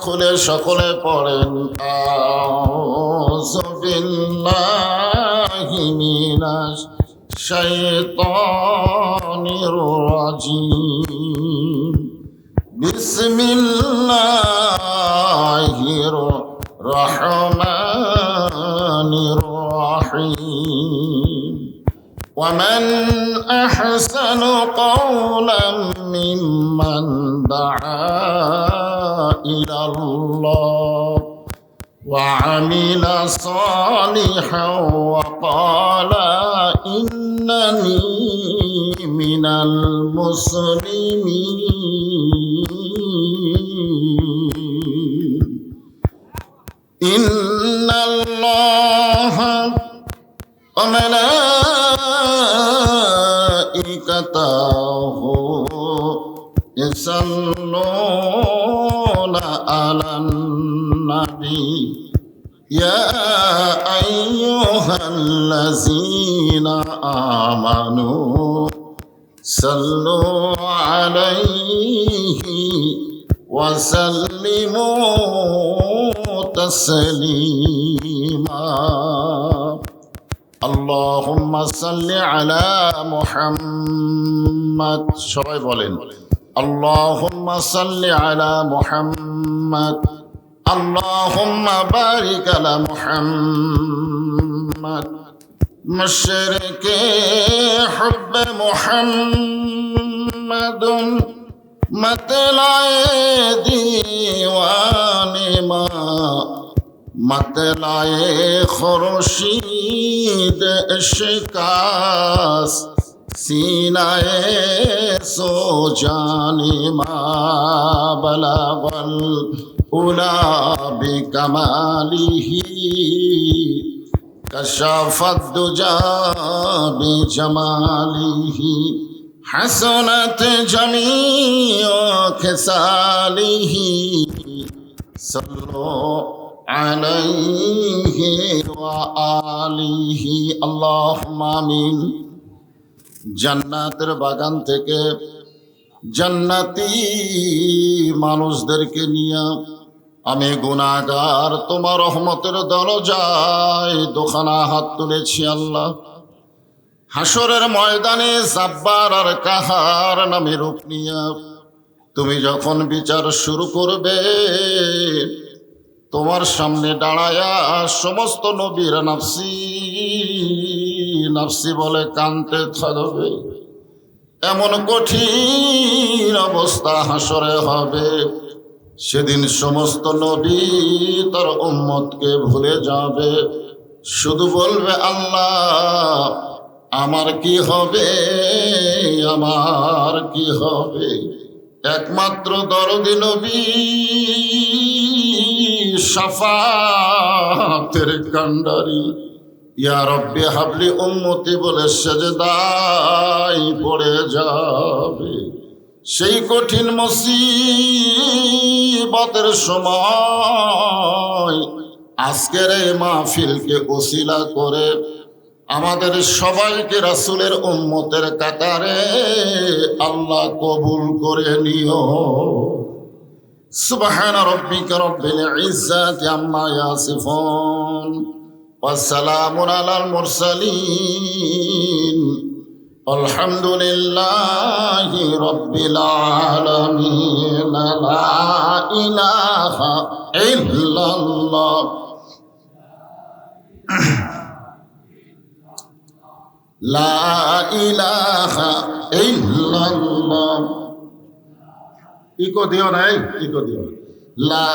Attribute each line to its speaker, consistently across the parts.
Speaker 1: খুলে সকলে পড়েন আউযু বিল্লাহি মিনাশ শাইতানির রাজিম বিসমিল্লাহির রহমানির রহিম ومن أحسن قولا ممن دعا إلى الله وعمل صالحا وقال إنني من المسلمين إن الله وملائكته يصلون على النبي يا أيها الذين آمنوا صلوا عليه وسلموا تسليما اللهم صل على محمد সবাই বলেন اللهم صل على محمد اللهم بارك على محمد مشرق حب محمد مطلع دیوان ما مطلع خورشید اشکاس سینہ سو جانی ما بلغ العلا بکمالہ کشف الدجى بجمالہ حسنت جمیع خصالہ صلوا عليه وآله اللهم آمين জান্নাতের বাগান থেকে জান্নাতি মানুষদেরকে নিয়ে আমি গুনাহগার তোমার রহমতের দরজায় দোখানা হাত তুলেছি আল্লাহ হাসরের ময়দানে জাব্বার আর কাহার নামে রূপ নিয়ে তুমি যখন বিচার শুরু করবে তোমার সামনে দাঁড়ায়া সমস্ত নবীর নাফসি নাফসি বলে কানতে থাকবে এমন কঠিন অবস্থা হাসরে হবে সেদিন সমস্ত নবী তার উম্মতকে ভুলে যাবে শুধু বলবে আল্লাহ আমার কি হবে আমার কি হবে একমাত্র দরদি নবী শাফাতের কান্ডারি ইয়া রব্বি হাবলি উম্মতি বলে সেজদায় পড়ে যাবে সেই কঠিন মুসিবতের সময় আজকের এই মাহফিলকে ওসিলা করে আমাদের সবাইকে রাসূলের উম্মতের কাতারে আল্লাহ কবুল করে নিও سبحان ربك رب العزة عما يصفون والسلام على المرسلين والحمد لله رب العالمين لا إله إلا الله لا إله إلا الله ইকো দিও নাই ইকো দিও লা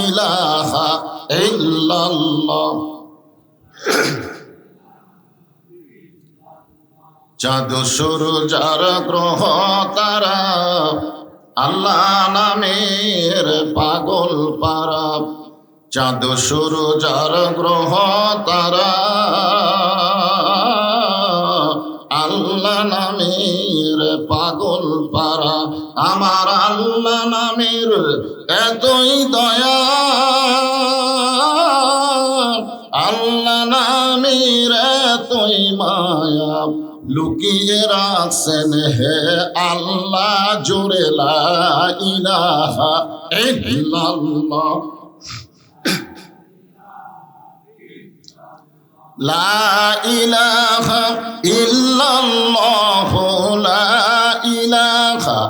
Speaker 1: ইলাহা ইল্লাল্লাহ চাঁদ সূরজ আর গ্রহ তারা আল্লাহ নামের পাগল পারা চাঁদ সূরজ আর গ্রহ তারা আল্লাহ নামের পাগল পারা আমার আল্লাহ নামের এতই দয়া আল্লাহ নামের এতই মায়া লুকিয়ে রাখছেন হে আল্লাহ জোরে লা ইলাহা ইল্লাল্লাহ লা ইলাহা ইল্লাল্লাহ লা ইলাহা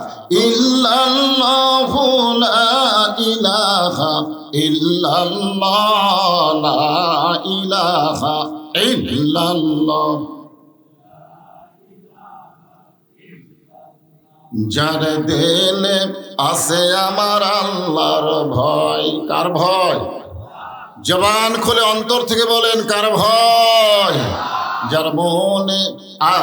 Speaker 1: ইল্লাল্লাহ লা ইলাহা ইল্লাল্লাহ লা ইলাহা ইল্লাল্লাহ যার দিলে আছে আমার আল্লাহর ভয় কার ভয় জবান খুলে অন্তর থেকে বলেন কার ভয় যার মনে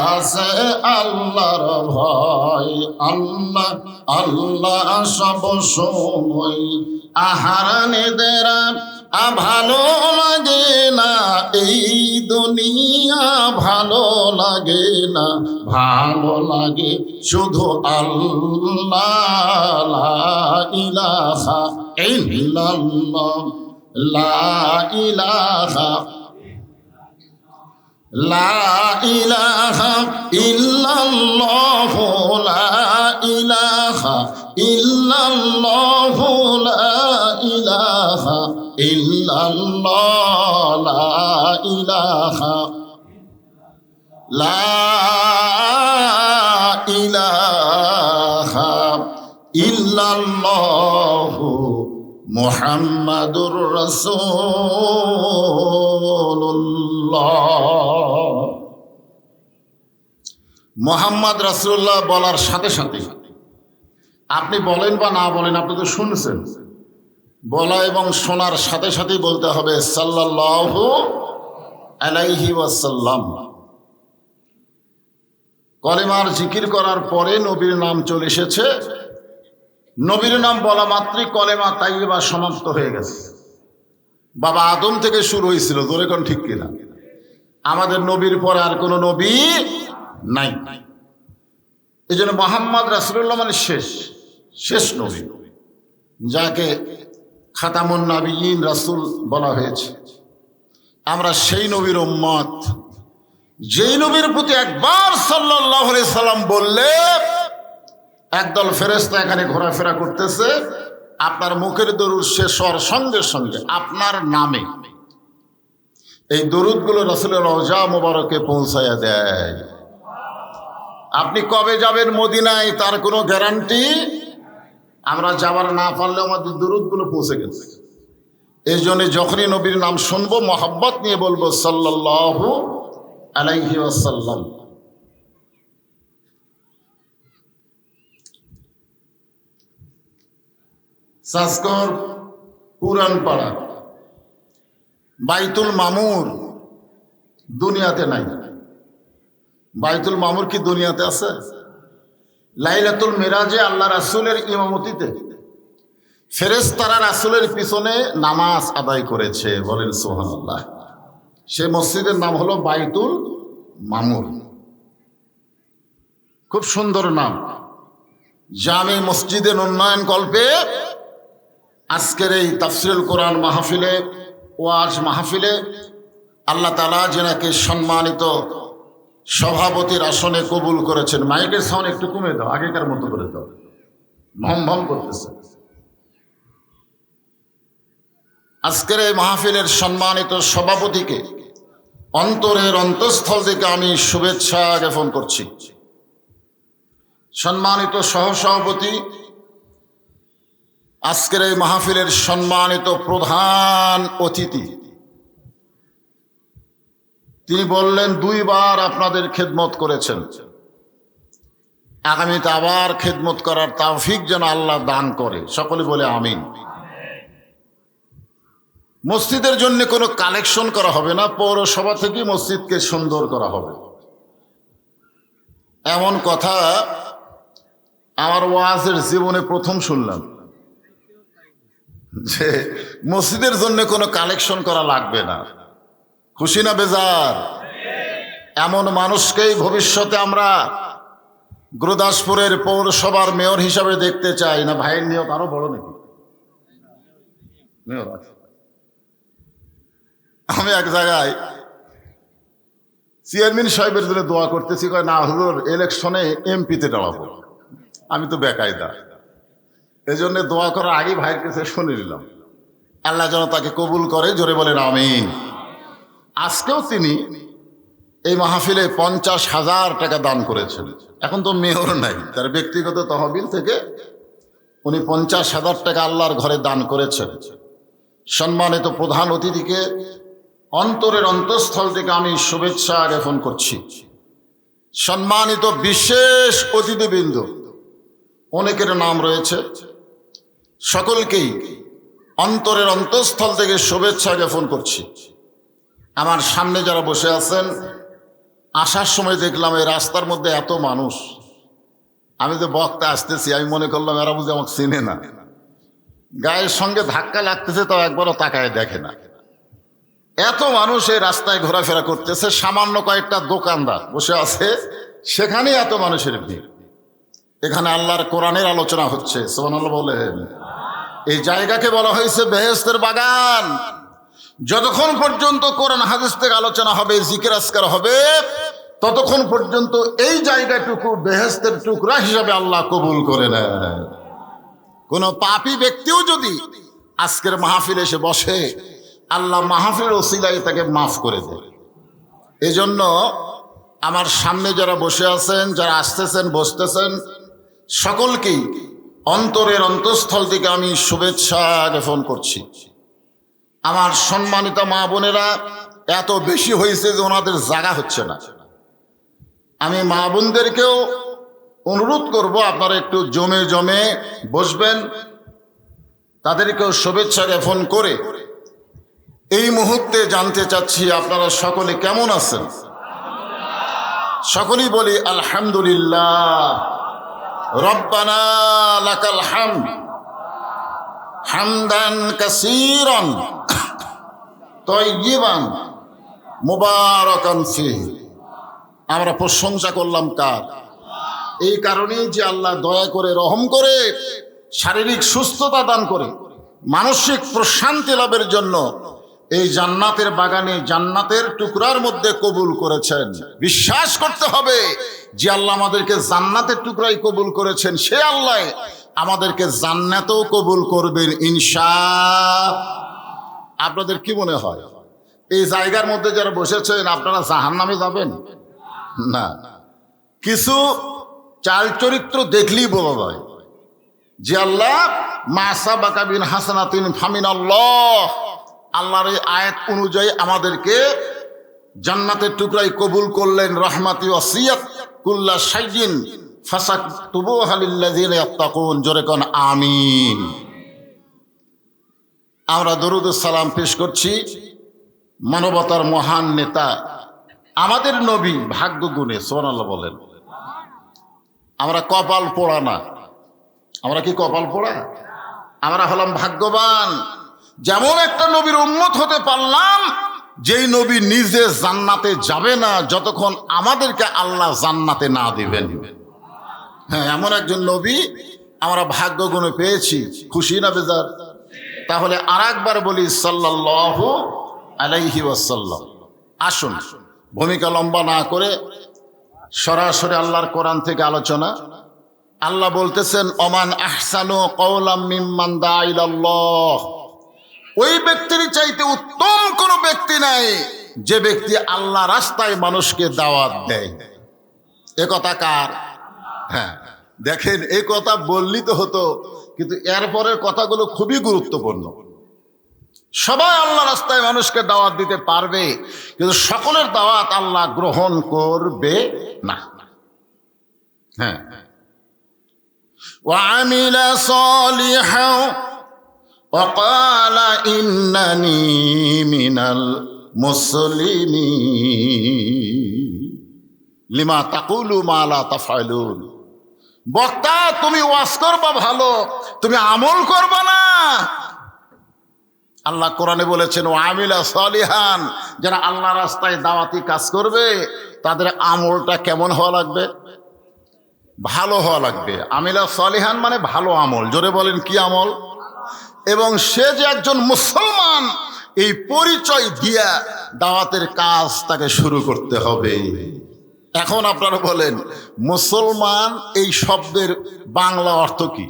Speaker 1: আছে আল্লাহর ভয় আল্লাহ আল্লাহ সব সময় আহারানেদের ভালো লাগে না এই দুনিয়া ভালো লাগে না ভালো লাগে শুধু আল্লাহ লা ইলাহা ইল্লাল্লাহ লা ইলাহা লা ইলাহা ইল্লাল্লাহ লা ইলাহা ইল্লাল্লাহ লা ইলাহা ইল্লাল্লাহ লা ইলাহা লা ইলাহা ইল্লাল্লাহ মুহাম্মাদুর রাসূলুল্লাহ মুহাম্মদ রাসূলুল্লাহ বলার সাথে সাথে আপনি বলেন বা না বলেন আপনি তো শুনছেন বলা এবং শোনার সাথে সাথেই বলতে হবে সাল্লাল্লাহু আলাইহি ওয়াসাল্লাম কলেমার জিকির করার পরে নবীর নাম চলে এসেছে নবীর নাম বলা মাত্রই কলেমা তাইয়্যিবা সমাপ্ত হয়ে গেছে বাবা আদম থেকে শুরু হয়েছিল জোরে কোন ঠিক কিনা আমাদের নবীর পরে আর কোনো নবী নাই এই জন্য মুহাম্মদ রাসূলুল্লাহ মানে শেষ নবী যাকে খাতামুন নবিয়্যিন রাসূল বলা হয়েছে আমরা সেই নবীর উম্মত যেই নবীর প্রতি একবার সাল্লাল্লাহু আলাইহি সাল্লাম বললে একদল ফেরেশতা এখানে ঘোরাফেরা করতেছে আপনার মুখের দরুদ শেষ হওয়ার সঙ্গে সঙ্গে আপনার নামে এই দরুদগুলো রাসূলের রওজা মোবারকে পৌঁছায়া দেয় আপনি কবে যাবেন মদিনায় তার কোনো গ্যারান্টি আমরা যাবার না পারলেও আমাদের দরুদগুলো পৌঁছে গেছে এই জন্য যখনই নবীর নাম শুনবো মহব্বত নিয়ে বলবো সাল্লাল্লাহু আলাইহি ওয়াসাল্লাম সাসকর পুরান পাড়া বাইতুল মামুর দুনিয়াতে নাই বাইতুল মামুর কি দুনিয়াতে আছে লাইলাতুল মিরাজে আল্লাহ রাসূলের ইমামতিতে ফেরেশতারা রাসূলের পিছনে নামাজ আদায় করেছে বলেন সুবহানাল্লাহ সে মসজিদের নাম হলো বাইতুল মামুর খুব সুন্দর নাম জামে মসজিদের উন্নয়ন কল্পে আজকের এই তাফসীরুল কোরআন মাহফিলে ওয়াজ মাহফিলে আল্লাহ তাআলা যেনাকে সম্মানিত সভাপতির আসনে কবুল করেছেন মাইকের সাউন্ড একটু কমে দাও আগেকার মতো করে দাও ভম ভম করতেছে আজকের এই মাহফিলের সম্মানিত সভাপতিকে অন্তরের অন্তঃস্থল থেকে আমি শুভেচ্ছা জ্ঞাপন করছি সম্মানিত সহসভাপতি আজকের এই মাহফিলের সম্মানিত প্রধান অতিথি তিনি বললেন দুইবার আপনাদের খেদমত করেছেন আগামীতে আবার খেদমত করার তৌফিক যেন আল্লাহ দান করে সকলে বলে আমিন মসজিদের জন্য কোনো কালেকশন করা হবে না পৌরসভা থেকে মসজিদকে সুন্দর করা হবে এমন কথা আমার ওয়াজের জীবনে প্রথম শুনলাম যে মসজিদের জন্য কোনো কালেকশন করা লাগবে না খুশি না বেজার এমন মানুষকেই ভবিষ্যতে আমরা গুরুদাসপুরের পৌরসভার মেয়র হিসাবে দেখতে চাই না ভাইয়ের নিয়োগ আরো বড় নাকি মেয়র আছে আমি এক জায়গায় চেয়ারম্যান সাহেবের জন্য দোয়া করতেছি, কয় না হুজুর ইলেকশনে এমপিতে দাঁড়াবো। আমি তো বেকায়দা, এই জন্য দোয়া করার আগে ভাইয়ের কাছে শুনে নিলাম। আল্লাহ যেন তাকে কবুল করে, জোরে বলেন আমিন। আজকেও তিনি এই মাহফিলে 50,000 টাকা দান করেছেন। এখন তো মেয়র নাই, তার ব্যক্তিগত তহবিল থেকে উনি 50,000 টাকা আল্লাহর ঘরে দান করেছেন। সম্মানিত প্রধান অতিথিকে অন্তরের অন্তঃস্থল থেকে আমি শুভেচ্ছা জ্ঞাপন করছি। সম্মানিত বিশেষ অতিথিবৃন্দ, অনেকের নাম রয়েছে, সকলকেই অন্তরের অন্তঃস্থল থেকে শুভেচ্ছা জ্ঞাপন করছি। আমার সামনে যারা বসে আছেন, আসার সময় দেখলাম এই রাস্তার মধ্যে এত মানুষ। আমি যে বক্তা আসতেছি, আমি মনে করলাম এরা বুঝে আমাকে চিনে না, গায়ের সঙ্গে ধাক্কা লাগতেছে, তাও একবারও তাকায় দেখে না। এত মানুষ এই রাস্তায় ঘোরাফেরা করতেছে, সামান্য কয়েকটা দোকানদার বসে আছে, সেখানে এত মানুষের ভিড়। এখানে আল্লাহর কোরআনের আলোচনা হচ্ছে, সুবহানাল্লাহ বলেন। এই জায়গাকে বলা হয়েছে বেহেশতের বাগান। যতক্ষণ পর্যন্ত কোরআন হাদিস থেকে আলোচনা হবে, জিকির আজকার হবে, ততক্ষণ পর্যন্ত এই জায়গাটুকু বেহেশতের টুকরা হিসাবে আল্লাহ কবুল করে নেয়। কোন পাপী ব্যক্তিও যদি আজকের মাহফিলে এসে বসে, আল্লাহ মাহফিলের ওসিলায় তাকে মাফ করে দেয়। এজন্য আমার সামনে যারা বসে আছেন, যারা আসতেছেন বসতেছেন, সকলকেই অন্তরের অন্তঃস্থল থেকে আমি শুভেচ্ছা জ্ঞাপন করছি। আমার সম্মানিত মা বোনেরা এত বেশি হয়েছে যে ওনাদের জায়গা হচ্ছে না। আমি মা বোনদেরকেও অনুরোধ করব, আপনারা একটু জমে জমে বসবেন। তাদেরকেও শুভেচ্ছা জ্ঞাপন করে এই মুহূর্তে জানতে চাচ্ছি আপনারা সকলে কেমন আছেন। সকলেই বলি আলহামদুলিল্লাহ। রব্বানা লাকাল হামদ হামদান কাসীরান তাইয়িবান মুবারাকান ফীহি। আমরা প্রশংসা করলাম কার? এই কারণেই যে আল্লাহ দয়া করে, রহম করে, শারীরিক সুস্থতা দান করে মানসিক প্রশান্তি লাভের জন্য এই জান্নাতের বাগানে, জান্নাতের টুকরার মধ্যে কবুল করেছেন। বিশ্বাস করতে হবে যে আল্লাহ আমাদেরকে জান্নাতের টুকরাই কবুল করেছেন, সে আল্লাহ আমাদেরকে জান্নাতেও কবুল করবেন ইনশাআল্লাহ। আপনাদের কি মনে হয়, এই জায়গার মধ্যে যারা বসেছেন আপনারা জাহান্নামে যাবেন? না, কিছু চাল চরিত্র দেখলেই বোঝা যায় যে আল্লাহ মা সাবাকা বিন হাসানাতিন ফামিনাল্লাহ, আল্লাহর এই আয়াত অনুযায়ী আমাদেরকে জান্নাতের টুকরাই কবুল করলেন। রহমাতি ওয়াসিয়াত কুল্লা শাইইন ফাসাকতুবুহা লিল্লাযিনা ইয়াত্তাকুন। জোরে কোন আমিন। আমরা দরুদ ও সালাম পেশ করছি মানবতার মহান নেতা আমাদের নবী ভাগ্য গুণে, সুবহানাল্লাহ বলেন। আমরা কপাল পোড়া না। আমরা কি কপাল পোড়া? আমরা হলাম ভাগ্যবান, যেমন একটা নবীর উম্মত হতে পারলাম যেই নবী নিজে জান্নাতে যাবে না যতক্ষণ আমাদেরকে আল্লাহ জান্নাতে না দিবেন। হ্যাঁ, এমন একজন নবী আমরা ভাগ্য গুণে পেয়েছি। খুশি না বেজার? তাহলে আরেকবার বলি সাল্লাল্লাহু আলাইহি ওয়াসাল্লাম। আসুন, ভূমিকা লম্বা না করে সরাসরি আল্লাহর কোরআন থেকে আলোচনা। আল্লাহ বলতেছেন, ওমান আহসানু কওলাম মিম্মান দা ইলাল্লাহ। ওই ব্যক্তির চাইতে উত্তম কোন ব্যক্তি নাই যে ব্যক্তি আল্লাহ রাস্তায় মানুষকে দাওয়াত দেয়। এ কথা কার? হ্যাঁ, দেখেন, এই কথা বললি তো হতো, কিন্তু এরপরের কথাগুলো খুবই গুরুত্বপূর্ণ। সবাই আল্লাহ রাস্তায় মানুষকে দাওয়াত দিতে পারবে, কিন্তু সকলের দাওয়াত আল্লাহ গ্রহণ করবে না। হ্যাঁ, ওয়ামিলা সালিহা وقال إنني من المسلمين لما تقولوا ما لا تفعلون। বক্তা, তুমি ওয়াজ করবা ভালো, তুমি আমল করবা না। আল্লাহ কোরআনে বলেছেন ওয়ামিলা সালিহান, যারা আল্লাহ রাস্তায় দাওয়াতি কাজ করবে তাদের আমলটা কেমন হওয়া লাগবে? ভালো হওয়া লাগবে। আমিলা সালিহান মানে ভালো আমল। জোরে বলেন কি আমল? এবং সে যে একজন মুসলমান এই পরিচয় দিয়া দাওয়াতের কাজ তাকে শুরু করতে হবে। এখন আপনারা বলেন, মুসলমান এই শব্দের বাংলা অর্থ কি?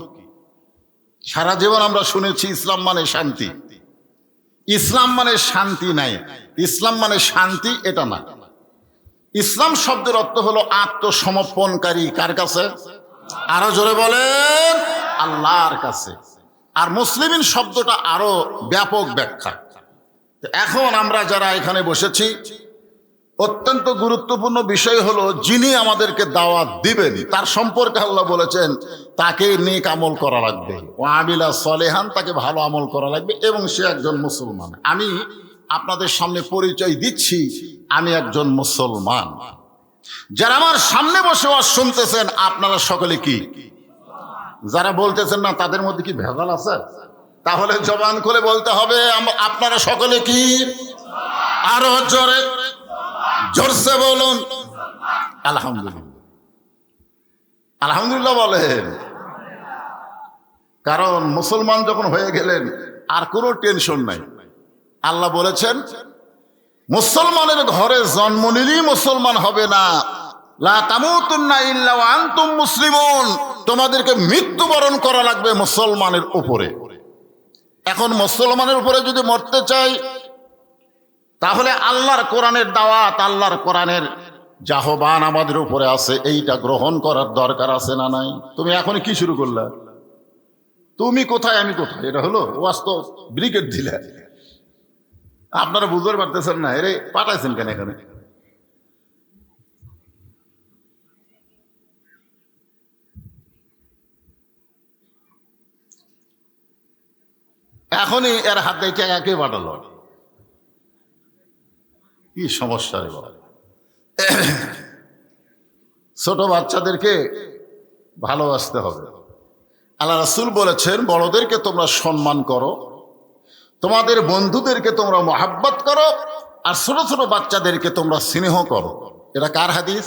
Speaker 1: সারা জীবন আমরা শুনেছি ইসলাম মানে শান্তি। ইসলাম মানে শান্তি নাই, ইসলাম মানে শান্তি এটা না। ইসলাম শব্দের অর্থ হলো আত্মসমর্পণকারী। কার কাছে? আরো জোরে বলেন, আল্লাহর কাছে। আর মুসলিমিন শব্দটা আরো ব্যাপক ব্যাখ্যা। এখন আমরা যারা এখানে বসেছি, অত্যন্ত গুরুত্বপূর্ণ বিষয় হলো যিনি আমাদেরকে দাওয়াত দিবেন তার সম্পর্কে আল্লাহ বলেছেন তাকে নেক আমল করা লাগবে, ও আমিলা সলেহান, তাকে ভালো আমল করা লাগবে, এবং সে একজন মুসলমান। আমি আপনাদের সামনে পরিচয় দিচ্ছি, আমি একজন মুসলমান। যারা আমার সামনে বসে ওয়াজ শুনতেছেন আপনারা সকলে কি? যারা বলতেছেন না তাদের মধ্যে কি ভেজাল আছে? তাহলে জবান খুলে বলতে হবে আপনারা সকলে কি? আরো জোরে জোরসে বলুন আলহামদুলিল্লাহ। আলহামদুলিল্লাহ বলেন, কারণ মুসলমান যখন হয়ে গেলেন আর কোনো টেনশন নাই। আল্লাহ বলেছেন মুসলমানের ঘরে জন্ম নিলেই মুসলমান হবে না, লা তামুতুন্না ইল্লা ওয়া আনতুম মুসলিমুন, তোমাদেরকে মৃত্যুবরণ করা লাগবে মুসলমানের উপরে। এখন মুসলমানের উপরে যদি মরতে চাই তাহলে আল্লাহর কোরআনের দাওয়াত, আল্লাহর কোরআনের আহ্বান আমাদের উপরে আছে, এইটা গ্রহণ করার দরকার আছে না নাই? তুমি এখন কি শুরু করলা? তুমি কোথায় আমি কোথায়, এটা হলো ওয়াজ তো ব্রিগেড দিলে। আপনারা বুঝতে পারতেছেন না, এরে পাঠাইছেন কেন এখানে? এখনই এর হাত দিয়ে একে পাঠালো, কি সমস্যা রে বাবা। ছোট বাচ্চাদেরকে ভালোবাসতে হবে। আল্লাহ রাসূল বলেছেন বড়দেরকে তোমরা সম্মান করো, তোমাদের বন্ধুদেরকে তোমরা মহাব্বত করো, আর ছোট ছোট বাচ্চাদেরকে তোমরা স্নেহ করো। এটা কার হাদিস?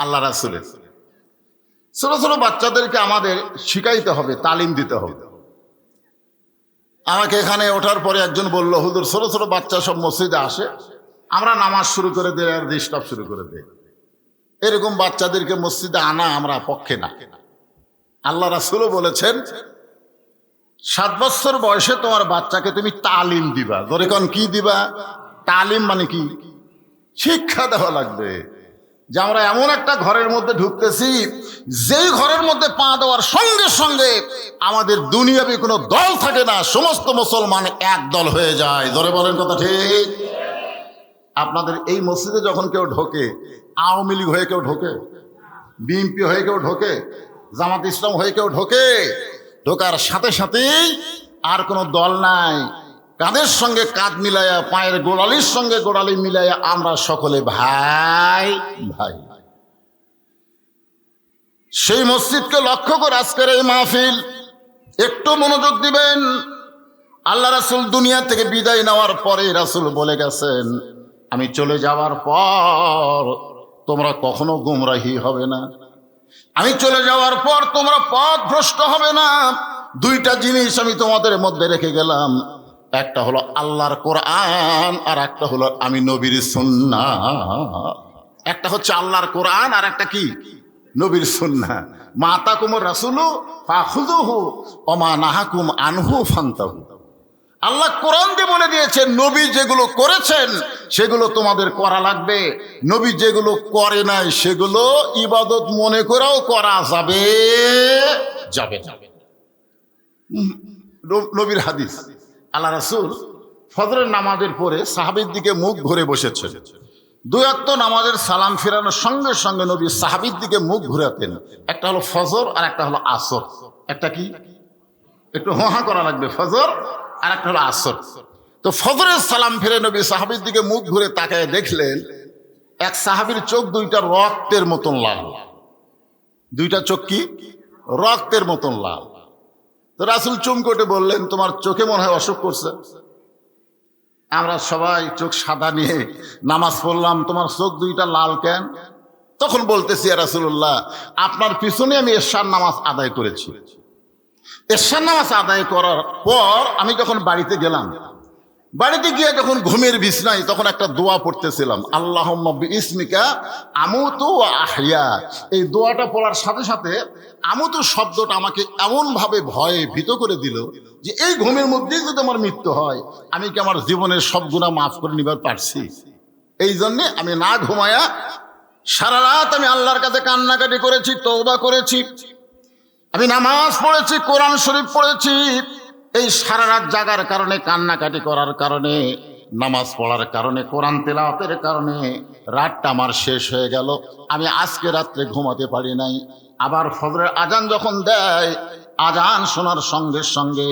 Speaker 1: আল্লাহ রাসূলের। ছোট ছোট বাচ্চাদেরকে আমাদের শিখাইতে হবে, তালিম দিতে হবে। আমাকে এখানে ওঠার পরে একজন বলল, হুজুর ছোট ছোট বাচ্চা সব মসজিদে আসে, আমরা নামাজ শুরু করে দেই আর ডিস্টার্ব শুরু করে দেই। এরকম বাচ্চাদেরকে মসজিদে আনা আমরা পক্ষে না। আল্লাহ রাসূলও বলেছেন 7 বছর বয়সে তোমার বাচ্চাকে তুমি তালিম দিবা। ধরে কোন কি দিবা? তালিম মানে কি? শিক্ষা দেওয়া লাগবে। যে আমরা এমন একটা ঘরের মধ্যে ঢুকতেছি, যেই ঘরের মধ্যে পা দেওয়ার সঙ্গে সঙ্গে আমাদের দুনিয়াবি কোনো দল থাকে না, সমস্ত মুসলমান এক দল হয়ে যায়। ধরে বলেন কথা ঠিক? আপনাদের এই মসজিদে যখন কেউ ঢোকে, আওয়ামী লীগ হয়ে কেউ ঢোকে, বিএনপি হয়ে কেউ ঢোকে, জামাত ইসলাম হয়ে কেউ ঢোকে, ঢোকার সাথে সাথেই আর কোনো দল নাই, কাঁধের সঙ্গে কাঁধ মিলাইয়া, পায়ের গোড়ালির সঙ্গে গোড়ালি মিলাইয়া আমরা সকলে ভাই ভাই। সেই মসজিদকে লক্ষ্য করে আজকের এই মাহফিল। একটু মনোযোগ দিবেন। আল্লাহ রাসূল দুনিয়া থেকে বিদায় নেওয়ার পরে রাসূল বলে গেছেন, আমি চলে যাওয়ার পর তোমরা কখনো গুমরাহি হবে না, আমি চলে যাওয়ার পর তোমরা পথভ্রষ্ট হবে না। 2টা জিনিস আমি তোমাদের মধ্যে রেখে গেলাম, একটা হলো আল্লাহর কোরআন, আর একটা হলো আমি নবীর সুন্নাহ। একটা হচ্ছে আল্লাহর কোরআন, আর একটা কি? নবীর সুন্নাহ। মা আতাকুমুর রাসূলু ফাখুযুহু ওয়া মা নাহাকুম আনহু ফান্তাহু। আল্লাহ কোরআন দিয়ে বলে দিয়েছেন নবী যেগুলো করেছেন সেগুলো তোমাদের করা লাগবে, নবী যেগুলো করে নাই সেগুলো ইবাদত মনে করেও করা যাবে যাবে যাবে। নবীর হাদিস। আল্লাহ রাসূল ফজরের নামাজের পরে সাহাবীর দিকে মুখ ঘুরে বসেছেন। 2 ওয়াক্ত নামাজের সালাম ফেরানোর সঙ্গে সঙ্গে নবী সাহাবীর দিকে মুখ ঘুরাতেন। একটা হলো ফজর আর একটা হলো আসর। একটা কি? একটু হোহা করা লাগবে। ফজর আর একটা হলো আসর। তো ফজরের সালাম ফিরে নবী সাহাবীর দিকে মুখ ঘুরে তাকায় দেখলেন এক সাহাবীর চোখ 2টা রক্তের মতন লাল। 2টা চোখ কি? রক্তের মতন লাল। তো রাসূল চুমকোটে বললেন, তোমার চোখে মনে হয় অসুখ করছে। আমরা সবাই চোখ সাদা নিয়ে নামাজ পড়লাম, তোমার চোখ 2টা লাল কেন? তখন বলতেছি, ইয়া রাসূলুল্লাহ, আপনার পিছনে আমি এশার নামাজ আদায় করেছি। এশার নামাজ আদায় করার পর আমি যখন বাড়িতে গেলাম, বাড়িতে গিয়ে যখন ঘুমের বিছনায় তখন একটা দোয়া পড়তেছিলাম, আল্লাহুম্মা বিইসমিকা আমুতু ওয়া আহইয়া। এই দোয়াটা পড়ার সাথে সাথে আমুতু শব্দটা আমাকে এমনভাবে ভয়ে ভীত করে দিল যে এই ঘুমের মধ্যেই যদি আমার মৃত্যু হয়, আমি কি আমার জীবনের সব গুনাহ মাফ করে নিবার পারছি? এই জন্যে আমি না ঘুমায়া সারা রাত আমি আল্লাহর কাছে কান্নাকাটি করেছি, তওবা করেছি, আমি নামাজ পড়েছি, কোরআন শরীফ পড়েছি। এই সারা রাত জাগার কারণে, কান্নাকাটি করার কারণে, নামাজ পড়ার কারণে, কোরআন তেলাওয়াতের কারণে রাতটা আমার শেষ হয়ে গেল। আমি আজকে রাত্রে ঘুমাতে পারি নাই। আবার ফজরের আজান যখন দেয়, আজান শোনার সঙ্গে সঙ্গে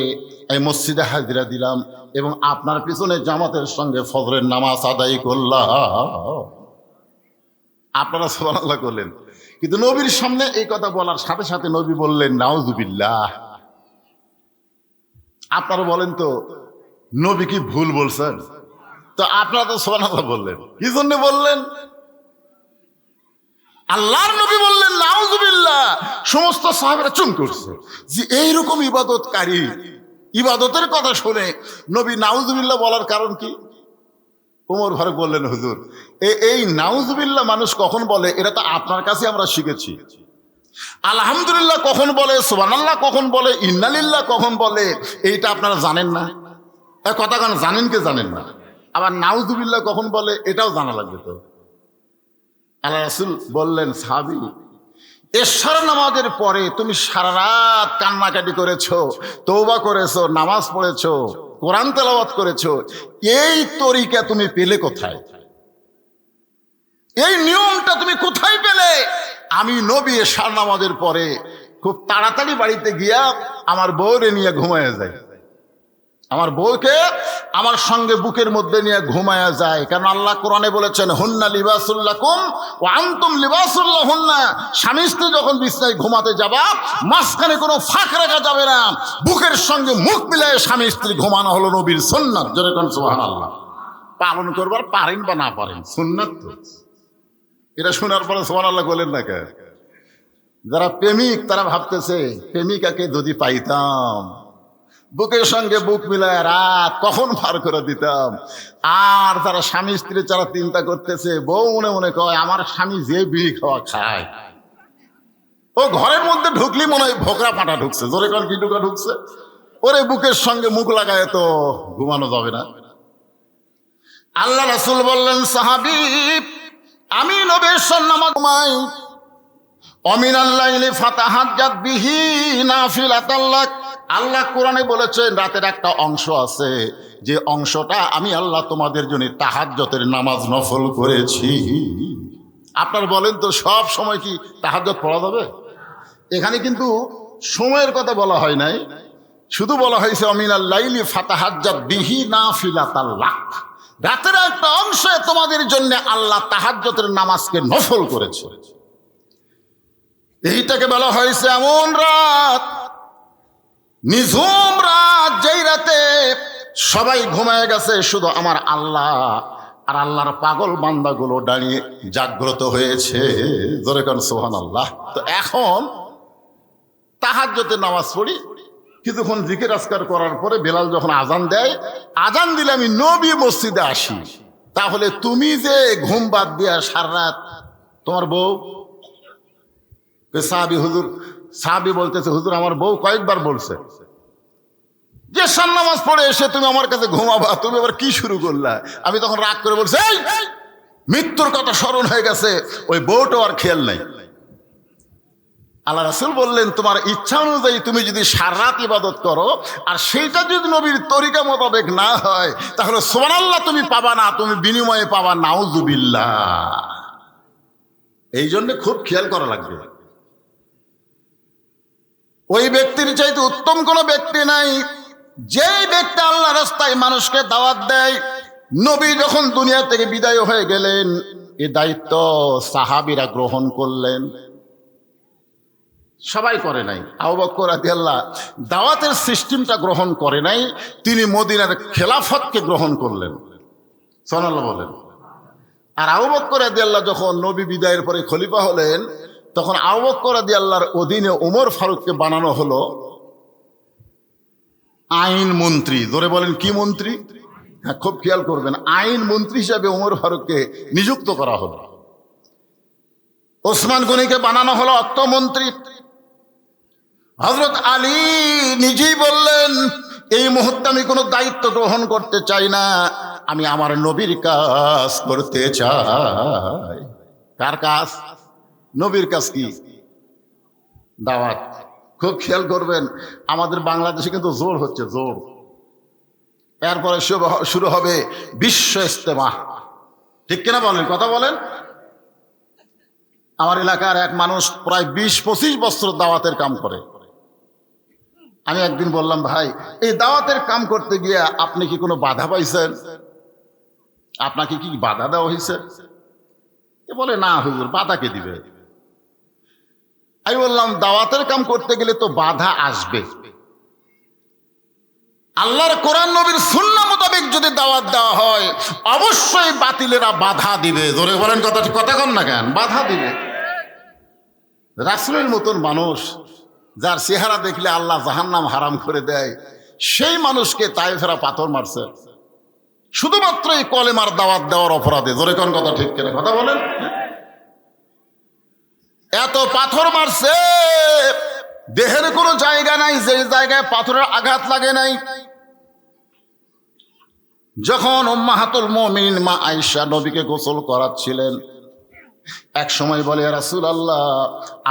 Speaker 1: এই মসজিদে হাজিরা দিলাম এবং আপনার পিছনে জামাতের সঙ্গে ফজরের নামাজ আদায় করলাম। আপনারা সুবহানাল্লাহ করলেন, কিন্তু নবীর সামনে এই কথা বলার সাথে সাথে নবী বললেন নাউজুবিল্লাহ। আপনারা বলেন তো নবী কি ভুল বলছেন? তো আপনারা তো সুবহানাল্লাহ বললেন, কি জন্য বললেন? আল্লাহর নবী বললেন নাউজুবিল্লাহ। সমস্ত সাহাবীরা চুপ করছে যে এইরকম ইবাদতকারী, ইবাদতের কথা শুনে নবী নাউজুবিল্লাহ বলার কারণ কি? ওমর ফারুক বললেন, হুজুর এই নাউজুবিল্লাহ মানুষ কখন বলে এটা তো আপনার কাছে আমরা শিখেছি। আলহামদুলিল্লাহ কখন বলে, সুবহানাল্লাহ কখন বলে, ইন্নালিল্লাহ কখন বলে, এইটা আপনারা জানেন না। কথা কেন জানেন, কে জানেন না? আবার নাউজুবিল্লাহ কখন বলে এটাও জানা লাগবে তো। আল্লাহ রাসূল বললেন, সাহাবী এশার নামাজের পরে তুমি সারা রাত কান্নাকাটি করেছো, তওবা করেছো, নামাজ পড়েছো, কোরআন তেলাওয়াত করেছো, এই তরিকা তুমি পেলে কোথায়? এই নিয়মটা তুমি কোথায় পেলে? আমি নবী এশার নামাজের পরে খুব তাড়াতাড়ি বাড়িতে গিয়া আমার বউরে নিয়ে ঘুমায়া যাই। আমার বউকে আমার সঙ্গে বুকের মধ্যে নিয়ে ঘুমায়া যায়। কারণ আল্লাহ কোরআনে বলেছেন, হুন্না লিবাসুল লাকুম ওয়া আনতুম লিবাসুল লাহুন্না। স্বামী স্ত্রী যখন বিছানায় ঘুমাতে যাবা, মাঝখানে কোনো ফাঁক রাখা যাবে না। বুকের সঙ্গে মুখ মিলায়ে স্বামী স্ত্রী ঘুমানো হলো নবীর সুন্নাত। জোরে কোন সুবহানাল্লাহ। পালন করবার পারেন বা না পারেন, সুন্নাত তো। এটা শোনার পরে সুবহানাল্লাহ বলেন না কে? যারা প্রেমিক তারা ভাবতেছে প্রেমিকাকে যদি পাইতাম, বুকের সঙ্গে বুক মিলায় রাত কখন পার করে দিতাম। আর যারা স্বামী স্ত্রী যারা চিন্তা করতেছে, বউ মনে মনে কয় আমার স্বামী যে বিড়ি খাওয়া খায়, ও ঘরের মধ্যে ঢুকলি মনে হয় ভোকরা পাটা ঢুকছে। জোরে কর কি ঢুকা ঢুকছে? ওরে বুকের সঙ্গে মুখ লাগায় তো ঘুমানো যাবে না। আল্লাহ রাসূল বললেন, সাহাবী আমি নবীর নামাজ ঘুমাই, অমিনাল লাইলি ফাতাহাজ্জাত বিহি নাফিলাতাল লাক। আল্লাহ কোরআনে বলেছেন রাতের একটা অংশ আছে, যে অংশটা আমি আল্লাহ তোমাদের জন্য তাহাজ্জুদের নামাজ নফল করেছি। আপনার বলেন তো সব সময় কি তাহাজ্জুদ পড়া যাবে? এখানে কিন্তু সময়ের কথা বলা হয় নাই, শুধু বলা হয়েছে অমিনাল লাইলি ফাতাহাজ্জাত বিহি নাফিলাতাল লাক। রাতের একটা অংশে তোমাদের জন্য আল্লাহ তাহাজ্জুদের নামাজকে নফল করেছে। এইটাকে বলা হয়েছে এমন রাত, নিঝুম রাত, যেই রাতে সবাই ঘুমায় গেছে, শুধু আমার আল্লাহ আর আল্লাহর পাগল বান্দাগুলো দাঁড়িয়ে জাগ্রত হয়েছে। জোরে কোন সুবহানাল্লাহ। তো এখন তাহাজ্জুদের নামাজ পড়ি, কিছুক্ষণ জিকির আজকার করার পরে বেলাল যখন আজান দেয়, আজান দিলে আমি নবী মসজিদে আসি। তাহলে তুমি যে ঘুম বাদ দিয়া সারা রাত, তোমার বউ সাহাবী হুজুর, সাহাবী বলতেছে, হুজুর আমার বউ কয়েকবার বলছে যে এশার নামাজ পড়ে এসে তুমি আমার কাছে ঘুমাবা, তুমি আবার কি শুরু করলা? আমি তখন রাগ করে বলছি, এই মৃত্যুর কথা স্মরণ হয়ে গেছে, ওই বউটাও আর খেয়াল নাই। আল্লাহ রাসূল বললেন, তোমার ইচ্ছা অনুযায়ী তুমি যদি সারা রাত ইবাদত করো আর সেইটা যদি নবীর তরিকা মোতাবেক না হয়, তাহলে সুবহানাল্লাহ তুমি পাবা না, তুমি বিনিময়ে পাবা নাউজুবিল্লাহ। এই জন্য খুব খেয়াল করা লাগবে। ওই ব্যক্তির চাইতে উত্তম কোনো ব্যক্তি নাই, যেই ব্যক্তি আল্লাহ রাস্তায় মানুষকে দাওয়াত দেয়। নবী যখন দুনিয়া থেকে বিদায় হয়ে গেলেন, এই দায়িত্ব সাহাবীরা গ্রহণ করলেন। সবাই করে নাই। আবু বকর রাদিয়াল্লাহু দাওয়াতের সিস্টেমটা গ্রহণ করে নাই, তিনি মদিনার খেলাফতকে গ্রহণ করলেন। সুবহানাল্লাহ বলেন। আর আবু বকর রাদিয়াল্লাহু যখন নবী বিদায়ের পরে খলিফা হলেন, তখন আবু বকর রাদিয়াল্লাহুর অধীনে ওমর ফারুককে বানানো হলো আইন মন্ত্রী। ধরে বলেন কি মন্ত্রী? হ্যাঁ, খুব খেয়াল করবেন, আইন মন্ত্রী হিসাবে ওমর ফারুককে নিযুক্ত করা হলো। ওসমান গনিকে বানানো হলো অর্থমন্ত্রী। হযরত আলী নিজেই বললেন, এই মুহূর্তে আমি কোনো দায়িত্ব গ্রহণ করতে চাই না, আমি আমার নবীর কাজ করতে চাই। কার কাজ? নবীর কাজ। কি? দাওয়াত। খুব খেয়াল করবেন, আমাদের বাংলাদেশে কিন্তু জোর হচ্ছে, জোর। এরপরে শুরু হবে বিশ্ব ইস্তেমা। ঠিক কিনা বলেন? কথা বলেন। আমার এলাকার এক মানুষ প্রায় 20-25 বছর দাওয়াতের কাম করে। আমি একদিন বললাম, ভাই এই দাওয়াতের কাম করতে গিয়ে আপনি কি কোনো বাধা পাইছেন? আপনাকে কি বাধা দেওয়া হয়েছে? বলে, না হুজুর, বাধা কে দিবে? আমি বললাম, দাওয়াতের কাম করতে গেলে তো বাধা আসবে। আল্লাহর কোরআন নবীর সুন্নাহ মোতাবেক যদি দাওয়াত দেওয়া হয়, অবশ্যই বাতিলেরা বাধা দিবে। জোরে বলেন, কথা কন না কেন? বাধা দিবে। রাসূলের মতন মানুষ, যার চেহারা দেখলে আল্লাহ জাহান্নাম হারাম করে দেয়, সেই মানুষকে তায়েফেরা পাথর মারছে শুধুমাত্র এই কলেমার দাওয়াত দেওয়ার অপরাধে। জোরে কোন কথা ঠিক কিনা? কথা বলেন। এত পাথর মারছে, দেহের কোনো জায়গা নাই যে জায়গায় পাথরের আঘাত লাগে নাই। যখন উম্মাহাতুল মুমিনিন মা আয়েশা নবীকে গোসল করাচ্ছিলেন, এক সময় বলে, ইয়া রাসূলুল্লাহ,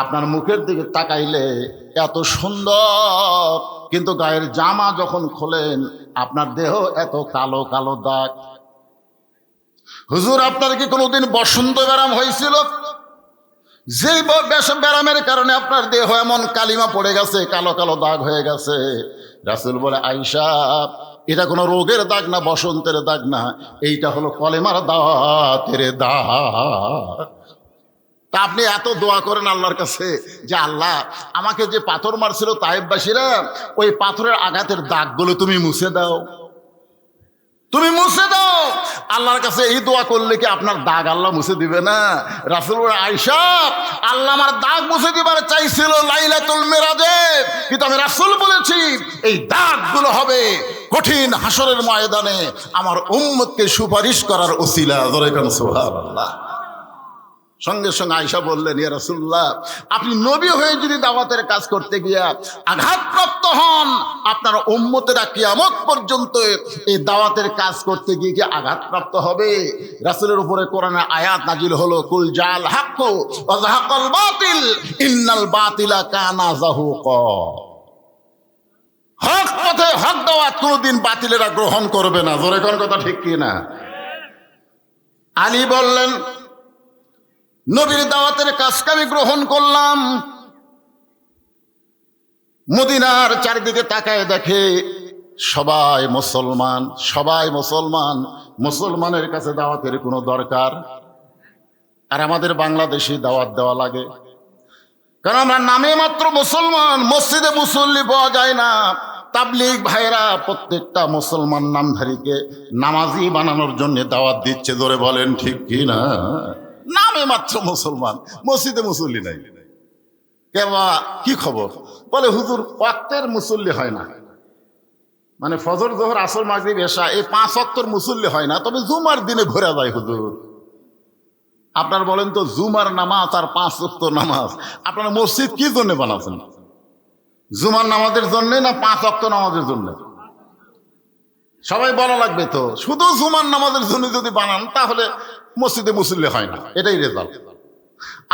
Speaker 1: আপনার মুখের দিকে তাকাইলে এত সুন্দর, কিন্তু গায়ের জামা যখন খোলেন আপনার দেহ এত কালো কালো দাগ। হুজুর, আপনার কি কোনোদিন বসন্ত ব্যারাম হয়েছিল? যেই ব্যারামের কারণে আপনার দেহ এমন কালিমা পড়ে গেছে, কালো কালো দাগ হয়ে গেছে? রাসূল বলে, আয়েশা, এটা কোনো রোগের দাগ না, বসন্তের দাগ না, এইটা হলো কলেমার দাওয়াতের দাগ। তা আপনি এত দোয়া করেন আল্লাহর কাছে যে, আল্লাহ, আমাকে যে পাথর মারছিল তায়েফবাসীরা, ওই পাথরের আঘাতের দাগগুলো তুমি মুছে দাও, তুমি মুছে দাও। আল্লাহর কাছে এই দোয়া করলে কি আপনার দাগ আল্লাহ মুছে দিবে না? রাসূল বলে, আয়েশা, আল্লাহ আমার দাগ মুছে দিবার চাইছিল লাইলাতুল মিরাজে, কিন্তু আমি রাসূল বলেছি এই দাগগুলো হবে কঠিন হাসরের ময়দানে আমার উম্মতকে সুপারিশ করার ওসিলা। জোরে কোন সুবহানাল্লাহ। সঙ্গে সঙ্গে আয়েশা বললেন, ইয়া রাসূলুল্লাহ, আপনি নবী হয়ে যদি দাওয়াতের কাজ করতে গিয়া আঘাতপ্রাপ্ত হন, আপনার উম্মতেরা কিয়ামত পর্যন্ত এই দাওয়াতের কাজ করতে গিয়ে কি আঘাতপ্রাপ্ত হবে? রাসূলের উপরে কোরআনের আয়াত নাজিল হলো, কুল জাল হাক্কু ওয়া যাহাকাল বাতিল ইন্নাল বাতিলা কানা যাহুকা। হক পথে হক দাওয়াত কোনোদিন বাতিলেরা গ্রহণ করবে না। জোরে কোন কথা ঠিক কি না? আলী বললেন, নবীর দাওয়াতের কাজকে আমি গ্রহণ করলাম। মদিনার চারিদিকে তাকায় দেখে সবাই মুসলমান, সবাই মুসলমান। মুসলমানের কাছে দাওয়াতের কোনো দরকার? আর আমাদের বাংলাদেশে দাওয়াত দেওয়া লাগে, কারণ আমরা নামে মাত্র মুসলমান, মসজিদে মুসল্লি পাওয়া যায় না। তাবলীগ ভাইরা প্রত্যেকটা মুসলমান নামধারীকে নামাজি বানানোর জন্য দাওয়াত দিচ্ছে। জোরে বলেন ঠিক কি না? নামে মাত্র মুসলমান, মসজিদে মুসল্লি নাই। কেবা কি খবর? বলে, হুজুর, ওয়াক্তের মুসল্লি হয় না, মানে ফজর, জোহর, আসর, মাগরিব, এশা, এই 5 ওয়াক্তের মুসল্লি হয় না, তবে জুমার দিনে ঘোরা যায়। হুজুর, আপনার বলেন তো, জুমার নামাজ আর 5 ওয়াক্ত নামাজ আপনারা মসজিদ কি জন্য বানাচ্ছেন? জুমার নামাজের জন্য না 5 ওয়াক্ত নামাজের জন্য? সবাই বলা লাগবে তো, শুধু জুমার নামাজের জন্য যদি বানান তাহলে মসজিদে মুসল্লি হয় না, এটাই রেজাল্ট।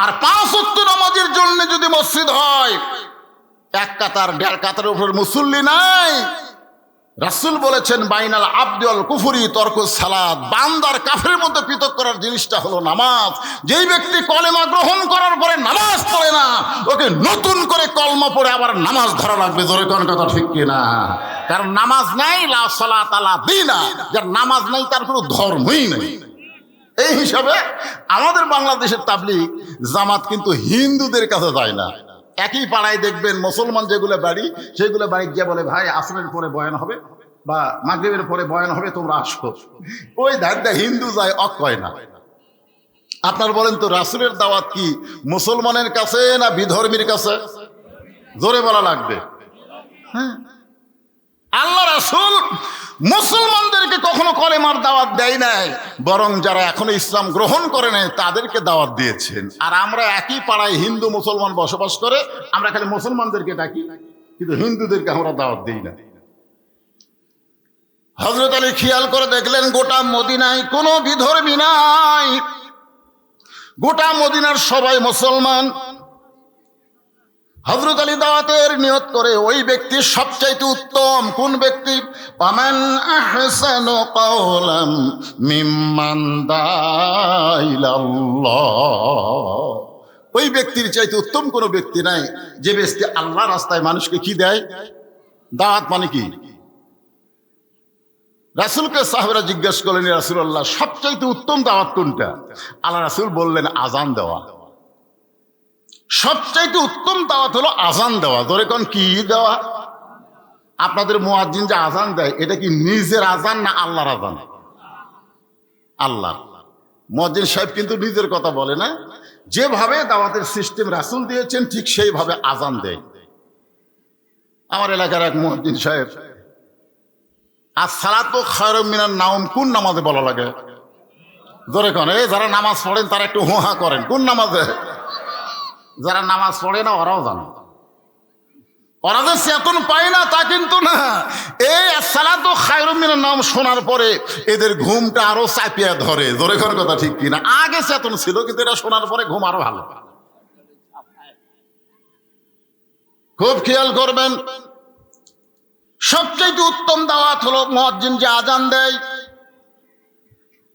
Speaker 1: আর 5 ওয়াক্ত নামাজের জন্য যদি মসজিদ হয়, 1 কাতার 1.5 কাতারের উপর মুসল্লি নাই। রাসূল বলেছেন, বাইনাল আবদি ওয়াল কুফরি তরকুস সালাত, বান্দার কাফেরের মধ্যে পৃথক করার জিনিসটা হলো নামাজ। যেই ব্যক্তি কলেমা গ্রহণ করার পরে নামাজ পড়ে না, ওকে নতুন করে কলমা পড়ে আবার নামাজ ধরা লাগবে। জোরে কোন কথা ঠিক কিনা? কারণ নামাজ নাই, লা সালাত আলা দিনা, যার নামাজ নাই তার কোনো ধর্মই নেই। এই হিসাবে আমাদের বাংলাদেশের তাবলীগ জামাত কিন্তু হিন্দুদের কাছে যায় না। একই পাড়ায় দেখবেন মুসলমান যেগুলো বাড়ি, সেগুলো বাড়ি গিয়ে বলে, ভাই আসরের পরে বয়ান হবে বা মাগরিবের পরে বয়ান হবে, তোমরা আসো। ওই ধারটা হিন্দু যায়, অকয় না। আপনার বলেন তো, রাসূলের দাওয়াত কি মুসলমানের কাছে না বিধর্মীর কাছে? জোরে বলা লাগবে। হ্যাঁ, আল্লাহ রাসূল মুসলমানদেরকে কখনো কলেমার দাওয়াত দেয় নাই, বরং যারা এখনো ইসলাম গ্রহণ করে নাই তাদেরকে দাওয়াত দিয়েছেন। আর আমরা একই পাড়ায় হিন্দু মুসলমান বসবাস করে আমরা খালি মুসলমানদেরকে ডাকি, কিন্তু হিন্দুদেরকে আমরা দাওয়াত দিই না। হযরত আলী খেয়াল করে দেখলেন গোটা মদিনায় কোনো বিধর্মী নাই, গোটা মদিনার সবাই মুসলমান। হযরত আলী দাওয়াতের নিয়ত করে ওই ব্যক্তি সবচাইতে উত্তম। কোন ব্যক্তি? ওয়ামান আহসানু কাওলাম মিম্মান দাআ ইলাল্লাহ। ওই ব্যক্তির চাইতে উত্তম কোনো ব্যক্তি নাই যে ব্যক্তি আল্লাহর রাস্তায় মানুষকে কি দেয়? দাওয়াত মানে কি? রাসূলকে সাহাবারা জিজ্ঞেস করলেন, ইয়া রাসূলুল্লাহ সবচাইতে উত্তম দাওয়াত কোনটা? আল্লাহ রাসূল বললেন আযান দেওয়া। সবচাইতে উত্তম দাওয়াত হলো আযান দেওয়া। ধরে কোন কি দেওয়া? আপনাদের মুয়াজ্জিন যে আযান দেয় এটা কি নিজের আযান না আল্লাহর আযান? আল্লাহ। মুয়াজ্জিন সাহেব কিন্তু নিজের কথা বলে না, যেভাবে দাওয়াতের সিস্টেম রাসূল দিয়েছেন ঠিক সেইভাবে আযান দেয়। আমার এলাকার এক মুয়াজ্জিন সাহেব, as-salatu khairun minan naum কোন নামাজে বলা লাগে? ধরে কোন যারা নামাজ পড়েন তারা একটু হুহা করেন, কোন নামাজে? যারা নামাজ পড়ে না ওরাও জানে, ওরা যে চেতন পায় না তা কিন্তু না। এই as-salatu khairun minan naum শোনার পরে এদের ঘুমটা আরো চাপিয়ে ধরে। ধরে কোন কথা ঠিক কিনা? আগে চেতন ছিল কিন্তু এটা শোনার পরে ঘুম আরো ভালো। খুব খেয়াল করবেন, সবচেয়ে উত্তম দাওয়াত হলো মুয়াজ্জিন যে আযান দেয়।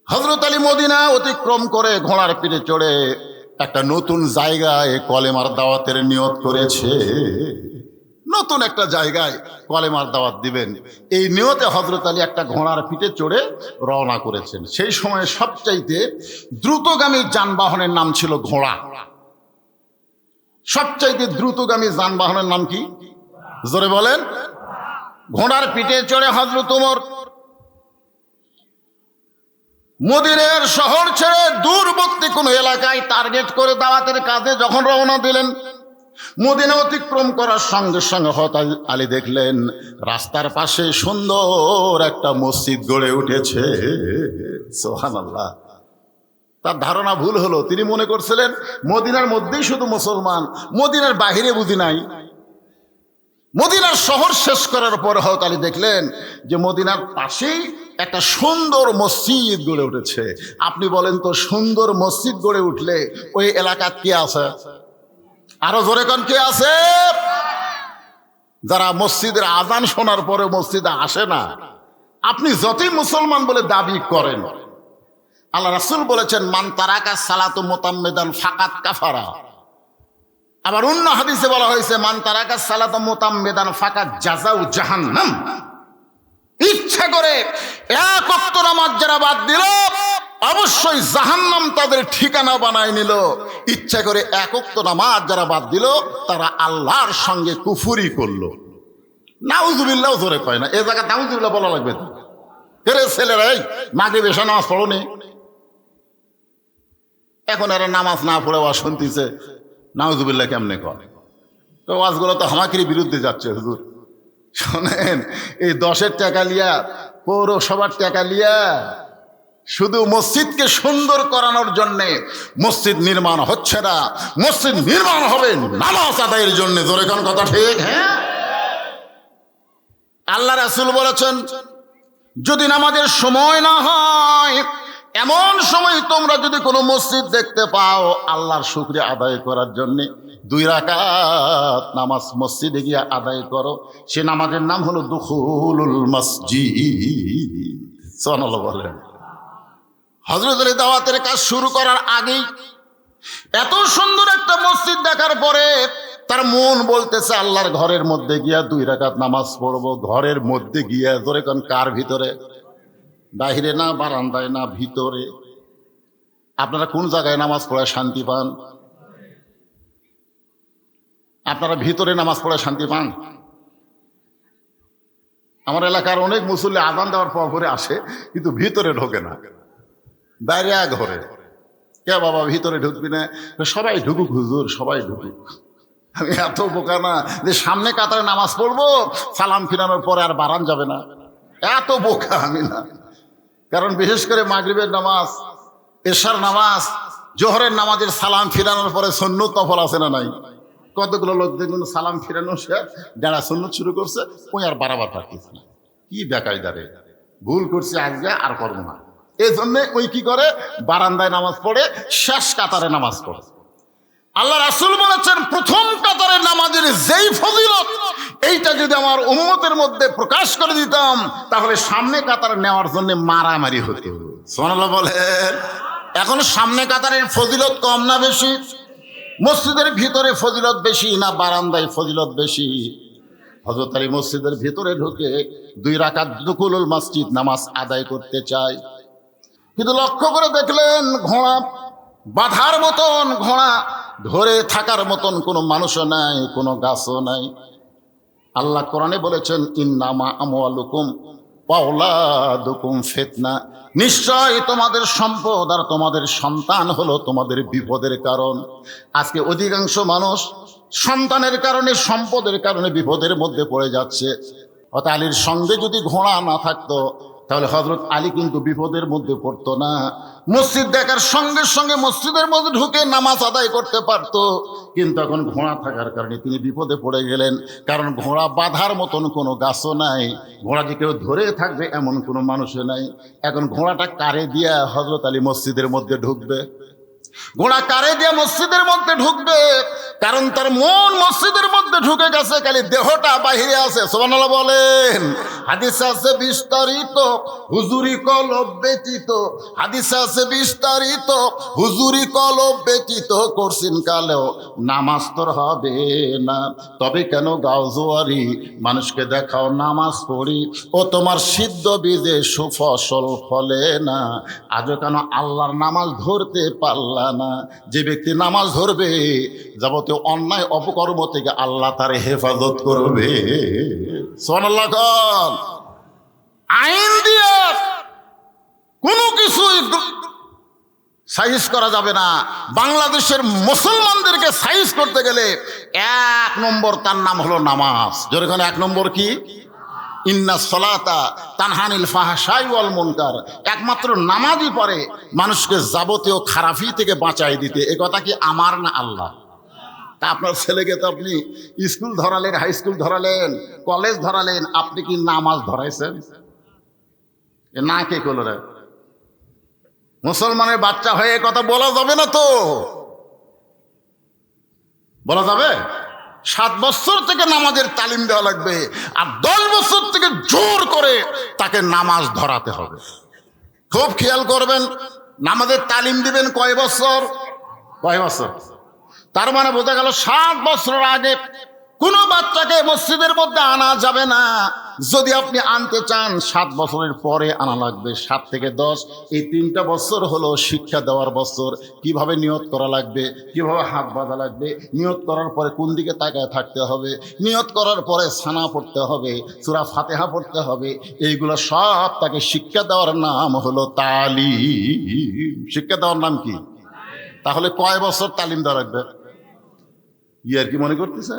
Speaker 1: হযরত আলী মদিনা অতিক্রম করে ঘোড়ার পিঠে চড়ে একটা নতুন জায়গায় কলেমার দাওয়াতের নিয়ত করেছে। নতুন একটা জায়গায় কলেমার দাওয়াত দিবেন, এই নিয়তে হযরত আলী একটা ঘোড়ার পিঠে চড়ে রওনা করেছেন। সেই সময় সবচাইতে দ্রুতগামী যানবাহনের নাম ছিল ঘোড়া। সবচাইতে দ্রুতগামী যানবাহনের নাম কি? জোরে বলেন। ঘোড়ার পিঠে চড়ে হযরত ওমর মদিনার শহর ছেড়ে দূরবর্তী কোন এলাকায় টার্গেট করে দাওয়াতের কাজে যখন রওনা দিলেন, মদিনা অতিক্রম করার সঙ্গে সঙ্গে হযরত আলী দেখলেন রাস্তার পাশে সুন্দর একটা মসজিদ গড়ে উঠেছে। সুবহানাল্লাহ। তার ধারণা ভুল হলো, তিনি মনে করছিলেন মদিনার মধ্যেই শুধু মুসলমান, মদিনার বাহিরে বুঝি নাই। মদিনার শহর শেষ করার পর হযরত আলী দেখলেন যে মদিনার পাশেই একটা সুন্দর মসজিদ গড়ে উঠেছে। আপনি বলেন তো সুন্দর মসজিদ গড়ে উঠলে ওই এলাকার কে আছে? আরো জোরে কোন কে আছে? যারা মসজিদের আযান শোনার পরে মসজিদে আসে না। আপনি যতই মুসলমান বলে দাবি করেন, আল্লাহ রাসূল বলেছেন মান তারাকা সালাতু মুতাম্মিদান ফাকাত কাফারা। আবার অন্য হাদিসে বলা হয়েছে মান তারাকা সালাতু মুতাম্মিদান ফাকাত জাযাউ জাহান্নাম। ইচ্ছা করে এক ওয়াক্ত নামাজ যারা বাদ দিল অবশ্যই জাহান্নাম তাদের ঠিকানা বানায় নিল। ইচ্ছা করে এক ওয়াক্ত নামাজ যারা বাদ দিল তারা আল্লাহর সঙ্গে কুফরি করলো। নাউজুবিল্লাহ জোরে কয় না, এই জায়গা নাউজুবিল্লাহ বলা লাগবে তো। এরে ছেলেরাই মাগরিব এশা নামাজ পড়োনি, এখন এরা নামাজ না পড়ে ওয়াজ শুনতেছে, নাউজুবিল্লাহ কেমনে কয়? তো ওয়াজগুলো তো হামাকির বিরুদ্ধে যাচ্ছে। হুজুর শোনেন, এই 10-এর টাকা লিয়া, পৌরসভার টাকা লিয়া শুধু মসজিদকে সুন্দর করানোর জন্যে মসজিদ নির্মাণ হচ্ছে না, মসজিদ নির্মাণ হবে নামাজ আদায়ের জন্য। জোরে কোন কথা ঠিক? হ্যাঁ, আল্লাহ রাসূল বলেছেন যদি নামাজের সময় না হয়, এমন সময় তোমরা যদি কোনো মসজিদ দেখতে পাও আল্লাহর শুকরিয়া আদায় করার জন্য 2 রাকাত নামাজ মসজিদে গিয়ে আদায় করো। সে নামাজের নাম হলো দুখুলুল মসজিদ। সুবহানাল্লাহ বলেন। হযরত আলী দাওয়াতের কাজ শুরু করার আগেই এত সুন্দর একটা মসজিদ দেখার পরে তার মন বলতেছে আল্লাহর ঘরের মধ্যে গিয়া 2 রাকাত নামাজ পড়বো। ঘরের মধ্যে গিয়া ধরে কোন কার ভিতরে? বাহিরে না, বারান্দায় না, ভিতরে। আপনারা কোন জায়গায় নামাজ পড়ে শান্তি পান? আপনারা ভিতরে নামাজ পড়ে শান্তি পান? আমার এলাকার অনেক মুসল্লি আযান দেওয়ার পর পরে আসে কিন্তু ভিতরে ঢোকে না, বাইরে ঘরে। কে বাবা ভিতরে ঢুকবি না? সবাই ঢুকুক হুজুর, সবাই ঢুকুক। আমি এত বোকা না যে সামনে কাতারে নামাজ পড়বো, সালাম ফিরানোর পরে আর বারান যাবে না। এত বোকা আমি না। কারণ বিশেষ করে মাগরিবের নামাজ, এশার নামাজ, জোহরের নামাজের সালাম ফিরানোর পরে সুন্নত নফল আছে না নাই? কতগুলো লোক দেখুন সালাম ফিরানো শেষ, যারা সুন্নত শুরু করছে ওই আর বারাবার পারতেছে না। কি বেকায়দারে, ভুল করছে আজকে আর করবো না, এই জন্যে ওই কি করে বারান্দায় নামাজ পড়ে, শেষ কাতারে নামাজ পড়ে। আল্লাহ রাসূল বলেছেন প্রথম কাতারের নামাজের যেই ফজিলত, এইটা যদি আমার উম্মতের মধ্যে প্রকাশ করে দিতাম তাহলে সামনে কাতার নেওয়ার জন্য মারামারি হতো। সুবহানাল্লাহ বলেন। এখন সামনে কাতারের ফজিলত কম না বেশি? মসজিদের ভিতরে ফজিলত বেশি না বারান্দায় ফজিলত বেশি? হযরত আলী মসজিদের ভিতরে ঢুকে 2 রাকাত দুকুলুল মসজিদ নামাজ আদায় করতে চায়, কিন্তু লক্ষ্য করে দেখলেন ঘোড়া বাঁধার মতন, ঘোড়া ধরে থাকার মতন কোনো মানুষও নাই, কোনো গাছও নাই। আল্লাহ কোরআনে বলেছেন ইন্নামা আমওয়ালুকুম ওয়া আওলাদুকুম ফিতনা, নিশ্চয় তোমাদের সম্পদ আর তোমাদের সন্তান হলো তোমাদের বিপদের কারণ। আজকে অধিকাংশ মানুষ সন্তানের কারণে, সম্পদের কারণে বিপদের মধ্যে পড়ে যাচ্ছে। হযরত আলীর সঙ্গে যদি ঘোড়া না থাকতো তাহলে হযরত আলী কিন্তু বিপদের মধ্যে পড়তো না। মসজিদ দেখার সঙ্গে সঙ্গে মসজিদের মধ্যে ঢুকে নামাজ আদায় করতে পারতো, কিন্তু এখন ঘোড়া থাকার কারণে তিনি বিপদে পড়ে গেলেন। কারণ ঘোড়া বাঁধার মতন কোনো গাছও নাই, ঘোড়া যে কেউ ধরে থাকবে এমন কোনো মানুষও নাই। এখন ঘোড়াটা কারে দিয়া হযরত আলী মসজিদের মধ্যে ঢুকবে? ঘোড়া কারে দিয়ে মসজিদের মধ্যে ঢুকবে? কারণ তার মন মসজিদের মধ্যে ঢুকে গেছে, খালি দেহটা বাহিরে আছে। সুবহানাল্লাহ বলেন। হাদিসে আছে বিস্তারিত, হুজুরি কলব ব্যতীত, হাদিসে আছে বিস্তারিত, হুজুরি কলব ব্যতীত করছেন কালেও নামাজ তোর হবে না। তবে কেন গাও জোয়ারি, মানুষকে দেখাও নামাজ পড়ি, ও তোমার সিদ্ধ বীজে সুফসল ফলে না। আজও কেন আল্লাহর নামাজ ধরতে পারলা না? যে ব্যক্তি নামাজ ধরবে যাবতীয় অন্যায় অপকর্ম থেকে আল্লাহ তার হেফাজত করবে। সুবহানাল্লাহ। আইন দিয়ে কোনো কিছুই সাইজ করা যাবে না। বাংলাদেশের মুসলমানদেরকে সাইজ করতে গেলে 1 নম্বর তার নাম হলো নামাজ। যেখানে 1 নম্বর কি? ইন্না সলাতা তানহানিল ফাহশাই ওয়াল মুনকার। একমাত্র নামাজই পারে মানুষকে যাবতীয় খারাপি থেকে বাঁচাই দিতে। এ কথা কি আমার না আল্লাহ? তা আপনার ছেলেকে তো আপনি স্কুল ধরালেন, হাই স্কুল ধরালেন, কলেজ ধরালেন, আপনি কি নামাজ ধরাইছেন? না, কে করল রে? মুসলমানের বাচ্চা হয়ে কথা বলা যাবে না তো? বলা যাবে? 7 বছর থেকে নামাজের তালিম দেওয়া লাগবে, আর 10 বছর থেকে জোর করে তাকে নামাজ ধরাতে হবে। খুব খেয়াল করবেন, নামাজের তালিম দিবেন কয় বছর? কয় বছর? তার মানে বোঝা গেল 7 বছর আগে কোনো বাচ্চাকে মসজিদের মধ্যে আনা যাবে না। যদি আপনি আনতে চান 7 বছরের পরে আনা লাগবে। 7 থেকে 10 এই 3টা বছর হলো শিক্ষা দেওয়ার বছর। কিভাবে নিয়ত করা লাগবে, কিভাবে হাত বাঁধা লাগবে, নিয়ত করার পরে কোন দিকে তাকায় থাকতে হবে, নিয়ত করার পরে সানা পড়তে হবে, সূরা ফাতিহা পড়তে হবে, এইগুলো সব তাকে শিক্ষা দেওয়ার নাম হলো তালিম। শিক্ষা দেওয়ার নাম কি? তাহলে কয় বছর তালিম দেওয়া লাগবে? ইয়ার কি মনে করতেছে?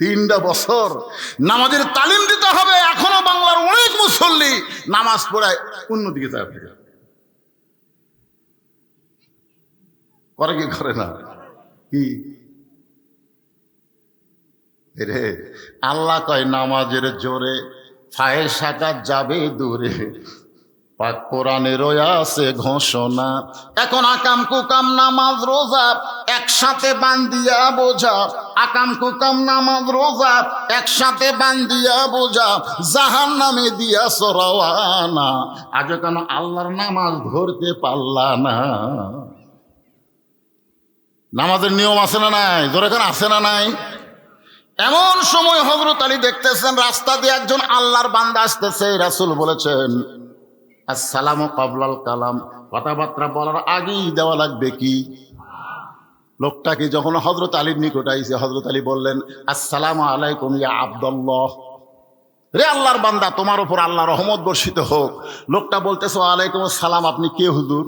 Speaker 1: 3টা বছর নামাজের তালিম দিতে হবে। এখনো বাংলার অনেক মুসল্লি নামাজ পড়ায় অন্যদিকে যায়, করে কি করে না? কি রে, আল্লাহ কয় নামাজের জোরে ফাহেশা যাবে দূরে, পাক কোরআনে রয়েছে ঘোষণা। এখন আকাম কুকাম নামাজ রোজা একসাথে বান্ধিয়া বোঝা, আকাম কুকাম নামাজ রোজা একসাথে বান্ধিয়া বোঝা, জাহান্নামে দিয়া সরাওয়ানা। আজ কেন আল্লাহর নামাজ ধরতে পারলা না? নামাজের নিয়ম আছে না নাই? ধরে কেন আছে না নাই? এমন সময় হযরত আলী দেখতেছেন রাস্তা দিয়ে একজন আল্লাহর বান্দা আসতেছে। রাসূল বলেছেন আসসালামু ক্বাবলাল কালাম, কথাবার্তা বলার আগেই দেওয়া লাগবে কি? লোকটাকে যখন হযরত আলীর নিকট আইছে, হযরত আলী বললেন আসসালামু আলাইকুম ইয়া আব্দুল্লাহ, রে আল্লাহর বান্দা, তোমার উপর আল্লাহর রহমত বর্ষিত হোক। লোকটা বলতেছে ওয়ালাইকুম আসসালাম, আপনি কে হুজুর?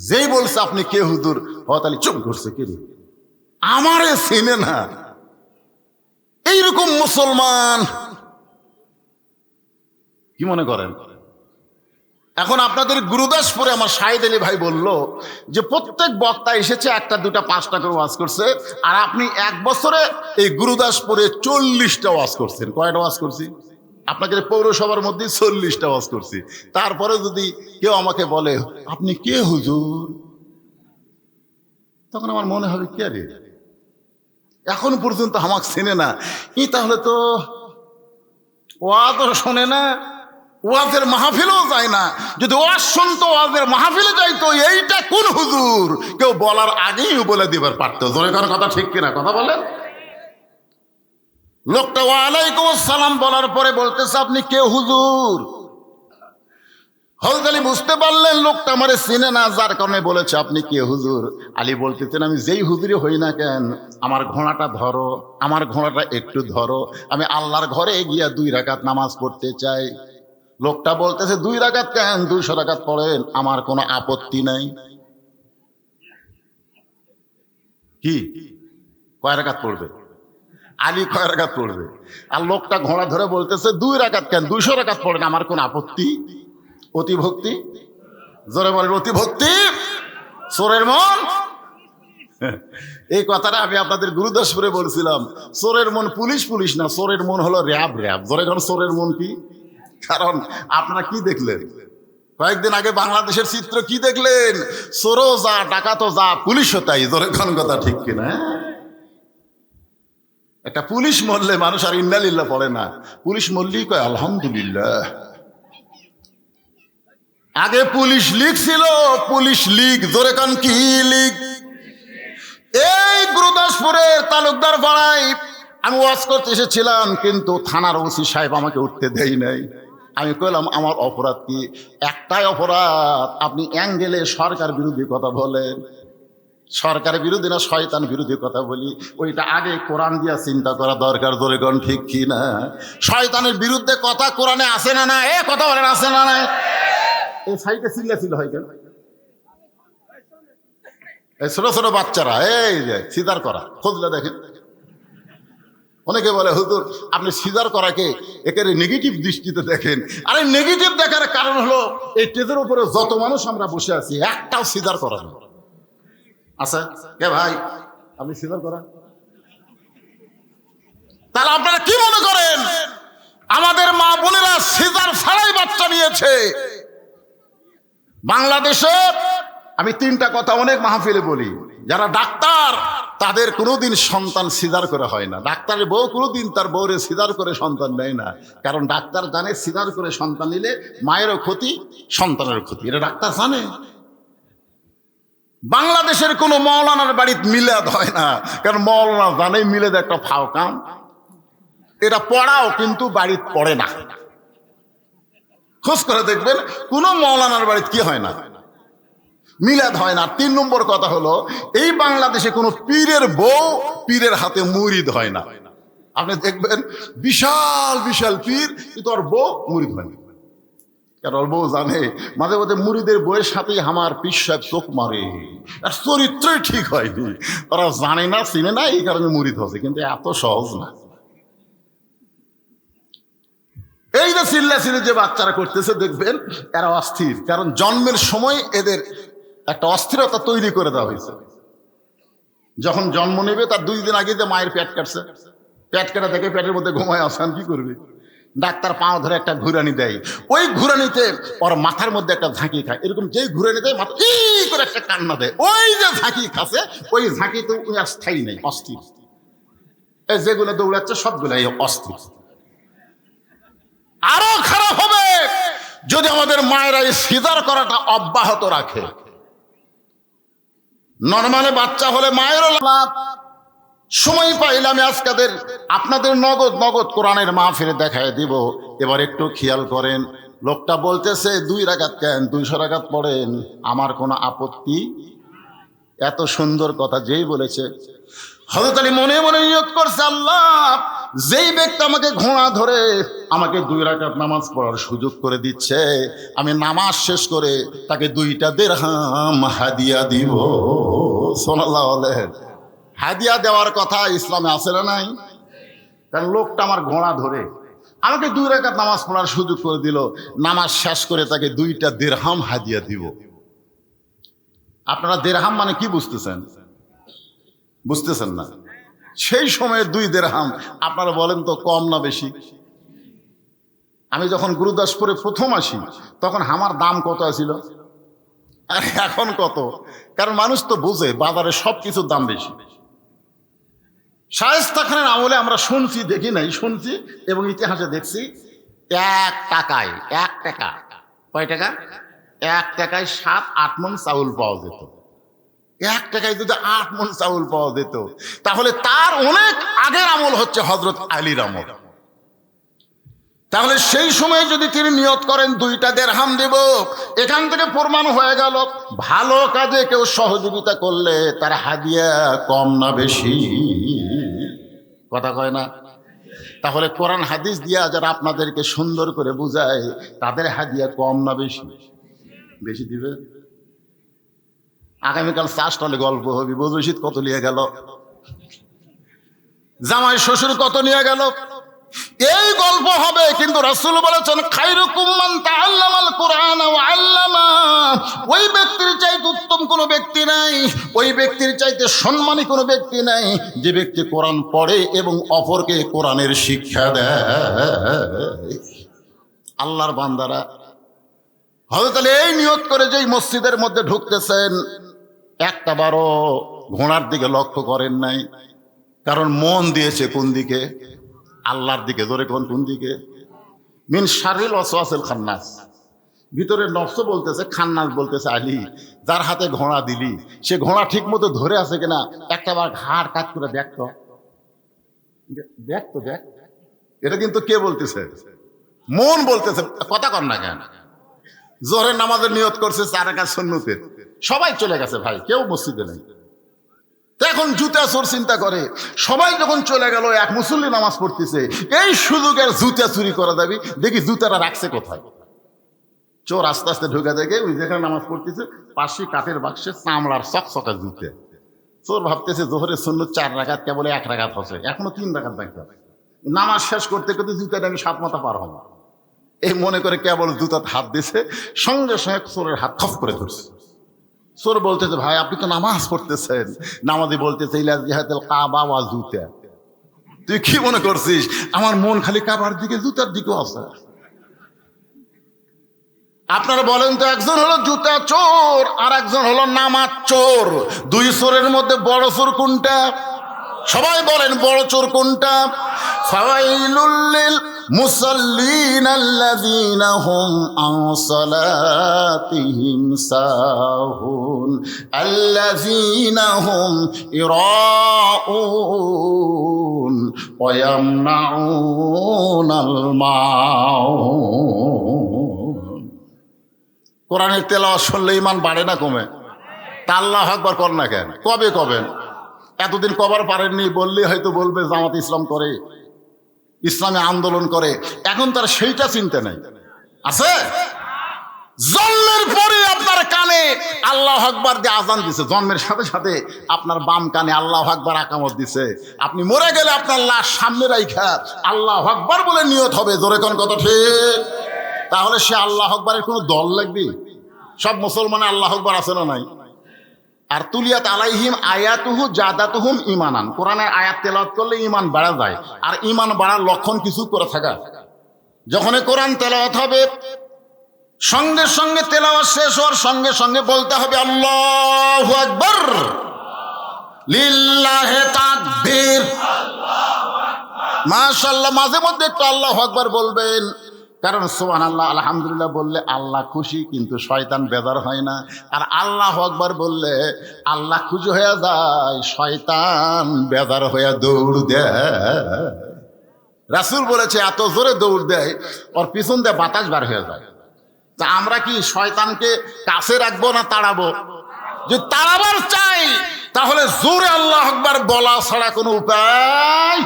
Speaker 1: যেই বলছে আপনি কে হুজুর, হযরত আলী চুপ করছে। কে রে? আমারে চিনে না। এইরকম মুসলমান কি মনে করেন? এখন আপনাদের গুরুদাসপুরে আমার শাহিদ আলী ভাই বলল যে প্রত্যেক বক্তা এসেছে একটা দুটা পাঁচটা করে ওয়াজ করছে, আর আপনি এক বছরে এই গুরুদাসপুরে 40টা ওয়াজ করছেন। কয়টা ওয়াজ করছি? আপনাকে পৌরসভার মধ্যে 40টা ওয়াজ করছি। তারপরে যদি কেউ আমাকে বলে আপনি কে হুজুর, তখন আমার মনে হবে কে রে, এখন পর্যন্ত আমাকে চেনে না, তাহলে তো ওয়াজও শোনে না, ওয়াজের মাহফিলেও যায় না। যদি ওয়াজ শুনতো, ওয়াজের মাহফিলে যাইতো, এইটা কোন হুজুর কেউ বলার আগেই বলে দিবার পারতো। জোরে কোনো কথা ঠিক কিনা কথা বলেন? লোকটা ওয়ালাইকুম আসসালাম বলার পরে বলতেছে আপনি কে হুজুর? হযরত আলী বুঝতে পারলেন লোকটা আমারে চিনে না, যার কারণে বলেছে আপনি কে হুজুর। আলী বলতেছেন আমি যেই হুজুরই হই না কেন, আমার ঘোড়াটা ধরো, আমার ঘোড়াটা একটু ধরো, আমি আল্লাহর ঘরে গিয়া 2 রাকাত নামাজ পড়তে চাই। লোকটা বলতেছে 2 রাকাত কেন, 200 রাকাত পড়েন, আমার কোনো আপত্তি নাই। কি কয় রাকাত পড়বে? আলী কয় রাকাত পড়বে? আর লোকটা ঘোড়া ধরে বলতেছে 2 রাকাত কেন, 200 রাকাত পড়েন, আমার কোনো আপত্তি। অতিভক্তি, জোরে বলেন অতিভক্তি, চোরের মন। এই কথাটা আমি আপনাদের গুরুদাসপুরে বলছিলাম। চোরের মন পুলিশ পুলিশ না, চোরের মন হলো র্যাব র্যাব। জোরে কোন চোরের মন কি? কারণ আপনারা কি দেখলেন কয়েকদিন আগে বাংলাদেশের চিত্র কি দেখলেন? চোরও যা, ডাকাতও যা, পুলিশও তাই। জোরে কোন কথা ঠিক কিনা? একটা পুলিশ মরলে মানুষ আর ইন্নালিল্লাহ পড়ে না, পুলিশ মরলেই কয় আলহামদুলিল্লাহ। আগে পুলিশ লীগ ছিল, পুলিশ লীগ। জোরে কান কি লীগ? এই গুরুদাসপুরের তালুকদার পাড়ায় আমি ওয়াজ করতে এসেছিলাম, কিন্তু থানার ওসি সাহেব আমাকে উঠতে দেয় নাই। আমি কইলাম আমার অপরাধ কি? একটাই অপরাধ, আপনি অ্যাঙ্গেলে সরকার বিরোধী কথা বলেন। সরকারের বিরোধী না শয়তান বিরোধী কথা বলি, ওইটা আগে কোরআন দিয়া চিন্তা করা দরকার। জোরে কোন ঠিক কি না? শয়তানের বিরুদ্ধে কথা কোরআনে আছে না না? এ কথা বলেন আছে না না? এই সাইডে চিল্লা ছিল হয় কেন? এই ছোট ছোট বাচ্চারা এই যে সিজার করা খুঁজলে দেখেন। অনেকে বলে হুজুর আপনি সিজার করাকে একেবারে নেগেটিভ দৃষ্টিতে দেখেন। আরে নেগেটিভ দেখার কারণ হলো এই স্টেজের উপরে যত মানুষ আমরা বসে আছি, একটাও সিজার করা না। আচ্ছা কে ভাই আপনি সিজার করা? তাহলে আপনারা কি মনে করেন আমাদের মা বোনেরা সিজার ছাড়াই বাচ্চা নিয়েছে? বাংলাদেশে আমি 3টা কথা অনেক মাহফিলে বলি, যারা ডাক্তার তাদের কোনোদিন সন্তান সিজার করে হয় না। ডাক্তারের বউ কোনোদিন তার বউরে সিজার করে সন্তান নেয় না, কারণ ডাক্তার জানে সিজার করে সন্তান নিলে মায়েরও ক্ষতি, সন্তানের ক্ষতি, এটা ডাক্তার জানে। বাংলাদেশের কোনো মৌলানার বাড়িতে মিলাদ হয় না, কারণ মৌলানা জানে মিলাদ একটা ফাও কাম, এটা পড়াও কিন্তু বাড়িতে পড়ে না। খোঁজ করে দেখবেন কোন মৌলানার বাড়িতে কি হয় না, মিলাদ হয় না। 3 নম্বর কথা হলো এই বাংলাদেশে কোনো পীরের বউ পীরের হাতে মুরিদ হয় না। আপনি দেখবেন বিশাল বিশাল পীর, কিন্তু ওর বউ মুরিদ হয় না, কারণ ওর বউ জানে মাঝে মাঝে মুরিদের বউয়ের সাথেই আমার পীর সাহেব চোখ মারে, আর চরিত্রই ঠিক হয়নি। ওরা জানে না, চিনে না, এই কারণে মুরিদ হচ্ছে, কিন্তু এত সহজ না। এই যে চিল্লাচিল্লি যে বাচ্চারা করতেছে দেখবেন এরা অস্থির, কারণ জন্মের সময় এদের একটা অস্থিরতা তৈরি করে দেওয়া হয়েছে। যখন জন্ম নেবে তার 2 দিন আগে যে মায়ের পেট কাটছে, পেট কাটা দেখে পেটের মধ্যে ঘুমায় আসান, কি করবে? ডাক্তার পাও ধরে একটা ঘুরানি দেয়, ওই ঘুরানিতে ওর মাথার মধ্যে একটা ঝাঁকি খায়, এরকম যেই ঘুরানি দেয় মাথা করে একটা কান্না দেয়, ওই যে ঝাঁকি খাচ্ছে ওই ঝাঁকি তো স্থায়ী নেই, অস্থির। এই যেগুলো দৌড়াচ্ছে সবগুলাই অস্থির। আরো খারাপ হবে যদি আমাদের মায়েরা এই সিজার করাটা অব্যাহত রাখে। নরমালে বাচ্চা হলে মায়েরও লাভ। সময় পাইলে আমি আজকাদের আপনাদের নগদ নগদ কোরআনের মাহফিলে দেখায় দিব। এবার একটু খেয়াল করেন, লোকটা বলতেছে 2 রাকাত কেন, 200 রাকাত পড়েন, আমার কোনো আপত্তি। এত সুন্দর কথা যেই বলেছে, হযরত আলী মনে মনে নিয়ত করছে, আল্লাহ যেই ব্যক্তি আমাকে ঘোড়া ধরে আমাকে 2 রাকাত নামাজ পড়ার সুযোগ করে দিচ্ছে, আমি নামাজ শেষ করে তাকে 2টা দিরহাম হাদিয়া দিব। সুবহানাল্লাহ। হাদিয়া দেওয়ার কথা ইসলামে আছে না নাই? কারণ লোকটা আমার ঘোড়া ধরে আমাকে 2 রাকাত নামাজ পড়ার সুযোগ করে দিল, নামাজ শেষ করে তাকে 2টা দিরহাম হাদিয়া দিব। আপনারা দিরহাম মানে কি বুঝতেছেন? বুঝতেছেন না? সেই সময়ে 2 দিরহাম আপনারা বলেন তো কম না বেশি? আমি যখন গুরুদাসপুরে প্রথম আসি তখন আমার দাম কত ছিল আর এখন কত? কারণ মানুষ তো বুঝে বাজারে সবকিছুর দাম বেশি। শায়েস্তা খানের আমলে আমরা শুনছি, দেখি নাই, শুনছি এবং ইতিহাসে দেখছি 1 টাকায় 1 টাকা, কয় টাকা? 1 টাকায় 7-8 মণ চাউল পাওয়া যেত। 1 টাকায় যদি 8 মণ চাউল পাওয়া যেত তাহলে তার অনেক আগের আমল হচ্ছে হযরত আলীর আমল। তাহলে সেই সময় যদি তিনি নিয়ত করেন 2টা দিরহাম দেব, এখান থেকে প্রমাণ হয়ে গেল ভালো কাজে কেউ সহযোগিতা করলে তার হাদিয়া কম না বেশি? কথা কয় না? তাহলে কোরআন হাদিস দিয়া যারা আপনাদেরকে সুন্দর করে বুঝায় তাদের হাদিয়া কম না বেশি? বেশি দিবে। আগামীকাল 4 স্টলে গল্প হবে, বজরশিদ কত নিয়ে গেল, জামাই শ্বশুর কত নিয়ে গেল, এই গল্প হবে। কিন্তু রাসূল বলেছেন খায়রুকুম মান তাআল্লামাল কুরআন ওয়া আল্লামা। ওই ব্যক্তির চাইতে উত্তম কোনো ব্যক্তি নাই, ওই ব্যক্তির চাইতে সম্মানী কোনো ব্যক্তি নাই যে ব্যক্তি কোরআন পড়ে এবং অপরকে কোরআনের শিক্ষা দেয়। আল্লাহর বান্দারা, হযরত আলী এই নিয়ত করে যেই মসজিদের মধ্যে ঢুকতেছেন একটা বারও ঘোড়ার দিকে লক্ষ্য করেন নাই, কারণ মন দিয়েছে কোন দিকে? আল্লাহর দিকে। জোরে কোন দিকে? মিন শাররিল ওয়াসওয়াসিল খান্নাস। ভিতরে নফস বলতেছে, খান্নাস বলতেছে আলী যার হাতে ঘোড়া দিলি সে ঘোড়া ঠিক মতো ধরে আছে কিনা একটা বার ঘাড় কাট করে দেখ তো, দেখ তো, দেখ। এটা কিন্তু কে বলতেছে? মন বলতেছে। কথা কর না কেন? জোহরের নামাজের নিয়ত করছে 4 রাকাত সুন্নতের, সবাই চলে গেছে ভাই, কেউ মসজিদে নেই। এখন জুতা চোর চিন্তা করে, সবাই যখন চলে গেল এক মুসল্লি নামাজ পড়তেছে, এই সুযোগের জুতা চুরি করা যাবে, দেখি জুতাটা রাখছে কোথায়। চোর আস্তে আস্তে ঢুকে দেখে ওই যেখানে নামাজ পড়তেছে পাশে কাঠের বাক্সে চামড়ার চকচকা জুতে। চোর ভাবতেছে জোহরের সুন্নত 4 রাকাত, কেবল 1 রাকাত হচ্ছে, এখনো 3 রাকাত বাকি আছে। নামাজ শেষ করতে করতে জুতাটা আমি 7 মাথা পার হব এই মনে করে কেবল জুতাতে হাত দিছে, সঙ্গে সঙ্গে চোরের হাত খপ করে ধরছে। চোর বলতেছে ভাই আপনি তো নামাজ পড়তেছেন, নামাজি বলতেছে ইলা জিহাতুল কাবা ওয়া জুতা। তুই কি মনে করছিস আমার মন খালি কাবার দিকে, জুতার দিকেও আছে? আপনারা বলেন তো, একজন হলো জুতা চোর আর একজন হলো নামাজ চোর। 2 চোরের মধ্যে বড় চোর কোনটা? সবাই বলেন বড় চোর কোনটা? ফাওয়াইলুল লিল মুসাল্লিন আল্লাযীনা হুম আন সালাতিহিম সাহুন আল্লাযীনা হুম ইরাউন ওয়া ইয়ামনাউনাল মাউন। কোরআনের তেলাওয়াত শুনলে ঈমান বাড়ে না কমে? তা আল্লাহু আকবার কর না কেন? কবে কবেন? এতদিন কবার পারেননি, বললেই হয়তো বলবে জামাত ইসলাম করে, ইসলামী আন্দোলন করে। এখন তার সেইটা চিন্তা নাই। আছে? জন্মের পরে আপনার কানে আল্লাহু আকবার দিয়ে আজান দিছে, জন্মের সাথে সাথে আপনার বাম কানে আল্লাহু আকবার আকামত দিছে। আপনি মরে গেলে আপনার লাশ সামনে রাইখা আল্লাহু আকবার বলে নিয়ত হবে। জোরে কোন কথা ঠিক? তাহলে সে আল্লাহু আকবারের কোনো দল লাগবে? সব মুসলমানে আল্লাহু আকবার আছে না নাই? আর তুলিয়াত আলাইহিম আয়াতুহু জাদাতুহুম ঈমানান। কোরআনের আয়াত তেলাওয়াত করলে ঈমান বাড়া যায়। আর ঈমান বাড়ার লক্ষণ কিছু করে থাকা, যখন কোরআন তেলাওয়াত হবে সঙ্গে সঙ্গে তেলাওয়াত শেষ হওয়ার সঙ্গে সঙ্গে বলতে হবে আল্লাহু আকবার, লিল্লাহি তাকবীর, মাশাআল্লাহ। মাঝে মধ্যে একটু আল্লাহু আকবার বলবেন, কারণ সুবহানাল্লাহ আলহামদুলিল্লাহ বললে আল্লাহ খুশি, কিন্তু শয়তান বেজার হয় না। আর আল্লাহু আকবার বললে আল্লাহ খুশি হয়ে যায়, শয়তান বেজার হয়ে দৌড় দেয়। রাসূল বলেছে এত জোরে দৌড় দেয় ওর পিছন দিয়ে বাতাস বার হয়ে যায়। তা আমরা কি শয়তানকে কাছে রাখবো না তাড়াবো? যদি তাড়াবার চাই তাহলে জোরে আল্লাহু আকবার বলা ছাড়া কোনো উপায়।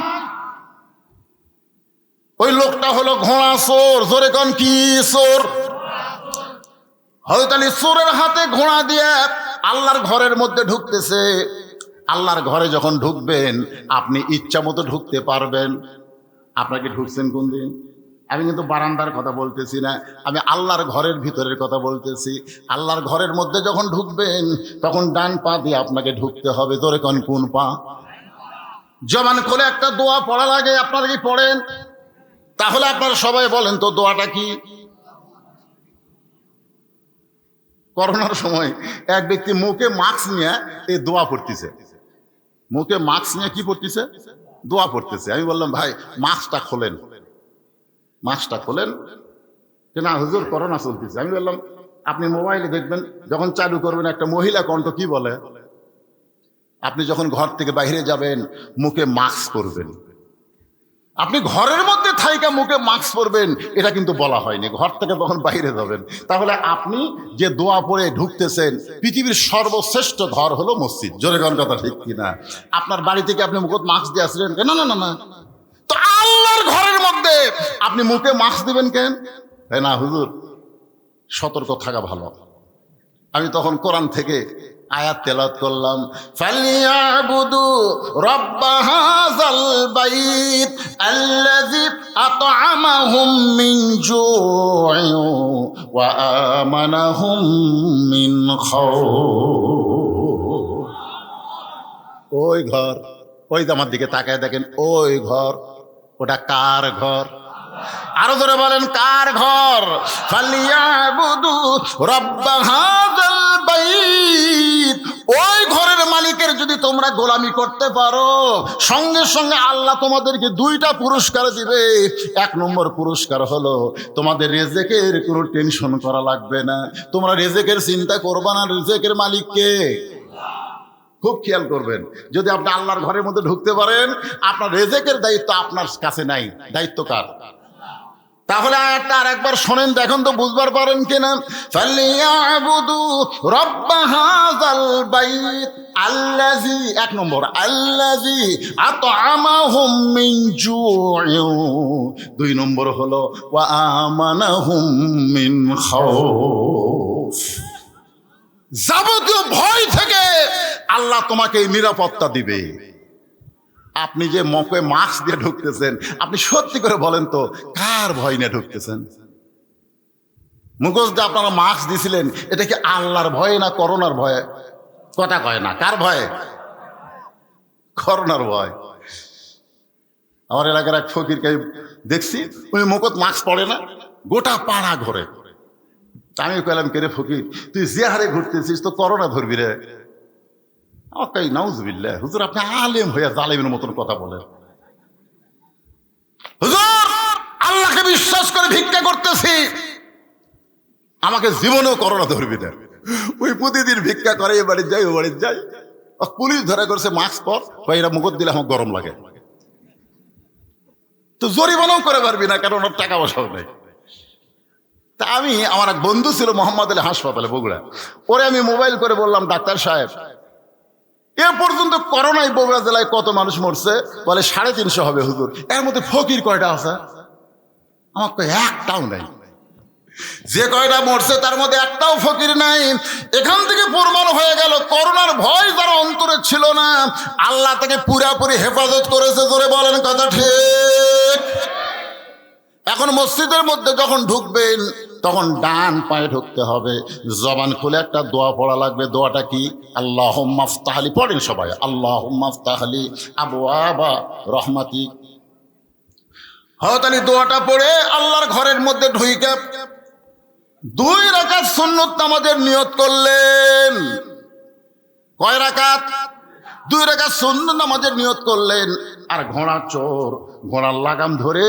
Speaker 1: ওই লোকটা হলো ঘোড়া চোর। জোরে কোন কি চোর? হযরত আলী চোরের হাতে ঘোড়া দিয়ে আল্লাহর ঘরের মধ্যে ঢুকতেছে। আল্লাহর ঘরে যখন ঢুকবেন আপনি ইচ্ছা মতো ঢুকতে পারবেন। আপনাকে ঢুকছেন কোন দিন? আমি কিন্তু বারান্দার কথা বলতেছি না, আমি আল্লাহর ঘরের ভিতরের কথা বলতেছি। আল্লাহর ঘরের মধ্যে যখন ঢুকবেন তখন ডান পা দিয়ে আপনাকে ঢুকতে হবে। জোরে কোন পা? জবান খুলে একটা দোয়া পড়া লাগে, আপনারা কি পড়েন? তাহলে আপনারা সবাই বলেন তো দোয়াটা কি? করোনার সময় এক ব্যক্তি মুখে মাস্ক নিয়ে এই দোয়া পড়তেছে, মুখে মাস্ক নিয়ে কি পড়তেছে? দোয়া পড়তেছে। আমি বললাম ভাই মাস্কটা খোলেন, মাস্কটা খোলেন। না হুজুর করোনা চলতেছে। আমি বললাম আপনি মোবাইলে দেখবেন, যখন চালু করবেন একটা মহিলা কণ্ঠ কি বলে, আপনি যখন ঘর থেকে বাইরে যাবেন মুখে মাস্ক পরবেন। আপনি ঘরের মধ্যে থাইকা মুখে মাস্ক পরবেন এটা কিন্তু বলা হয়নি, ঘর থেকে তখন বাইরে যাবেন। তাহলে আপনি যে দোয়া পড়ে ঢুকতেছেন, পৃথিবীর সর্বশ্রেষ্ঠ ঘর হলো মসজিদ। জোরে কোন কথা ঠিক কিনা? আপনার বাড়ি থেকে আপনি মুখে মাস্ক দিয়ে আসলেন কেন? না না না, তো আল্লাহর ঘরের মধ্যে আপনি মুখে মাস্ক দিবেন কেন? তাই না হুজুর, সতর্ক থাকা ভালো। আমি তখন কোরআন থেকে আয়াত তেলাওয়াত করলাম, ফালিয়াবুদু রাব্ব হাযাল বাইত আল্লাযী আত'আমাহুম মিন জু'ইন ওয়া আমানাহুম মিন খাউফ। ওই ঘর, ওই যে আমার দিকে তাকায় দেখেন, ওই ঘর, ওটা কার ঘর? আরো ধরে বলেন কার ঘর? ফালিয়াবুদু রাব্ব হাযাল বাইত। ওই ঘরের মালিকের যদি তোমরা গোলামি করতে পারো, সঙ্গে সঙ্গে আল্লাহ তোমাদেরকে দুইটা পুরস্কার দিবে। এক নম্বর পুরস্কার হলো তোমাদের রিজিকের কোনো টেনশন করা লাগবে না, তোমরা রিজিকের চিন্তা করবা না। রিজিকের মালিক কে? খুব খেয়াল করবেন, যদি আপনি আল্লাহর ঘরের মধ্যে ঢুকতে পারেন, আপনার রিজিকের দায়িত্ব আপনার কাছে নাই, দায়িত্ব কার? তাহলে আয়াতটা আরেকবার শোনেন, দেখুন তো বুঝবার পারেন কিনা। ফালিয়াবুদু রাব্ব হাযাল বাইত আল্লাযী, এক নম্বর আল্লাযী আত'আমাহুম মিন জু'ইন, দুই নম্বর হলো ওয়া আমানাহুম মিন খাউফ। যাবতীয় ভয় থেকে আল্লাহ তোমাকে নিরাপত্তা দিবে। আপনি যে মুখে মাস্ক দিয়ে ঢুকতেছেন, আপনি সত্যি করে বলেন তো কার ভয় নিয়ে ঢুকতেছেন? মুখোশ দিয়ে আপনারা মাস্ক দিছিলেন, এটা কি আল্লাহর ভয়ে না করোনার ভয়ে? কথা কয় না, কার ভয়ে? করোনার ভয়। আমার এলাকার এক ফকিরকে দেখছি, উনি মুখত মাস্ক পড়ে না, গোটা পাড়া ঘরে। আমি কইলাম কে রে ফকির, তুই যে হারে ঘুরতেছিস তো করোনা ধরবি রে? নাউজুবিল্লাহ, হুজুর আপনি আলেম হইয়া জালেমের মতন কথা বলেন। হুজুর আল্লাহকে বিশ্বাস করে ভিক্ষা করতেছি, আমাকে জীবনেও করোনা ধরবি না। ওই প্রতিদিন ভিক্ষা করে, এ বাড়ি যাই ও বাড়ি যাই, পুলিশ ধরা করছে মাস্ক পর, এরা মুখত দিলে আমার গরম লাগে। তো জরিমানাও করে পারবি না, কারণ ওর টাকা পয়সাও নেই। তা আমি, আমার এক বন্ধু ছিল মোহাম্মদ আলী হাসপাতালে বগুড়া, ওরে আমি মোবাইল করে বললাম ডাক্তার সাহেব এ পর্যন্ত করোনায় বগুড়া জেলায় কত মানুষ মরছে? বলে 350 হবে হুজুর। এর মধ্যে ফকির কয়টা আছে? আমার কয় একটাও নাই। যে কয়টা মরছে তার মধ্যে একটাও ফকির নাই। এখান থেকে প্রমাণ হয়ে গেল করোনার ভয় যার অন্তরে ছিল না, আল্লাহ তাকে পুরাপুরি হেফাজত করেছে। জোরে বলেন কথা ঠিক। এখন মসজিদের মধ্যে যখন ঢুকবেন তখন ডান পায়ে ঢুকতে হবে, জবান খুলে একটা দোয়া পড়া লাগবে। দোয়াটা কি? আল্লাহুম্মা ফতাহলি, পড়েন সবাই, আল্লাহুম্মা ফতাহলি আবওয়াবা রহমাতিক। হযরত দোয়াটা পড়ে আল্লাহর ঘরের মধ্যে ঢুকে 2 রাকাত সুন্নত নামাজের নিয়ত করলেন। কয় রাকাত? 2 রাকাত সুন্নত নামাজের নিয়ত করলেন। আর ঘোড়া চোর, ঘোড়ার লাগাম ধরে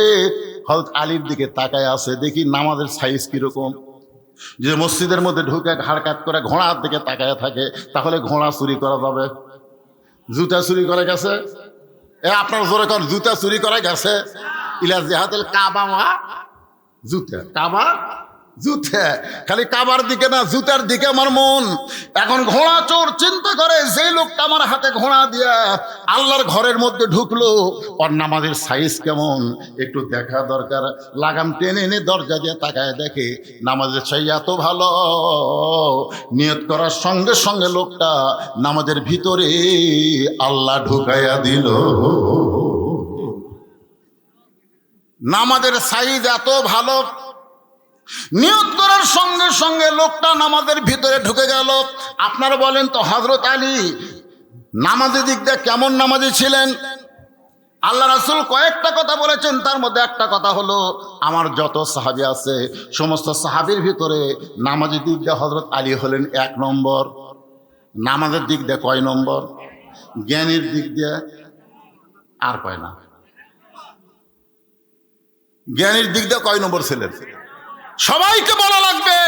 Speaker 1: হযরত আলীর দিকে তাকায় আছে, দেখি নামাজের সাইজ কিরকম। যে মসজিদের মধ্যে ঢুকে ঘাড় কাত করে ঘোড়ার দিকে তাকায় থাকে, তাহলে ঘোড়া চুরি করা যাবে। জুতা চুরি করে গেছে, আপনার জোরে কর, জুতা চুরি করে গেছে। ইলা জিহাদিল কাবা, জুতা কাবা, জুতা, খালি কাবার দিকে না জুতার দিকে আমার মন। এখন ঘোড়া চোর চিন্তা করে, যে লোকটা আমার হাতে ঘোড়া দিয়া আল্লাহর ঘরের মধ্যে ঢুকলো, ওর নামাজের সাইজ কেমন একটু দেখা দরকার। লাগাম টেনে এনে দরজা দিয়ে তাকায় দেখে নামাজের সাইজ এত ভালো, নিয়ত করার সঙ্গে সঙ্গে লোকটা নামাজের ভিতরে আল্লাহ ঢুকাইয়া দিল। নামাজের সাইজ এত ভালো, নিয়ত করার সঙ্গে সঙ্গে লোকটা নামাজের ভিতরে ঢুকে গেল। আপনারা বলেন তো হযরত আলী নামাজের দিক দিয়ে কেমন নামাজি ছিলেন? আল্লাহ রাসূল কয়েকটা কথা বলেছেন, তার মধ্যে একটা কথা হলো আমার যত সাহাবী আছে সমস্ত সাহাবীর ভিতরে নামাজের দিক দিয়ে হযরত আলী হলেন 1 নম্বর। নামাজের দিক দিয়ে কয় নম্বর? জ্ঞানের দিক দিয়ে আর কয় না, জ্ঞানের দিক দিয়ে কয় নম্বর ছিলেন? সবাইকে বলা লাগবে।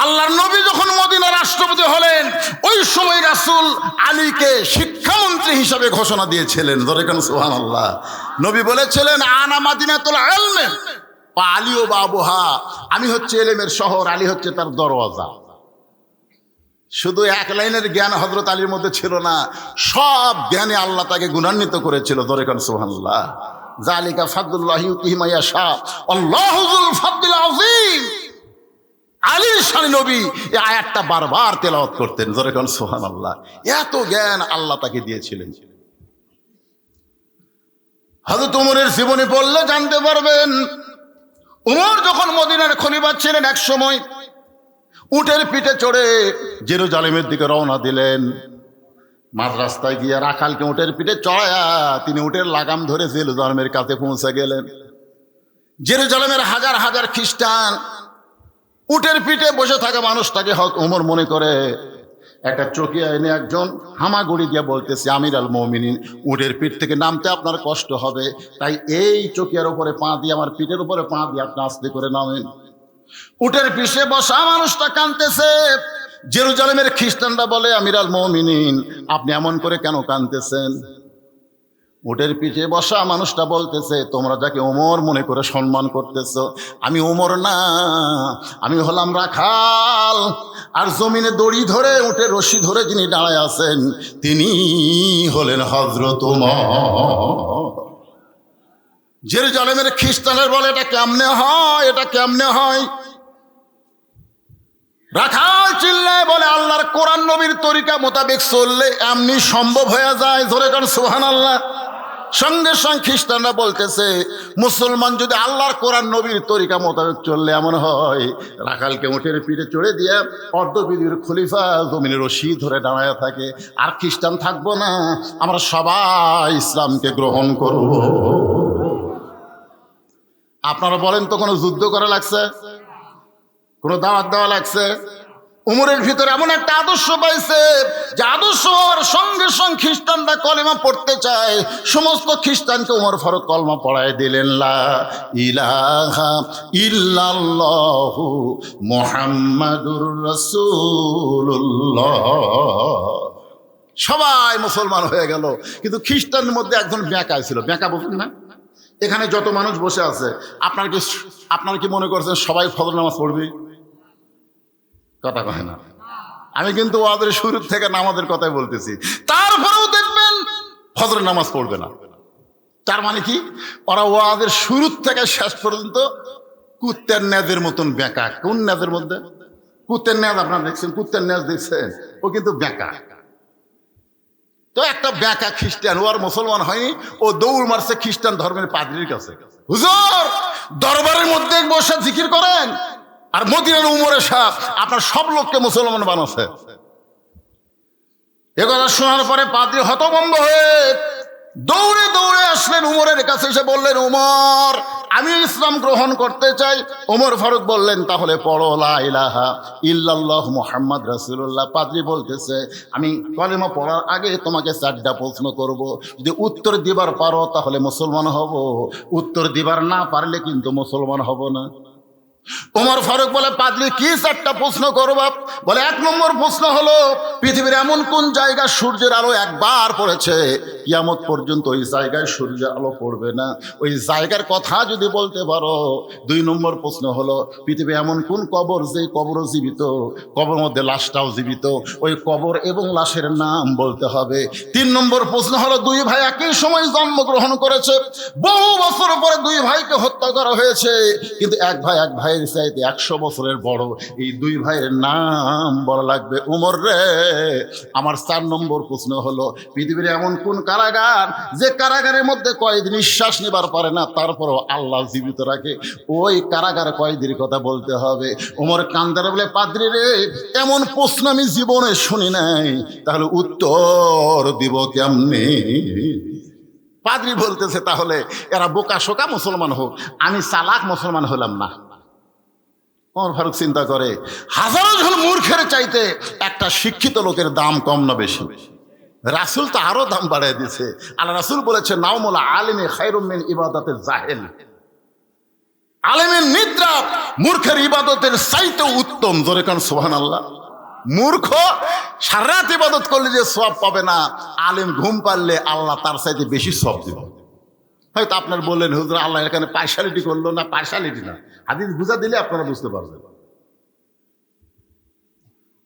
Speaker 1: আল্লাহর নবী যখন মদিনার রাষ্ট্রপতি হলেন ওই সময় রাসূল আলীকে শিক্ষামন্ত্রী হিসাবে ঘোষণা দিয়েছিলেন। ধরে কেন সুবহানাল্লাহ। নবী বলেছিলেন আনা মাদিনাতুল ইলম ওয়া আলী ও বাবুহা, আমি হচ্ছে ইলমের শহর, আলী হচ্ছে তার দরওয়াজা। শুধু এক লাইনের জ্ঞান হযরত আলীর মধ্যে ছিল না, সব জ্ঞানে আল্লাহ তাকে গুণান্বিত করেছিল। ধরে কেন সুবহানাল্লাহ। যালিকা ফাদলুল্লাহি ইউতিহি মান ইয়াশা আল্লাহু যুল ফাদলিল আযীম। আলীর শানে নবী এই আয়াতটা বারবার তেলাওয়াত করতেন। জোরে কোন সুবহানাল্লাহ। এত জ্ঞান আল্লাহ তাকে দিয়েছিলেন। হযরত ওমরের জীবনী পড়লে জানতে পারবেন, ওমর যখন মদিনার খলিফা ছিলেন এক সময় উটের পিঠে চড়ে জেরুজালেমের দিকে রওনা দিলেন। মাঝ রাস্তায় গিয়ে রাখালকে উটের পিঠে চড়ায়া তিনি উটের লাগাম ধরে জেরুজালেমের কাছে পৌঁছে গেলেন। জেরুজালেমের হাজার হাজার খ্রিস্টান উটের পিঠে বসে থাকা মানুষটাকে ওমর মনে করে একটা চকিয়া এনে একজন হামাগুড়ি দিয়ে বলতেছে, আমির আল মুমিনিন, উটের পিঠ থেকে নামতে আপনার কষ্ট হবে, তাই এই চকিয়ার উপরে পা দিয়ে, আমার পিঠের উপরে পা দিয়ে আপনি আস্তে করে নামেন। উটের পিঠে বসা মানুষটা কাঁদতেছে। জেরুজালেমের খ্রিস্টানরা বলে, আমির আল মুমিনিন, আপনি এমন করে কেন কাঁদতেছেন? উটের পিঠে বসা মানুষটা বলতেছে, তোমরা যাকে ওমর মনে করে সম্মান করতেছ, আমি ওমর না, আমি হলাম রাখাল। আর জমিনে দড়ি ধরে উটের রশি ধরে যিনি দাঁড়ায় আছেন তিনি হলেন হযরত ওমর। জেরুজালেমের খ্রিস্টানের বলে, এটা কেমনে হয়, এটা কেমনে হয়? রাখাল চিল্লায় বলে, আল্লাহর কোরআন নবীর তরিকা মোতাবেক চললে এমনি সম্ভব হয়ে যায়। জোরে কারণ সুবহানাল্লাহ। সঙ্গে সঙ্গে খ্রিস্টানরা বলতেছে, মুসলমান যদি আল্লাহর কোরআন নবীর তরিকা মোতাবেক চললে এমন হয়, রাখালকে উটের পিঠে চড়ে দিয়ে অর্ধপৃথিবীর খলিফা জমিনে রশি ধরে দাঁড়ায় থাকে, আর খ্রিস্টান থাকবো না, আমরা সবাই ইসলামকে গ্রহণ করব। আপনারা বলেন তো, কোনো যুদ্ধ করা লাগছে? কোনো দাওয়াত দেওয়া লাগছে? উমরের ভিতরে এমন একটা আদর্শ পাইছে যে আদর্শ হওয়ার সঙ্গে সঙ্গে খ্রিস্টানরা কলেমা পড়তে চায়। সমস্ত খ্রিস্টানকে উমর ফারুক কলমা পড়ায় দিলেন, লা ইলাহা ইল্লাল্লাহু মুহাম্মাদুর রাসূলুল্লাহ। সবাই মুসলমান হয়ে গেল। কিন্তু খ্রিস্টানের মধ্যে একজন বেঁকা ছিল। বেঁকা বলছেন না? এখানে যত মানুষ বসে আছে আপনারা কি মনে করছেন সবাই ফজর নামাজ পড়বে? কথা কয় না। আমি কিন্তু ওদের শুরু থেকে নামাজের কথাই বলতেছি। তারপরেও দেখবেন ফজর নামাজ পড়বে না। তার মানে কি, ওরা ওদের শুরু থেকে শেষ পর্যন্ত কুত্তের ন্যাজের মতন বেঁকা। কোন ন্যাজের মধ্যে? কুত্তের ন্যাজ আপনারা দেখছেন? কুত্তের ন্যাজ দেখছেন? ও কিন্তু বেঁকা। তো একটা বেঁকা খ্রিস্টান, ও আর মুসলমান হয়নি, ও দৌড় মারছে খ্রিস্টান ধর্মের পাদ্রীর কাছে। হুজুর, দরবারের মধ্যে বসে জিকির করেন, আর মদিনার উমরে সাহেব আপনার সব লোককে মুসলমান বানাচ্ছে। এ কথা শোনার পরে পাদ্রী হতভম্ব হয়ে দৌড়ে দৌড়ে আসলেন উমরের কাছে, এসে বললেন, উমর, আমি ইসলাম গ্রহণ করতে চাই। ওমর ফারুক বললেন, তাহলে পড়ো লা ইলাহা ইল্লাল্লাহ মুহাম্মদ রাসূলুল্লাহ। পাদ্রী বলতেছে, আমি কলেমা পড়ার আগে তোমাকে 4টা প্রশ্ন করব, যদি উত্তর দিবার পারো তাহলে মুসলমান হব, উত্তর দিবার না পারলে কিন্তু মুসলমান হব না। ওমর ফারুক বলে, পাদ্রী কি 4টা প্রশ্ন করবা? বলে, 1 নম্বর প্রশ্ন হলো, পৃথিবীর এমন কোন জায়গায় সূর্যের আলো একবার পড়েছে কিয়ামত পর্যন্ত ওই জায়গায় সূর্যের আলো পড়বে না, ওই জায়গার কথা যদি বলতে পারো। 2 নম্বর প্রশ্ন হলো, পৃথিবী এমন কোন কবর যে কবরও জীবিত, কবর মধ্যে লাশটাও জীবিত, ওই কবর এবং লাশের নাম বলতে হবে। 3 নম্বর প্রশ্ন হলো, 2 ভাই একই সময় জন্মগ্রহণ করেছে, বহু বছর পরে 2 ভাইকে হত্যা করা হয়েছে, কিন্তু এক ভাইয়ের চাইতে 100 বছরের বড়। এই 2 ভাইয়ের নাম বলা লাগবে। উমর রে, আমার 4 নম্বর প্রশ্ন হলো, পৃথিবীর এমন কোন কারাগার যে কারাগারের মধ্যে কয়েদি নিঃশ্বাস নেবার পারে না, তারপরও আল্লাহ জীবিত রাখে? ওই কারাগার কয়েদির কথা বলতে হবে। ওমর কান্দারে বলে, পাদ্রী রে, এমন প্রশ্ন আমি জীবনে শুনি নাই, তাহলে উত্তর দিব কেমনে? পাদ্রী বলতেছে, তাহলে এরা বোকা শোকা মুসলমান হোক, আমি চালাক মুসলমান হলাম না। ওমর ফারুক চিন্তা করে, হাজারো জন মূর্খের চাইতে একটা শিক্ষিত লোকের দাম কম না বেশি? রাসূল তো আরো দাম বাড়িয়ে দিয়েছে। আল্লাহ রাসূল বলেছে, নাওমুল আলিমি খায়রুম মিন ইবাদাতিল জাহিল। আলেমের নিদ্রা মূর্খের ইবাদতের চাইতে উত্তম। জোরে কান সুবহানাল্লাহ। মূর্খ সারা রাত ইবাদত করলে যে সওয়াব পাবে না, আলেম ঘুম পারলে আল্লাহ তার চাইতে বেশি সওয়াব দিবে। হয়তো আপনার বললেন, হুজুর আল্লাহ এখানে পার্শালিটি করলো না। পার্শালিটি না, হাদিস বুঝা দিলে আপনারা বুঝতে পারবেন।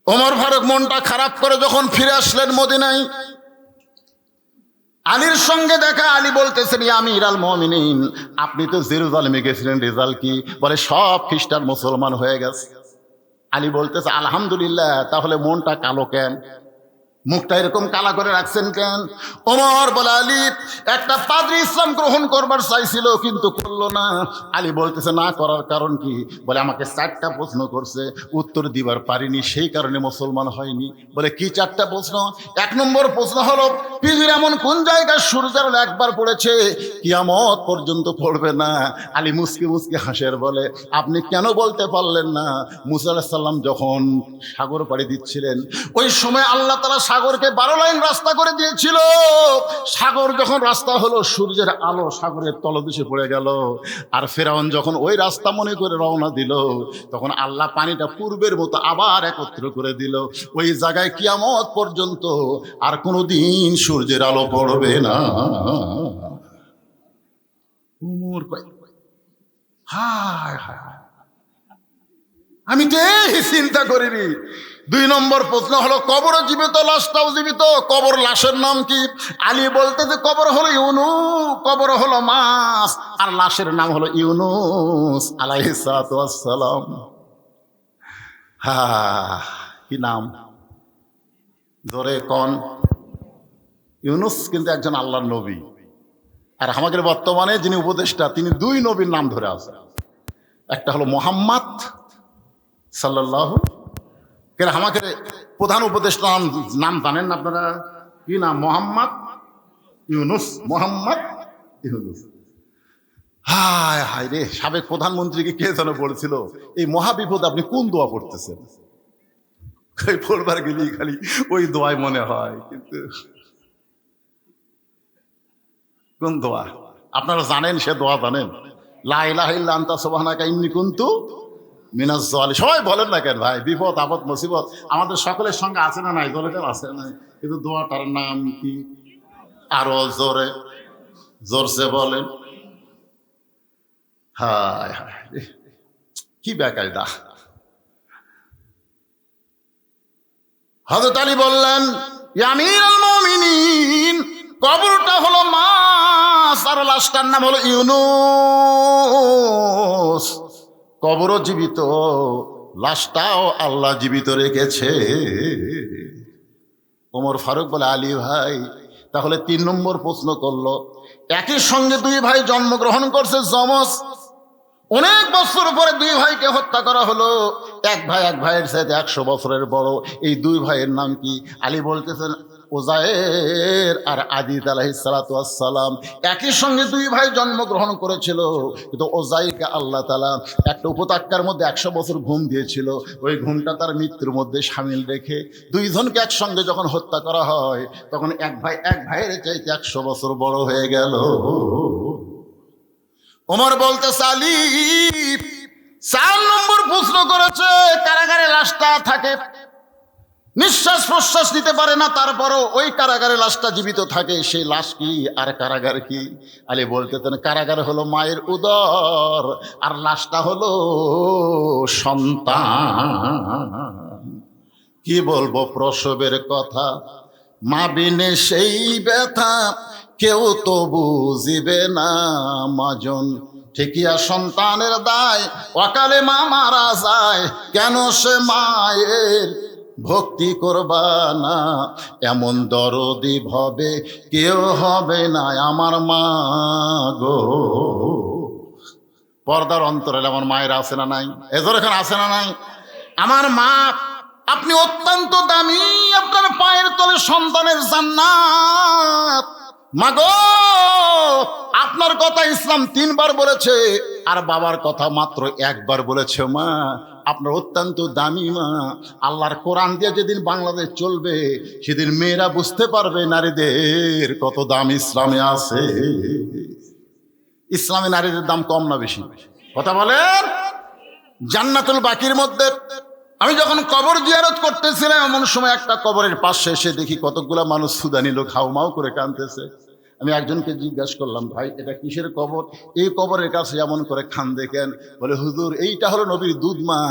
Speaker 1: ওমর ফারুক মনটা খারাপ করে যখন ফিরে আসলেন মদিনায়, আলীর সঙ্গে দেখা। আলী বলতেছেন, ইয়া আমিরাল মুমিনিন, আপনি তো জেরুজালেমে গেছিলেন, রেজাল্ট কি? বলে, সব খ্রিস্টান মুসলমান হয়ে গেছে। আলী বলতেছে, আলহামদুলিল্লাহ। তাহলে মনটা কালো কেন? মুখটা এরকম কালা করে রাখছেন কেন? ওমর বলে, আলী, একটা পাদ্রী ইসলাম গ্রহণ করবার চাইছিল কিন্তু করলো না। আলী বলতেছে, না করার কারণ কি? বলে, আমাকে 4টা প্রশ্ন করছে, উত্তর দিবার পারিনি, সেই কারণে মুসলমান হয়নি। বলে, কি 4টা প্রশ্ন? 1 নম্বর প্রশ্ন হলো, পৃথিবীর এমন কোন জায়গায় সূর্যের আলো একবার পড়েছে কিয়ামত পর্যন্ত পড়বে না? আলী মুসকি মুসকি হাসের বলে, আপনি কেন বলতে পারলেন না? মুসা আলাইহিস সালাম যখন সাগর পাড়ি দিচ্ছিলেন, ওই সময় আল্লাহ তাআলা সাগরকে 12 লাইন রাস্তা করে দিয়েছিল। সাগর যখন রাস্তা হলো, সূর্যের আলো সাগরের তলদেশে পড়ে গেল। আর ফেরাউন যখন ওই রাস্তা মনে করে রওনা দিল, তখন আল্লাহ পানিটা পূর্বের মতো আবার একত্র করে দিল। ওই জায়গায় কিয়ামত পর্যন্ত আর কোনোদিন সূর্যের আলো পড়বে না। হায় হায়, আমি তো চিন্তা করিনি। 2 নম্বর প্রশ্ন হলো, কবর জীবিত, লাশটাও জীবিত, কবর লাশের নাম কি? আলী বলতে যে কবর হলো ইউনুস, কবর হলো মাছ, আর লাশের নাম হলো ইউনুস আলাইহিস সালাতু ওয়াস সালাম। কি নাম? ধরে কোন? ইউনুস কিন্তু একজন আল্লাহর নবী। আর আমাদের বর্তমানে যিনি উপদেষ্টা, তিনি 2 নবীর নাম ধরে আছেন। একটা হলো মুহাম্মদ সাল্লাল্লাহু, কেন আমাকে প্রধান উপদেষ্টা নাম জানেন না আপনারা? কি নাম? মোহাম্মদ ইউনুস। মোহাম্মদ ইউনুস। হায় হায় রে, সাবেক প্রধানমন্ত্রীকে কে যেন বলেছিল, এই মহাবিপদ আপনি কোন দোয়া পড়তেছেন? পড়বার গেলেই খালি ওই দোয়াই মনে হয়, কিন্তু কোন দোয়া আপনারা জানেন? সে দোয়া জানেন? লা ইলাহা ইল্লা আনতা সুবহানাকা ইন্নী কুনতু মিনাজ জালিমিন। সবাই বলেন না কেন ভাই? বিপদ আপদ মুসিবত আমাদের সকলের সঙ্গে আছে না নাই? দলের আছে না? কিন্তু দোয়াটার নাম কি? আরো জোরে জোরসে বলেন। হায় হায়, কি বেকায়দা। হযরত আলী বললেন, ইয়া আমিরাল মুমিনিন, কবরটা হলো মাছ আর লাশটার নাম হলো ইউনুস। কবরও জীবিত, লাশটাও আল্লাহ জীবিত রেখেছে। ওমর ফারুক বলে, আলী ভাই, তাহলে 3 নম্বর প্রশ্ন করলো, একই সঙ্গে 2 ভাই জন্মগ্রহণ করছে, যমজ। অনেক বছর পরে 2 ভাইকে হত্যা করা হলো। এক ভাইয়ের সাথে 100 বছরের বড়। এই 2 ভাইয়ের নাম কি? আলী বলতেছেন, উযায়ের আর আদিত আলাইহিস সালাতু ওয়াস সালাম। একই সঙ্গে 2 ভাই জন্মগ্রহণ করেছিল, কিন্তু উযাইরকে আল্লাহ তাআলা একটা উপত্যকার মধ্যে 100 বছর ঘুম দিয়েছিল। ওই ঘুমটা তার মৃত্যুর মধ্যে শামিল রেখে 2 জনকে একসঙ্গে যখন হত্যা করা হয়, তখন এক ভাইয়ের চাইতে 100 বছর বড় হয়ে গেল। ওমর বলতে, আলী 4 নম্বর প্রশ্ন করেছে, কারাগারে লাশটা থাকে, নিঃশ্বাস প্রশ্বাস নিতে পারে না, তারপরও ওই কারাগারে লাশটা জীবিত থাকে। সেই লাশ কি আর কারাগার কি? আলী বলতেছেন, কারাগার হলো মায়ের উদর, আর লাশটা হলো সন্তান। কি বলবো প্রসবের কথা, মা বিনে সেই ব্যথা কেউ তো বুঝিবে না মাজন। ঠিকিয়া সন্তানের দায়, অকালে মা মারা যায়, কেন সে মায়ের ভক্তি করবা না, এমন দরদি ভবে কেউ হবে না আমার মা গো। পর্দার অন্তরালে আমার মায়েরা আছে না নাই? এজোর এখানে আছে না নাই? আমার মা, আপনি অত্যন্ত দামি, আপনার পায়ের তলে সন্তানের জান্নাত। মাগো, আপনার কথা ইসলাম 3 বার বলেছে, আর বাবার কথা মাত্র 1 বার বলেছে। মা, আপনার অত্যন্ত দামি মা। আল্লাহর কোরআন দিয়ে যেদিন বাংলাদেশ চলবে, সেদিন মেয়েরা বুঝতে পারবে নারীদের কত দাম ইসলামে আছে। ইসলামে নারীদের দাম কম না বেশি? কথা বলেন। জান্নাতুল বাকির মধ্যে আমি যখন কবর জিয়ারত করতেছিলাম, এমন সময় একটা কবরের পাশে এসে দেখি কতগুলা মানুষ সুদানি লোক হাউমাউ করে কাঁদতেছে। আমি একজনকে জিজ্ঞাসা করলাম, ভাই এটা কিসের কবর? এই কবরের কাছে এমন করে কান্দে কেন? বলে, হুজুর, এইটা হলো নবীর দুধ মা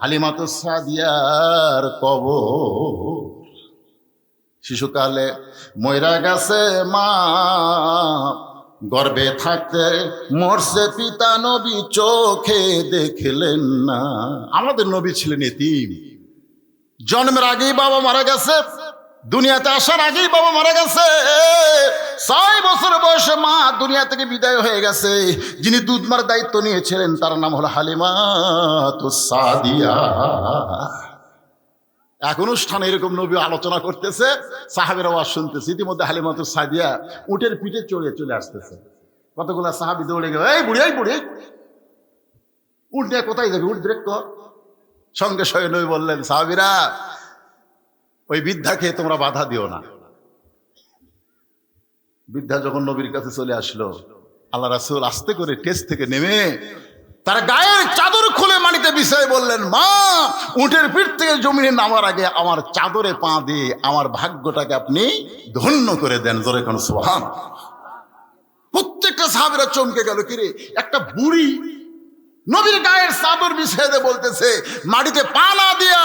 Speaker 1: হালিমাতুস সাদিয়ার কবর। শিশুকালে ময়রা গেছে মা, গর্ভে থাকতে মরছে পিতা, নবী চোখে দেখলেন না। আমাদের নবী ছিলেন এতিম। জন্মের আগেই বাবা মারা গেছে, দুনিয়াতে আসার আগেই বাবা মারা গেছে। 6 বছর বয়সে মা দুনিয়া থেকে বিদায় হয়ে গেছে। যিনি দুধ মার দায়িত্ব নিয়েছিলেন তার নাম হলো হালিমাতুস সাদিয়া। এক অনুষ্ঠানে এরকম নবী আলোচনা করতেছে, সাহাবীর আওয়াজ শুনতেছে। ইতিমধ্যে হালিমাতুস সাদিয়া উটের পিঠে চলে আসতেছে। কতগুলা সাহাবী দৌড়ে গেল, এই বুড়ি, এই বুড়ি, উট নিয়ে কোথায় যাবি? উট ব্রেক কর। সঙ্গে সঙ্গে নবী বললেন, সাহাবীরা, ওই বৃদ্ধাকে তোমরা বাধা দিও না। বৃদ্ধা যখন নবীর কাছে চলে আসলো, আল্লাহ রাসূল আস্তে করে টেস্ট থেকে নেমে তার গায়ের চাদর খুলে মাটিতে বিছায় বললেন, মা, উটের পিঠ থেকে জমিনে নামার আগে আমার চাদরে পা দিয়ে আমার ভাগ্যটাকে আপনি ধন্য করে দেন। জোরে কোন সুবহানাল্লাহ। প্রত্যেকটা সাহাবীরা চমকে গেল, কিরে, একটা বুড়ি নবীর গায়ের চাদর বিছিয়ে দিয়ে বলতেছে, মাটিতে পা না দিয়া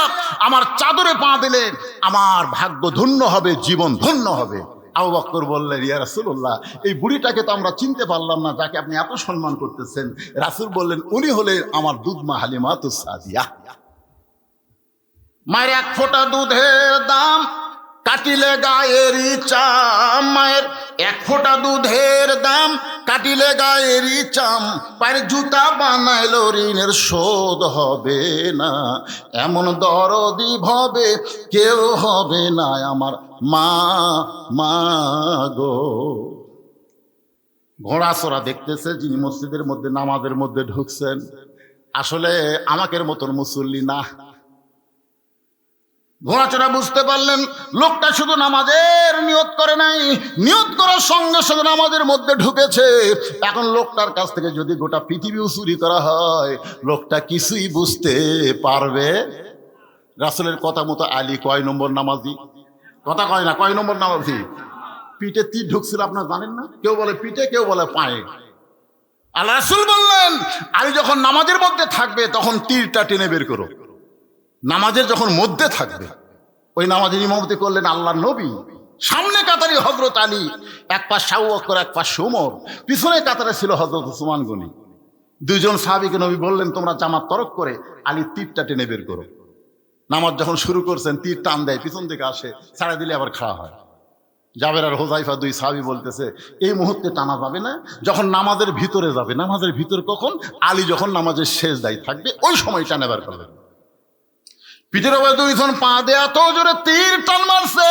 Speaker 1: আমার চাদরে পা দিলে আমার ভাগ্য ধন্য হবে, জীবন ধন্য হবে। আবু বকর বললেন, ইয়া রাসূলুল্লাহ, এই বুড়িটাকে তো আমরা চিনতে পারলাম না, যাকে আপনি এত সম্মান করতেছেন। রাসূল বললেন, উনি হলেন আমার দুধ মা হালিমাতুস সাদিয়া। মায়ের 1 ফোঁটা দুধের দাম কাটিলে গায়েরই চাম। মায়ের 1 ফোঁটা দুধের দাম কাটিলে গায়েরই চাম। পায়ের জুতা বানাইলো ঋণের শোধ হবে না, এমন দরদি ভবে কেউ হবে না আমার মা, মা গো। ঘোড়াচড়া দেখতেছে যিনি মসজিদের মধ্যে নামাজের মধ্যে ঢুকছেন, আসলে আমাকের মতন মুসল্লি না। ঘোড়াচড়া বুঝতে পারলেন লোকটা শুধু নামাজের নিয়ত করে নাই, নিয়ত করার সঙ্গে সঙ্গে নামাজের মধ্যে ঢুকেছে। এখন লোকটার কাছ থেকে যদি গোটা পৃথিবীও চুরি করা হয়, লোকটা কিছুই বুঝতে পারবে। রাসূলের কথা মতো আলী কয় নম্বর নামাজি? কথা কয় না, কয় নম্বর নামাজি? পিঠে তীর ঢুকছিল, আপনারা জানেন না? কেউ বলে পিঠে, কেউ বলে পায়ে। আল্লাহ রাসূল বললেন, আলী যখন নামাজের মধ্যে থাকবে তখন তীরটা টেনে বের করো। নামাজের যখন মধ্যে থাকবে, ওই নামাজের ইমামতি করলেন আল্লাহর নবী। সামনে কাতারে হযরত আলী, 1 পাশে আবু বকর, 1 পাশে ওমর, পিছনে কাতারে ছিল হযরত উসমান গনি। 2 জন সাহাবীকে নবী বললেন, তোমরা জামাত তরক করে আলী তীরটা টেনে বের করো। নামাজ যখন শুরু করছেন, তীর টান দেয়, পিছন থেকে আসে, ছাড়া দিলে আবার খাওয়া হয়। জাবের আর হুযায়ফা 2 সাহাবী বলতেছে, এই মুহূর্তে টানা যাবে না, যখন নামাজের ভিতরে যাবে। নামাজের ভিতর কখন? আলী যখন নামাজের শেষ দায়ী থাকবে, ওই সময় টানে বের করবে। পিঠের উপরে 2 জন পা দিয়ে এত জোরে তীর টান মারছে,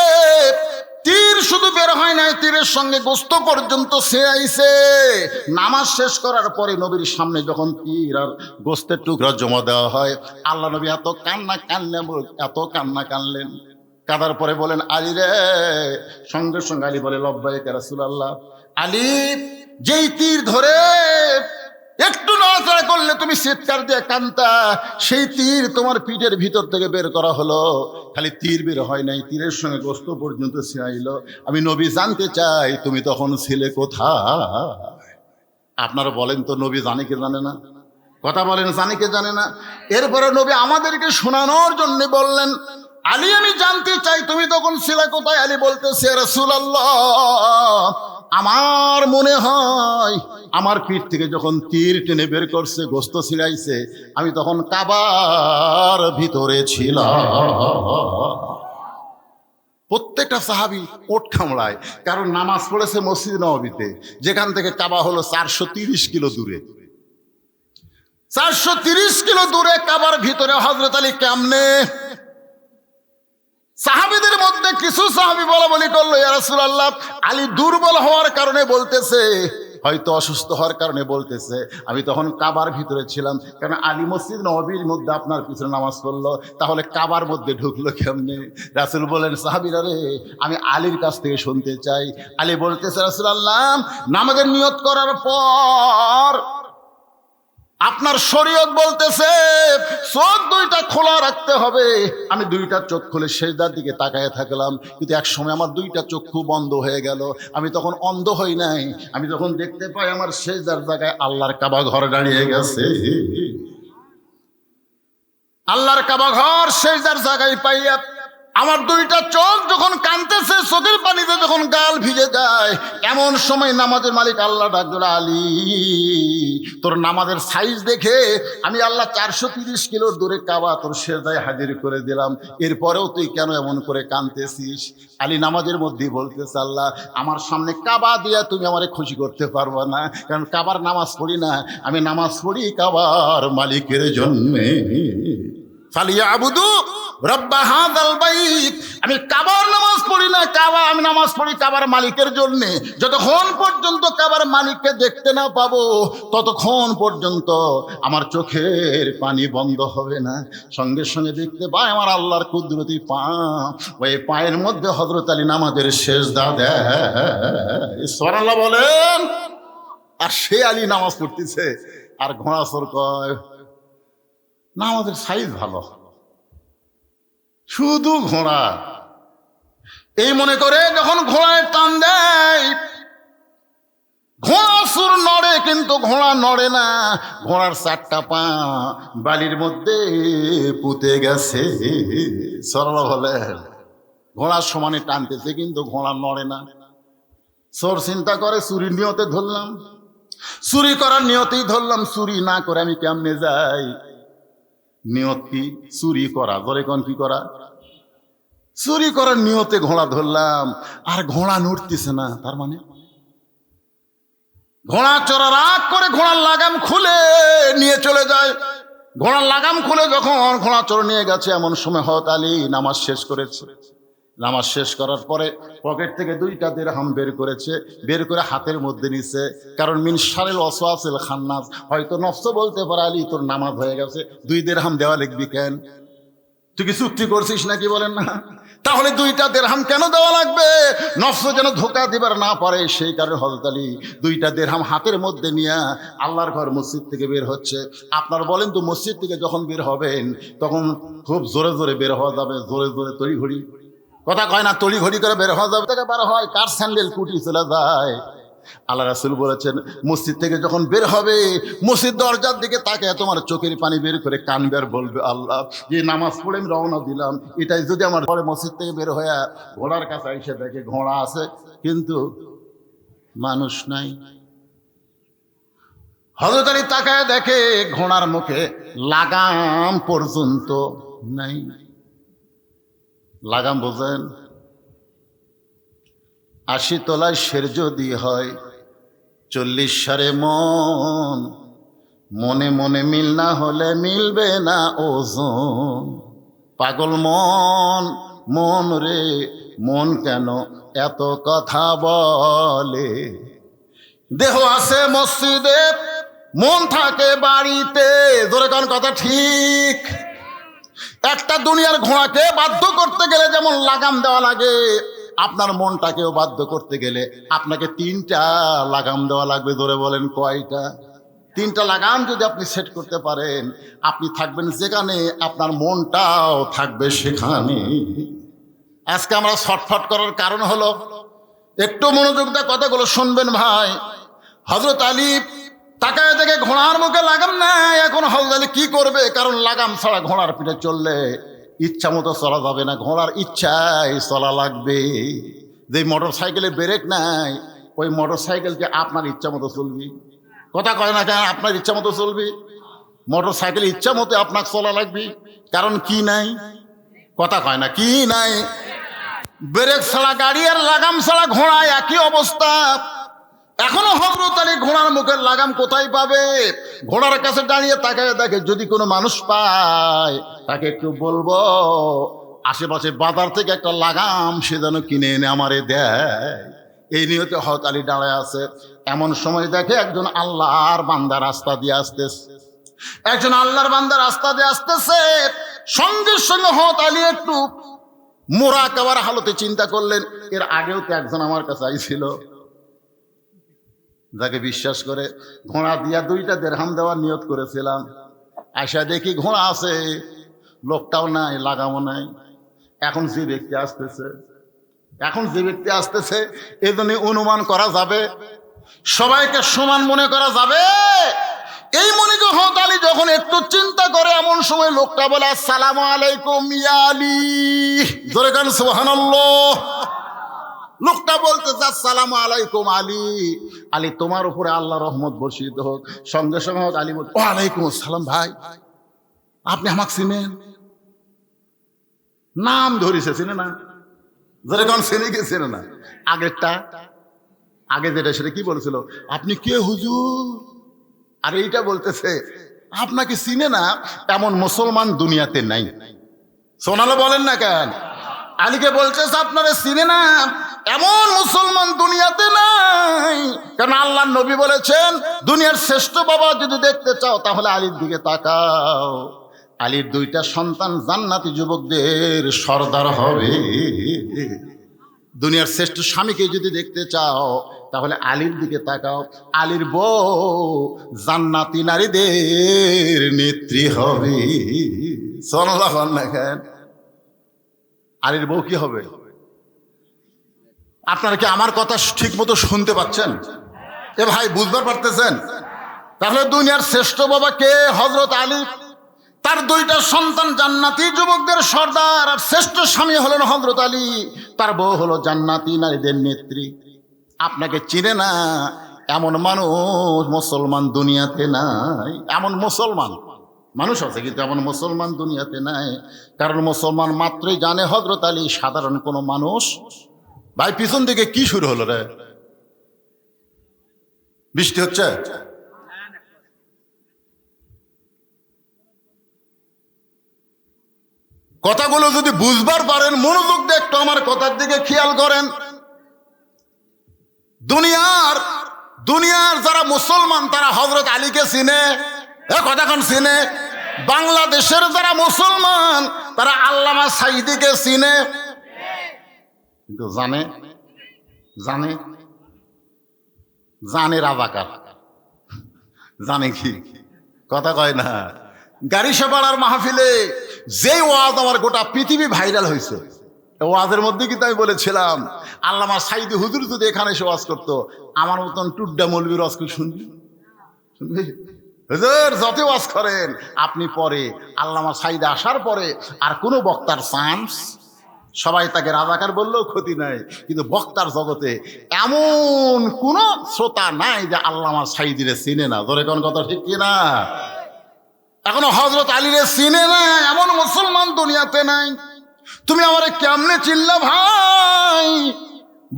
Speaker 1: তীর শুধু বের হয় নাই, তীরের সঙ্গে গোস্ত পর্যন্ত সে আইছে। নামাজ শেষ করার পরে নবীর সামনে যখন তীর আর গোস্তের টুকরা জমা দেওয়া হয়, আল্লাহ নবী এত কান্না কানলেন। কাঁদার পরে বলেন, আলী রে। সঙ্গে সঙ্গে আলী বলে, লব্বাইক ইয়া রাসূলুল্লাহ। আলী, যেই তীর ধরে একটু নড়াচড়া করলে তুমি চিৎকার দিয়ে কান্তা, সেই তীর তোমার পিঠের ভিতর থেকে বের করা হলো। খালি তীর বের হয় নাই, তীরের সঙ্গে গোস্ত পর্যন্ত ছিঁড়াইল। আমি নবী জানতে চাই তুমি তখন ছিলে কোথায়? আপনারা বলেন তো, নবী জানে কে জানে না? কথা বলেন, জানে কে জানে না? এরপরে নবী আমাদেরকে শোনানোর জন্য বললেন, আলী, আমি জানতে চাই তুমি তখন ছিলে কোথায়? আলী বলতেছে, রাসূলুল্লাহ, আমার মনে হয় আমার পিঠ থেকে যখন তীর টেনে বের করছে, গোস্ত ছিঁড়াইছে, আমি তখন কাবার ভিতরে ছিলাম। প্রত্যেকটা সাহাবী ওঠ কামড়ায়, কারণ নামাজ পড়েছে মসজিদ নববীতে, যেখান থেকে কাবা হলো 430 কিলো দূরে। 430 কিলো দূরে কাবার ভিতরে হযরত আলী কেমনে? সাহাবীদের মধ্যে কিছু সাহাবী বলা বলি করলো, ইয়া রাসূলুল্লাহ, আলী দুর্বল হওয়ার কারণে বলতেছে, হয়তো অসুস্থ হওয়ার কারণে বলতেছে। আমি তখন কাবার ভিতরে ছিলাম, কারণ আলী মসজিদ নববীর মধ্যে আপনার পিছনে নামাজ পড়লো, তাহলে কাবার মধ্যে ঢুকলো কেমনে? রাসূল বলেন, সাহাবীরা রে, আমি আলীর কাছ থেকে শুনতে চাই। আলী বলতেছে, রাসূলুল্লাহ, নামাজের নিয়ত করার পর আপনার শরীয়ত বলতেছে চোখ দুইটা খোলা রাখতে হবে। আমি দুইটা চোখ খুলে সেজদার দিকে তাকায় থাকলাম, কিন্তু এক সময় আমার দুইটা চক্ষু বন্ধ হয়ে গেল। আমি তখন অন্ধ হই নাই, আমি তখন দেখতে পাই আমার সেজদার জায়গায় আল্লাহর কাবা ঘর দাঁড়িয়ে গেছে। আল্লাহর কাবা ঘর সেজদার জায়গায় পাইয়া আমার দুইটা চোখ যখন কাঁদতেছে, চোখের পানিতে যখন গাল ভিজে যায়, এমন সময় নামাজের মালিক আল্লাহ ডাক দিল, আলী, তোর নামাজের সাইজ দেখে আমি আল্লাহ 430 কিলোর দূরে কাবা তোর সেজদায় হাজির করে দিলাম, এরপরেও তুই কেন এমন করে কাঁদতেছিস? আলী নামাজের মধ্যেই বলতেছে, আল্লাহ, আমার সামনে কাবা দিয়া তুমি আমারে খুশি করতে পারবা না, কারণ কাবার নামাজ পড়ি না, আমি নামাজ পড়ি কাবার মালিকের জন্যে। ফালিয়াবুদু রাব্বা হাযাল বাইত, আমি কাবার নামাজ পড়ি না, আমি নামাজ পড়ি কাবার মালিকের জন্য। যতক্ষণ পর্যন্ত কাবার মালিককে দেখতে না পাবো, ততক্ষণ পর্যন্ত আমার চোখের পানি বন্ধ হবে না। সঙ্গে সঙ্গে দেখতে পাই আমার আল্লাহর কুদরতি পা, ওই পায়ের মধ্যে হযরত আলী নামাজের সেজদা দেয়। সুবহানাল্লাহ বলেন। আর সে আলী নামাজ পড়তেছে, আর ঘোড়াচড় কয়, নামাজের সাইজ ভালো, শুধু ঘোড়া। এই মনে করে যখন ঘোড়ায় টান দেয়, ঘোড়া সুর নড়ে, কিন্তু ঘোড়া নড়ে না, ঘোড়ার 4টা পা বালির মধ্যে পুঁতে গেছে। সরল হলে ঘোড়ার সমানে টানতেছে, কিন্তু ঘোড়া নড়ে না। চোর চিন্তা করে, চুরির নিয়তে ধরলাম, চুরি করার নিয়তেই ধরলাম, চুরি না করে আমি কেমনে যাই? নিয়ত কি? চুরি করা। ধরে কোন কি করা? চুরি করার নিয়তে ঘোড়া ধরলাম, আর ঘোড়া নড়তেছে না। তার মানে ঘোড়া চড়া রাগ করে ঘোড়ার লাগাম খুলে নিয়ে চলে যায়। ঘোড়ার লাগাম খুলে যখন ঘোড়া চড় নিয়ে গেছে, এমন সময় হযরত আলী নামাজ শেষ করেছে। নামাজ শেষ করার পরে পকেট থেকে 2টা দিরহাম বের করেছে, বের করে হাতের মধ্যে নিছে। কারণ মিন শারিল ওয়াসওয়াসিল খান্নাস, হয়তো নফস বলতে পারে, আলী তোর নামাজ হয়ে গেছে, 2 দিরহাম দেওয়া লিখবি কেন? তুই কি চুক্তি করছিস নাকি? বলেন না। তাহলে 2টা দিরহাম কেন দেওয়া লাগবে? নফস যেন ধোঁকা দিবার না পারে, সেই কারণে হযরত আলী 2টা দিরহাম হাতের মধ্যে নিয়ে আল্লাহর ঘর মসজিদ থেকে বের হচ্ছে। আপনার বলেন তো, মসজিদ থেকে যখন বের হবেন তখন খুব জোরে জোরে বের হওয়া যাবে, জোরে জোরে তড়িঘড়ি, কথা কয় না, তড়িঘড়ি করে বের হওয়া যাবে, থেকে বার হয়, কার স্যান্ডেল কুটি চলে যায়। আল্লাহ রাসূল বলেছেন, মসজিদ থেকে যখন বের হবে, মসজিদ দরজার দিকে তাকে তোমার চোখের পানি বের করে কানবে আর বলবে, আল্লাহ, যে নামাজ পড়ে আমি রওনা দিলাম, এটাই যদি আমার পরে মসজিদ থেকে বের হয়ে ঘোড়ার কাছে এসে দেখে ঘোড়া আছে কিন্তু মানুষ নাই। হযরত আলী তাকায় দেখে ঘোড়ার মুখে লাগাম পর্যন্ত নাই। লাগাম বোঝেন? 80 তলায় শের যদি হয়, 40 সারে মন, মনে মনে মিল না হলে মিলবে না ওজন। পাগল মন, মন রে মন, কেন এত কথা বলে? দেহ আছে মসজিদে, মন থাকে বাড়িতে। ধরে কোন কথা ঠিক? একটা দুনিয়ার ঘোড়াকে বাধ্য করতে গেলে যেমন লাগাম দেওয়া লাগে, আপনার মনটাকেও বাধ্য করতে গেলে আপনাকে 3টা লাগাম দেওয়া লাগবে। ধরে বলেন কয়টা? 3টা লাগাম যদি আপনি সেট করতে পারেন, আপনি থাকবেন যেখানে, আপনার মনটাও থাকবে সেখানে। আজকে আমরা শর্টফট করার কারণ হলো, একটু মনোযোগ দিয়ে কথাগুলো শুনবেন ভাই। হযরত আলী তাকায় দেখে ঘোড়ার মুখে লাগাম নাই। এখন হযরত আলী কি করবে? কারণ লাগাম ছাড়া ঘোড়ার পিঠে চললে ইচ্ছা মতো চলা যাবে না, ঘোড়ার ইচ্ছায় চলা লাগবে। যে মোটর সাইকেলে ব্রেক নাই, ওই মোটর সাইকেলকে আপনার ইচ্ছা মতো চলবি। কথা কয় না কেন? আপনার ইচ্ছা মতো চলবি। মোটর সাইকেল ইচ্ছা মতো আপনাকে চলা লাগবে, কারণ কি নাই? কথা কয় না, কি নাই? ব্রেক ছাড়া গাড়ি আর লাগাম ছাড়া ঘোড়া একই অবস্থা। এখনো হযরত আলী ঘোড়ার মুখের লাগাম কোথায় পাবে? ঘোড়ার কাছে দাঁড়িয়ে তাকায় দেখে যদি কোনো মানুষ পায় তাকে একটু বলবো আশেপাশে বাজার থেকে একটা লাগাম সে যেন কিনে এনে আমারে দেয়। এই নিয়তে হযরত আলী দাঁড়ায় আছে। এমন সময় দেখে একজন আল্লাহর বান্দা রাস্তা দিয়ে আসতেছে। একজন আল্লাহর বান্দা রাস্তা দিয়ে আসতেছে। সঙ্গে সঙ্গে হযরত আলী একটু মুরাকাবার হালতে চিন্তা করলেন, এর আগেও তো একজন আমার কাছে আইছিল, যাকে বিশ্বাস করে ঘোড়া দিয়া 2টা দিরহাম দেওয়ার নিয়ত করেছিলাম। আয়সা দেখি ঘোড়া আছে, লোকটাও নাই, লাগামও নাই। এখন যে ব্যক্তি আসতেছে এজন্য অনুমান করা যাবে, সবাইকে সমান মনে করা যাবে। এই মনে হযরত আলী যখন একটু চিন্তা করে এমন সময় লোকটা বলে, আসসালামু আলাইকুম ইয়া আলী। জোরে গান সুবহানাল্লাহ। লোকটা বলতেছে, আসসালামু আলাইকুম আলী। আলী তোমার উপরে আল্লাহ রহমত বর্ষিত হোক। সঙ্গে সঙ্গে আলী বলতে, ওয়ালাইকুম আসসালাম ভাই, আপনি আমাকে চিনেন? নাম ধরিছে, চিনে না? যেরকম চিনে গেছে না। আগেরটা আগে যেটা সেটা কি বলেছিল, আপনি কে হুজুর? আর এইটা বলতেছে আপনাকে চিনে না, এমন মুসলমান দুনিয়াতে নাই। সোনালে বলেন না কেন? আলীকে বলতেছে আপনারা চিনে না, এমন মুসলমান দুনিয়াতে নাই। কারণ আল্লাহর নবী বলেছেন, দুনিয়ার শ্রেষ্ঠ বাবা যদি দেখতে চাও তাহলে আলীর দিকে তাকাও। আলীর 2টা সন্তান জান্নাতি যুবকদের সর্দার হবে। দুনিয়ার শ্রেষ্ঠ স্বামীকে যদি দেখতে চাও তাহলে আলীর দিকে তাকাও। আলীর বউ জান্নাতি নারীদের নেত্রী হবে। সুবহানাল্লাহ। দেখেন আলীর বউ কি হবে? আপনারা কি আমার কথা ঠিক মতো শুনতে পাচ্ছেন? এ ভাই বুঝতে পারতেছেন? তাহলে দুনিয়ার শ্রেষ্ঠ বাবা কে? হযরত আলী। তার 2টা সন্তান জান্নাতি যুবকদের সর্দার, আর শ্রেষ্ঠ স্বামী হলেন হযরত আলী। তার বউ হলো জান্নাতি নারীদের নেত্রী। আপনাকে চিনে না এমন মানুষ মুসলমান দুনিয়াতে নাই। এমন মুসলমান মানুষ আছে কিন্তু এমন মুসলমান দুনিয়াতে নাই। কারণ মুসলমান মাত্রই জানে হযরত আলী সাধারণ কোনো মানুষ। ভাই পিছন দিকে কি শুরু হলো রে? বৃষ্টি হচ্ছে? কথাগুলো যদি বুঝবার পারেন, মনোযোগ দিয়ে একটু আমার কথার দিকে খেয়াল করেন। দুনিয়ার যারা মুসলমান তারা হযরত আলীকে চিনে, কতক্ষণ চিনে। বাংলাদেশের যারা মুসলমান তারা আল্লামা সাঈদীকে চিনে, কিন্তু জানে রাজাকার। জানে কি? কথা কয় না। গাড়িসাপাড়ার মাহফিলে যে ওয়াজ আমার গোটা পৃথিবী ভাইরাল হয়েছে, ওয়াজের মধ্যে কিন্তু আমি বলেছিলাম আল্লামা সাঈদী হুজুর যদি এখানে এসে ওয়াজ করতো, আমার মতন টুড্ডা মৌলবীর ওয়াজ করে শুনবি? হুজুর যত ওয়াজ করেন আপনি, পরে আল্লামা সাঈদী আসার পরে আর কোনো বক্তার চান্স, সবাই তাকে রাজাকার বললেও ক্ষতি নাই, কিন্তু বক্তার জগতে এমন কোন শ্রোতা নাই যে আল্লামা সাঈদীরে চিনে না। ধরে কোন কথা ঠিক কিনা? এখনো হযরত আলীরে চিনে না এমন মুসলমান দুনিয়াতে নাই। তুমি আমারে কেমনে চিনলা ভাই?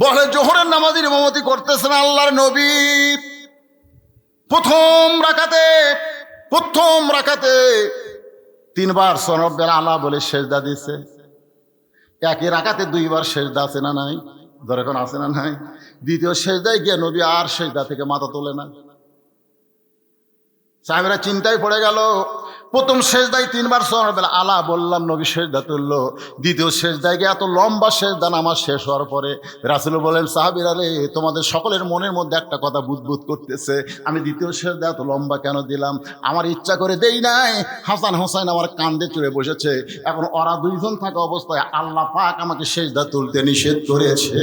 Speaker 1: বলে জোহরের নামাজের ইমামতি করতেছেন আল্লাহর নবী। প্রথম রাকাতে 3 বার সুবহান রাব্বিল আলা বলে সেজদা দিছে। একই রাকাতে 2 বার সেজদা আছে না নাই? ধরে কোন আছে না নাই? দ্বিতীয় সেজদায় গিয়ে নবী আর সেজদা থেকে মাথা তোলে না। সাহাবীরা চিন্তায় পড়ে গেল। প্রথম সেজদায় 3 বার সুবহান রাব্বিল আলা বললাম, নবী সেজদা তুললো। দ্বিতীয় সেজদায় গিয়ে এত লম্বা সেজদা নামাজ শেষ হওয়ার পরে রাসূল বলেন, সাহাবীরা রে, তোমাদের সকলের মনের মধ্যে একটা কথা বুদবুদ করতেছে, আমি দ্বিতীয় সেজদা এত লম্বা কেন দিলাম? আমার ইচ্ছা করে দেই নাই। হাসান হোসেন আমার কান্দে চড়ে বসেছে। এখন ওরা 2 জন থাকা অবস্থায় আল্লাহ পাক আমাকে সেজদা তুলতে নিষেধ করেছে।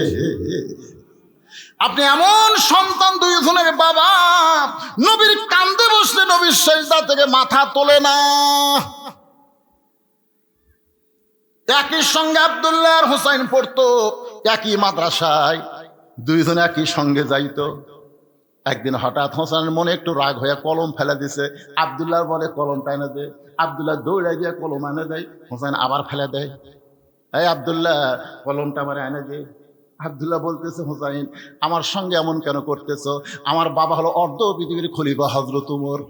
Speaker 1: আপনি এমন সন্তান, 2 জনের বাবা, নবীর কান্দে বসলে নবীর সেজদা থেকে মাথা তোলে না। একই সঙ্গে আব্দুল্লাহ আর হুসাইন পড়তো একই মাদ্রাসায়, 2 জন একই সঙ্গে যাইতো। একদিন হঠাৎ হোসেনের মনে একটু রাগ হয়ে কলম ফেলে দিছে। আব্দুল্লাহ বলে কলমটা এনে দে। আব্দুল্লাহ দৌড়ে গিয়ে কলম এনে দেয়, হোসেন আবার ফেলে দেয়। এই আব্দুল্লাহ, কলমটা আমার এনে দে। আব্দুল্লাহ বলতেছে, হুসাইন আমার সঙ্গে এমন কেন করতেছো? আমার বাবা হলো অর্ধ পৃথিবীর খলিফা হযরত ওমর।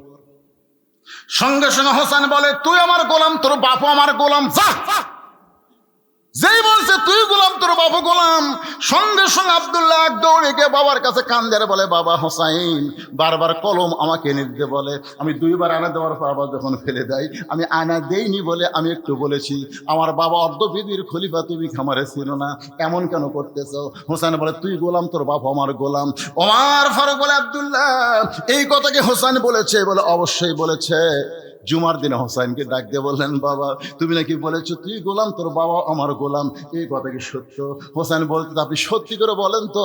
Speaker 1: সঙ্গে সঙ্গে হোসেন বলে, তুই আমার গোলাম, তোর বাপও আমার গোলাম, যা। যেই বলছে তুই গোলাম, তোর বাবা গোলাম, সঙ্গে সঙ্গে আব্দুল্লাহ দৌড়ে গিয়ে বাবার কাছে কান্দে বলে, বাবা হোসাইন বারবার কলম আমাকে এনে দিতে বলে, আমি দুইবার আনা দেওয়ার পর আবার যখন ফেলে দেয়, আমি আনা দেইনি বলে আমি একটু বলেছি, আমার বাবা অর্ধপৃথিবীর খলিফা, তুমি খামারে ছিল না, এমন কেন করতেছো? হোসেন বলে, তুই গোলাম, তোর বাবা আমার গোলাম। ওমর ফারুক বলে, আব্দুল্লাহ এই কথাকে হোসেন বলেছে? বলে, অবশ্যই বলেছে। জুমার দিনে হোসাইনকে ডাক দিয়ে বললেন, বাবা তুমি নাকি বলেছো তুই গোলাম, তোর বাবা আমার গোলাম, এই কথা কি সত্য? হোসেন বলতে, আপনি সত্যি করে বলেন তো,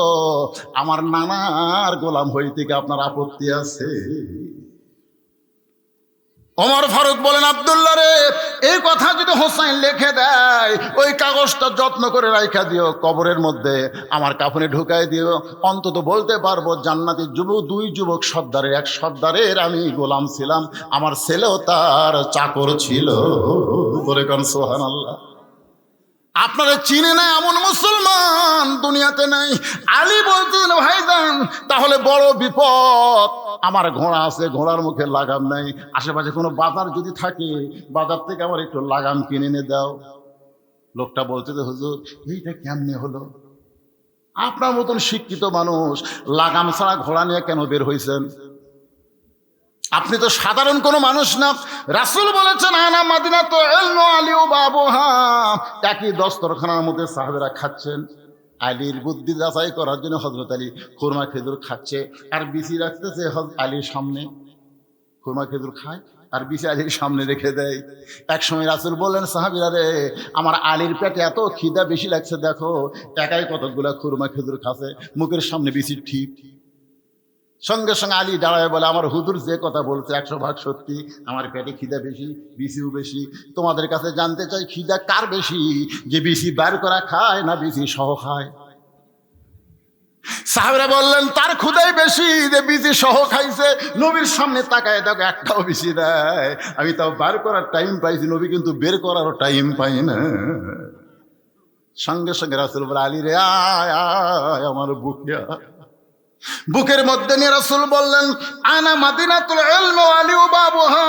Speaker 1: আমার নানার গোলাম হইতে কি আপনার আপত্তি আছে? ওমর ফারুক বলেন, আব্দুল্লাহ রে, এই কথা যদি হোসাইন লিখে দেয়, ওই কাগজটা যত্ন করে রাইখা দিও, কবরের মধ্যে আমার কাফনে ঢুকাই দিও, অন্তত বলতে পারবো জান্নাতি দুই যুবক সর্দারের এক সর্দারের আমি গোলাম ছিলাম, আমার ছেলেও তার চাকর ছিল। বলে কোন সুবহানাল্লাহ। আপনারা চিনে না এমন মুসলমান দুনিয়াতে নাই। আলী বলতেন, ভাইজান তাহলে বড় বিপদ, আমার ঘোড়া আছে, ঘোড়ার মুখে লাগাম নাই, আশেপাশে কোনো বাজার যদি থাকে, বাজার থেকে আমার একটু লাগাম কিনে এনে দাও। লোকটা বলতে, যে হুজুর এইটা কেমনে হলো? আপনার মতন শিক্ষিত মানুষ লাগাম ছাড়া ঘোড়া নিয়ে কেন বের হয়েছেন? আপনি তো সাধারণ কোনো মানুষ না। রাসূল বলেছেন, আনা মাদিনা তো এলনো আলী ও বাবুহা, একই দস্তরখানার মধ্যে সাহাবেরা খাচ্ছেন, আলীর বুদ্ধি যাচাই করার জন্য হযরত আলী খুরমা খেজুর খাচ্ছে আর বিচি রাখতেছে আলীর সামনে। খুরমা খেজুর খায় আর বিচি আলীর সামনে রেখে দেয়। এক সময় রাসূল বললেন, সাহাবীরা রে, আমার আলীর পেটে এত খিদা বেশি লাগছে, দেখো একাই কতগুলা খুরমা খেজুর খাচ্ছে, মুখের সামনে বিচি ঠিক। সঙ্গে সঙ্গে আলী দাঁড়ায় বলে, আমার হুজুর যে কথা বলছে 100% সত্যি, আমার পেটে খিদা বেশি, বিসিও বেশি। তোমাদের কাছে জানতে চাই, খিদা কার বেশি, যে বিসি বার করা খায় না বিসি সহ খায়? সাহাবীরা বললেন, তার ক্ষুধাই বেশি, যে বিসি সহ খাইছে। নবীর সামনে তাকায় দেখো একটাও বিসি দেয়, আমি তাও বার করার টাইম পাইছি, নবী কিন্তু বের করারও টাইম পাই না। সঙ্গে সঙ্গে রাসূল বলে, আলী রে আয় আয় আমার বুকে আয়। বুকের মধ্যে নিয়ে রাসূল বললেন, আনা মাদিনাতুল ইলম ওয়া আলী বাবুহা,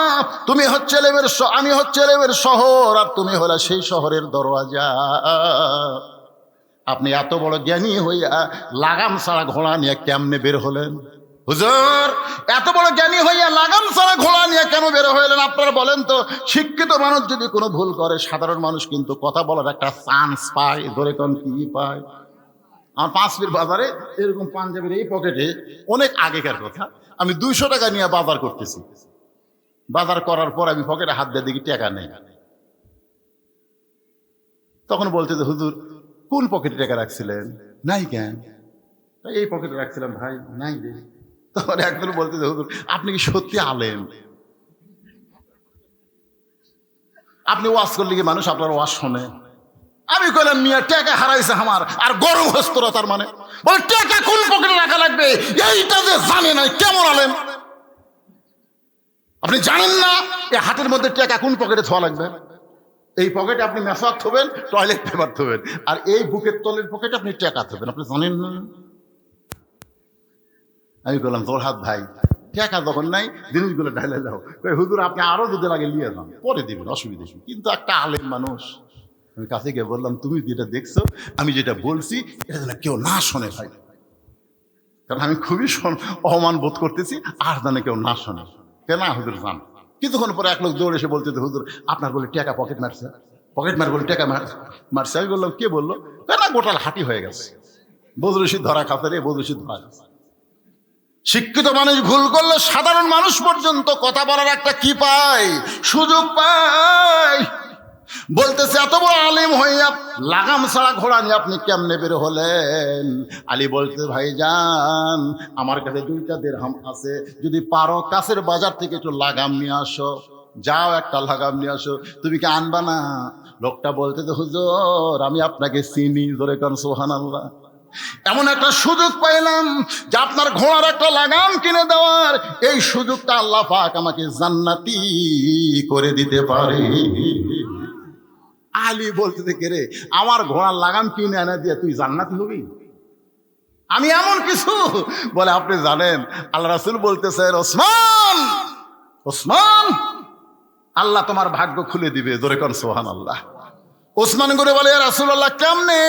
Speaker 1: তুমি হচ্ছে ইলমের আমি হচ্ছে ইলমের শহর, আর তুমি হলে সেই শহরের দরওয়াজা। আপনি এত বড় জ্ঞানী হইয়া লাগাম ছাড়া ঘোড়া নিয়ে কেমনে বের হলেন? হুজুর এত বড় জ্ঞানী হইয়া লাগাম ছাড়া ঘোড়া নিয়ে কেন বের হইলেন? আপনারা বলেন তো, শিক্ষিত মানুষ যদি কোনো ভুল করে, সাধারণ মানুষ কিন্তু কথা বলার একটা চান্স পায়। ধরে কোন কি পায়? আমার 5 মিনিট বাজারে এরকম পাঞ্জাবির এই পকেটে, অনেক আগেকার কথা, আমি 200 টাকা নিয়ে বাজার করতেছি। বাজার করার পর আমি পকেটে হাত দিয়ে দেখি টাকা নেই। তখন বলতে, যে হুজুর কোন পকেটে টাকা রাখছিলেন? নাই কেন? এই পকেটে রাখছিলাম ভাই, নাই রে। তখন একজন বলতে, যে হুজুর আপনি কি সত্যি আলেম? আপনি ওয়াজ করলে কি মানুষ আপনার ওয়াজ শোনে? আমি কইলাম, মিয়া টাকা হারাইছে আমার, আর গরম হস্তরা, তার মানে বলে টাকা কোন পকেটে রাখা লাগবে এইটা যে জানে না, কেমন আলেম? আপনি জানেন না এই হাটের মধ্যে টাকা কোন পকেটে ছোঁয়া লাগবে? এই পকেটে আপনি মেসওয়াক থবেন, টয়লেট পেপার থবেন, আর এই বুকের তলের পকেটে আপনি টাকা থবেন, আপনি জানেন না? আমি বললাম, তোর হাত ভাই, টাকা যখন নাই জিনিসগুলো ঢাইলে যাও। হুজুর আপনি আরো যদি লাগে নিয়ে যান, পরে দিবেন, অসুবিধা নেই, কিন্তু একটা আলেম মানুষ। আমি কাছে গিয়ে বললাম, তুমি যেটা দেখছো, আমি যেটা বলছি, এটা যেন কেউ না শোনে ভাই, কারণ আমি খুবই অপমান বোধ করতেছি, আর যেন কেউ না শোনে। কেন? হুজুর জান। কিছুক্ষণ পরে এক লোক দৌড়ে এসে বলতে, হুজুর আপনার বলে টাকা পকেট মারছে, পকেট মার বলে টাকা মারছে। আমি বললাম, কে বললো? কেন? গোটাল হাঁটি হয়ে গেছে, বদরশি ধরা খাতে রে, বদরশি ধরা গেছে। শিক্ষিত মানুষ ভুল করলে সাধারণ মানুষ পর্যন্ত কথা বলার একটা কি পায়, সুযোগ পায়। বলতেছে, এত বড় আলিম হইয়া লাগাম ছাড়া ঘোড়া নিয়ে আপনি কেমনে বের হলেন? আলী বলতে, ভাইজান আমার কাছে 2টা দিরহাম আছে, যদি পারো কাছের বাজার থেকে একটু লাগাম নিয়ে আসো, যাও একটা লাগাম নিয়ে আসো। তুমি কি আনবা না? লোকটা বলতে, হুজুর আমি আপনাকে চিনি। জোরে কান সুবহানাল্লাহ। এমন একটা সুযোগ পাইলাম যে আপনার ঘোড়ার একটা লাগাম কিনে দেওয়ার, এই সুযোগটা আল্লাহ পাক আমাকে জান্নাতি করে দিতে পারে। আলী বলতে কে রে, আমার ঘোড়ার লাগাম কিনে এনে দিয়ে তুই জান্নাতি হবি? আমি এমন কিছু? বলে আপনি জানেন, আল্লাহ রাসূল বলতেছেন, ওসমান ওসমান, আল্লাহ তোমার ভাগ্য খুলে দিবে। জোরে কোন সুবহানাল্লাহ। ওসমান করে বলে, রাসূলুল্লাহ কেমনে?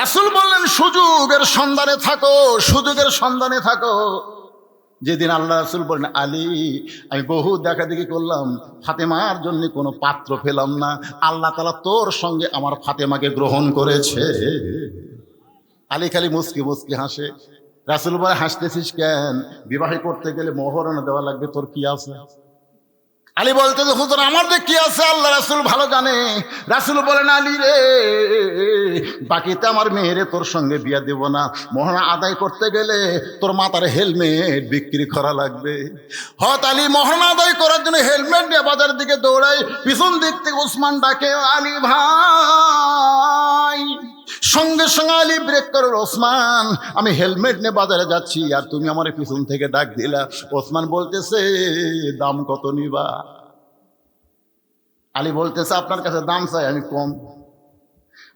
Speaker 1: রাসূল বললেন, সুযোগের সন্ধানে থাকো, সুযোগের সন্ধানে থাকো। যেদিন আল্লাহ রাসূল বললেন, আলী আমি বহু দেখাদেখি করলাম, ফাতেমার জন্য কোনো পাত্র পেলাম না, আল্লাহ তাআলা তোর সঙ্গে আমার ফাতেমাকে গ্রহণ করেছে। আলী খালি মুস্কি মুস্কি হাসে। রাসূল বলে, হাসতেছিস কেন? বিবাহ করতে গেলে মোহরানা দেওয়া লাগবে, তোর কি আছে? আলী বলতে, হুজুর আমার যে কি আছে আল্লাহ রাসূল ভালো জানে। রাসূল বলেন, আলী রে, বাকিতে আমার মেয়েরে তোর সঙ্গে বিয়ে দেব না, মোহরানা আদায় করতে গেলে তোর মাথার হেলমেট বিক্রি করা লাগবে। হত আলী মোহরানা আদায় করার জন্য হেলমেট নিয়ে বাজারের দিকে দৌড়ায়। পিছন দিক থেকে ওসমান ডাকে, আলী ভাই। সঙ্গে সঙ্গে আলী ব্রেক করে, ওসমান আমি হেলমেট নিয়ে বাজারে যাচ্ছি আর তুমি আমার পিছন থেকে ডাক দিলা। ওসমান বলতেছে, দাম কত নিবা? আলী বলতেছে, আপনার কাছে দাম চাই আমি কম।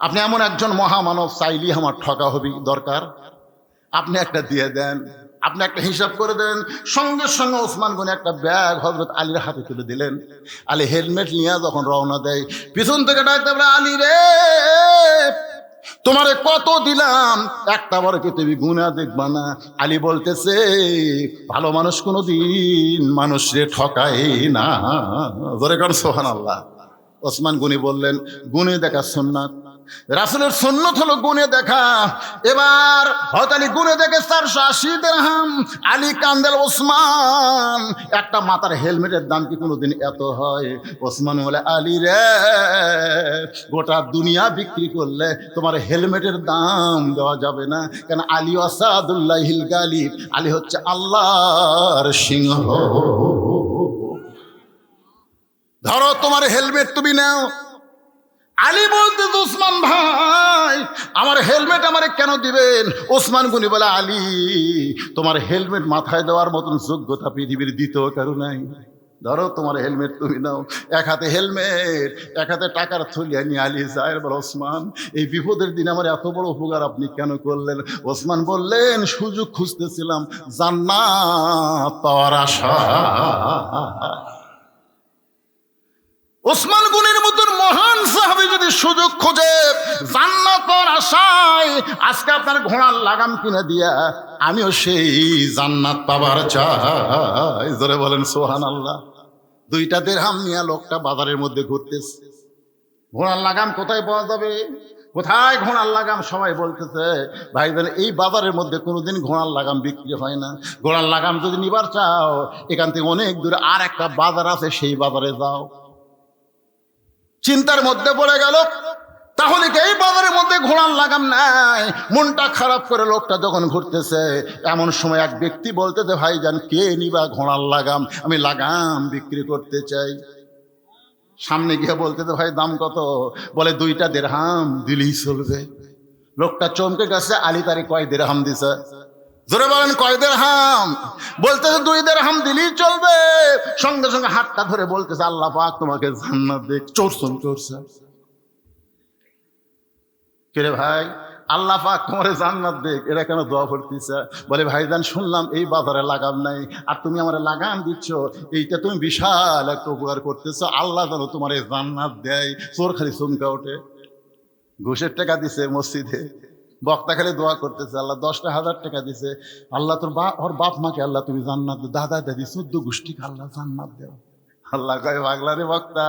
Speaker 1: আপনি এমন একজন মহামানব, চাইলি আমার ঠকা হবি দরকার, আপনি একটা দিয়ে দেন, আপনি একটা হিসাব করে দেন। সঙ্গে সঙ্গে ওসমান গনি একটা ব্যাগ হযরত আলীর হাতে তুলে দিলেন। আলী হেলমেট নিয়ে যখন রওনা দেয়, পিছন থেকে ডাকতে বলে, আলী রে, তোমারে কত দিলাম, একটা বার কি তুমি গুনা দেখবা না? আলী বলতেছে, ভালো মানুষ কোনোদিন মানুষরে ঠকায় না। জোরে কারণ সুবহানাল্লাহ। ওসমান গনি বললেন, গুনে দেখা সুন্নাত, রাসূলের সুন্নত হলো গুনে দেখা। এবার হযরত আলী গুনে দেখে 480 দিরহাম। আলী কান্দেল, ওসমান একটা মাথার হেলমেটের দাম কি কোনোদিন এত হয়? ওসমান বলে, আলী রে, গোটা দুনিয়া বিক্রি করলে তোমার হেলমেটের দাম দেওয়া যাবে না। কেন আলী আসাদুল্লাহিল গালিব, আলী হচ্ছে আল্লাহর সিংহ। ধরো তোমার হেলমেট তুমি নাও। আলী বলতে, ওসমান ভাই আমার হেলমেট আমারে কেন দিবেন? ওসমান গনি বলে, আলী তোমার হেলমেট মাথায় দেওয়ার মতন যোগ্যতা পৃথিবীর দ্বিতীয় কারো নাই। ধরো তোমার হেলমেট তুমি নাও। এক হাতে হেলমেট, এক হাতে টাকার থলিয়া নিয়ে আলী যায়, বলে, ওসমান এই বিপদের দিন আমার এত বড় উপকার আপনি কেন করলেন? ওসমান বললেন, সুযোগ খুঁজতেছিলাম জান্নাত পাওয়ার আশা। ওসমান গনির মতন মহান সাহাবী যদি সুযোগ খোঁজে জান্নাত পাওয়ার আশায়, আজকে আপনার ঘোড়ার লাগাম কিনে দিয়া আমিও সেই জান্নাত পাবার চাই। জোরে বলেন সুবহানাল্লাহ। 2টা দিরহাম নিয়ে লোকটা বাজারের মধ্যে ঘুরতেছে। ঘোড়ার লাগাম কোথায় পাওয়া যাবে? কোথায় ঘোড়ার লাগাম? সবাই বলতেছে, ভাইজান এই বাজারের মধ্যে কোনোদিন ঘোড়ার লাগাম বিক্রি হয় না। ঘোড়ার লাগাম যদি নিবার চাও, এখান থেকে অনেক দূরে আর একটা বাজার আছে, সেই বাজারে যাও। চিন্তার মধ্যে পড়ে গেল, তাহলে কি এই বাজারের মধ্যে ঘোড়ার লাগাম নাই? মনটা খারাপ করে লোকটা যখন ঘুরতেছে, এমন সময় এক ব্যক্তি বলতেছে, ভাইজান কে নিবা ঘোড়ার লাগাম? আমি লাগাম বিক্রি করতে চাই। সামনে গিয়ে বলতেছে, ভাই দাম কত? বলে, 2টা দিরহাম দিলেই চলবে। লোকটা চমকে গেছে, আলী তারে কয় দিরহাম দিছে? জোরে বলেন, কয় দিরহাম? বলতেছে, 2 দিরহাম দিলেই চলবে। সঙ্গে সঙ্গে হাতটা ধরে বলতেছে, আল্লাহ পাক তোমাকে জান্নাত দেখ। চোরসন চোরছে কে রে ভাই? আল্লাহ পাক তোমার জান্নাত দেখ, এরা কেন দোয়া করতেছে? বলে, ভাইজান শুনলাম এই বাজারে লাগাম নাই, আর তুমি আমার লাগাম দিচ্ছ, এইটা তুমি বিশাল একটা উপকার করতেছো, আল্লাহ যেন তোমার এই জান্নাত দেয়। চোর খালি চমকা ওঠে। ঘুষের টাকা দিছে মসজিদে, বক্তা খালি দোয়া করতেছে, আল্লাহ 10,000 টাকা দিছে, আল্লাহ তোর ওর বাপ মাকে আল্লাহ তুমি জান্নাত দাও, দাদা দাদি 14 গোষ্ঠীকে আল্লাহ জান্নাত দাও। আল্লাহ কয়, পাগলা রে বক্তা,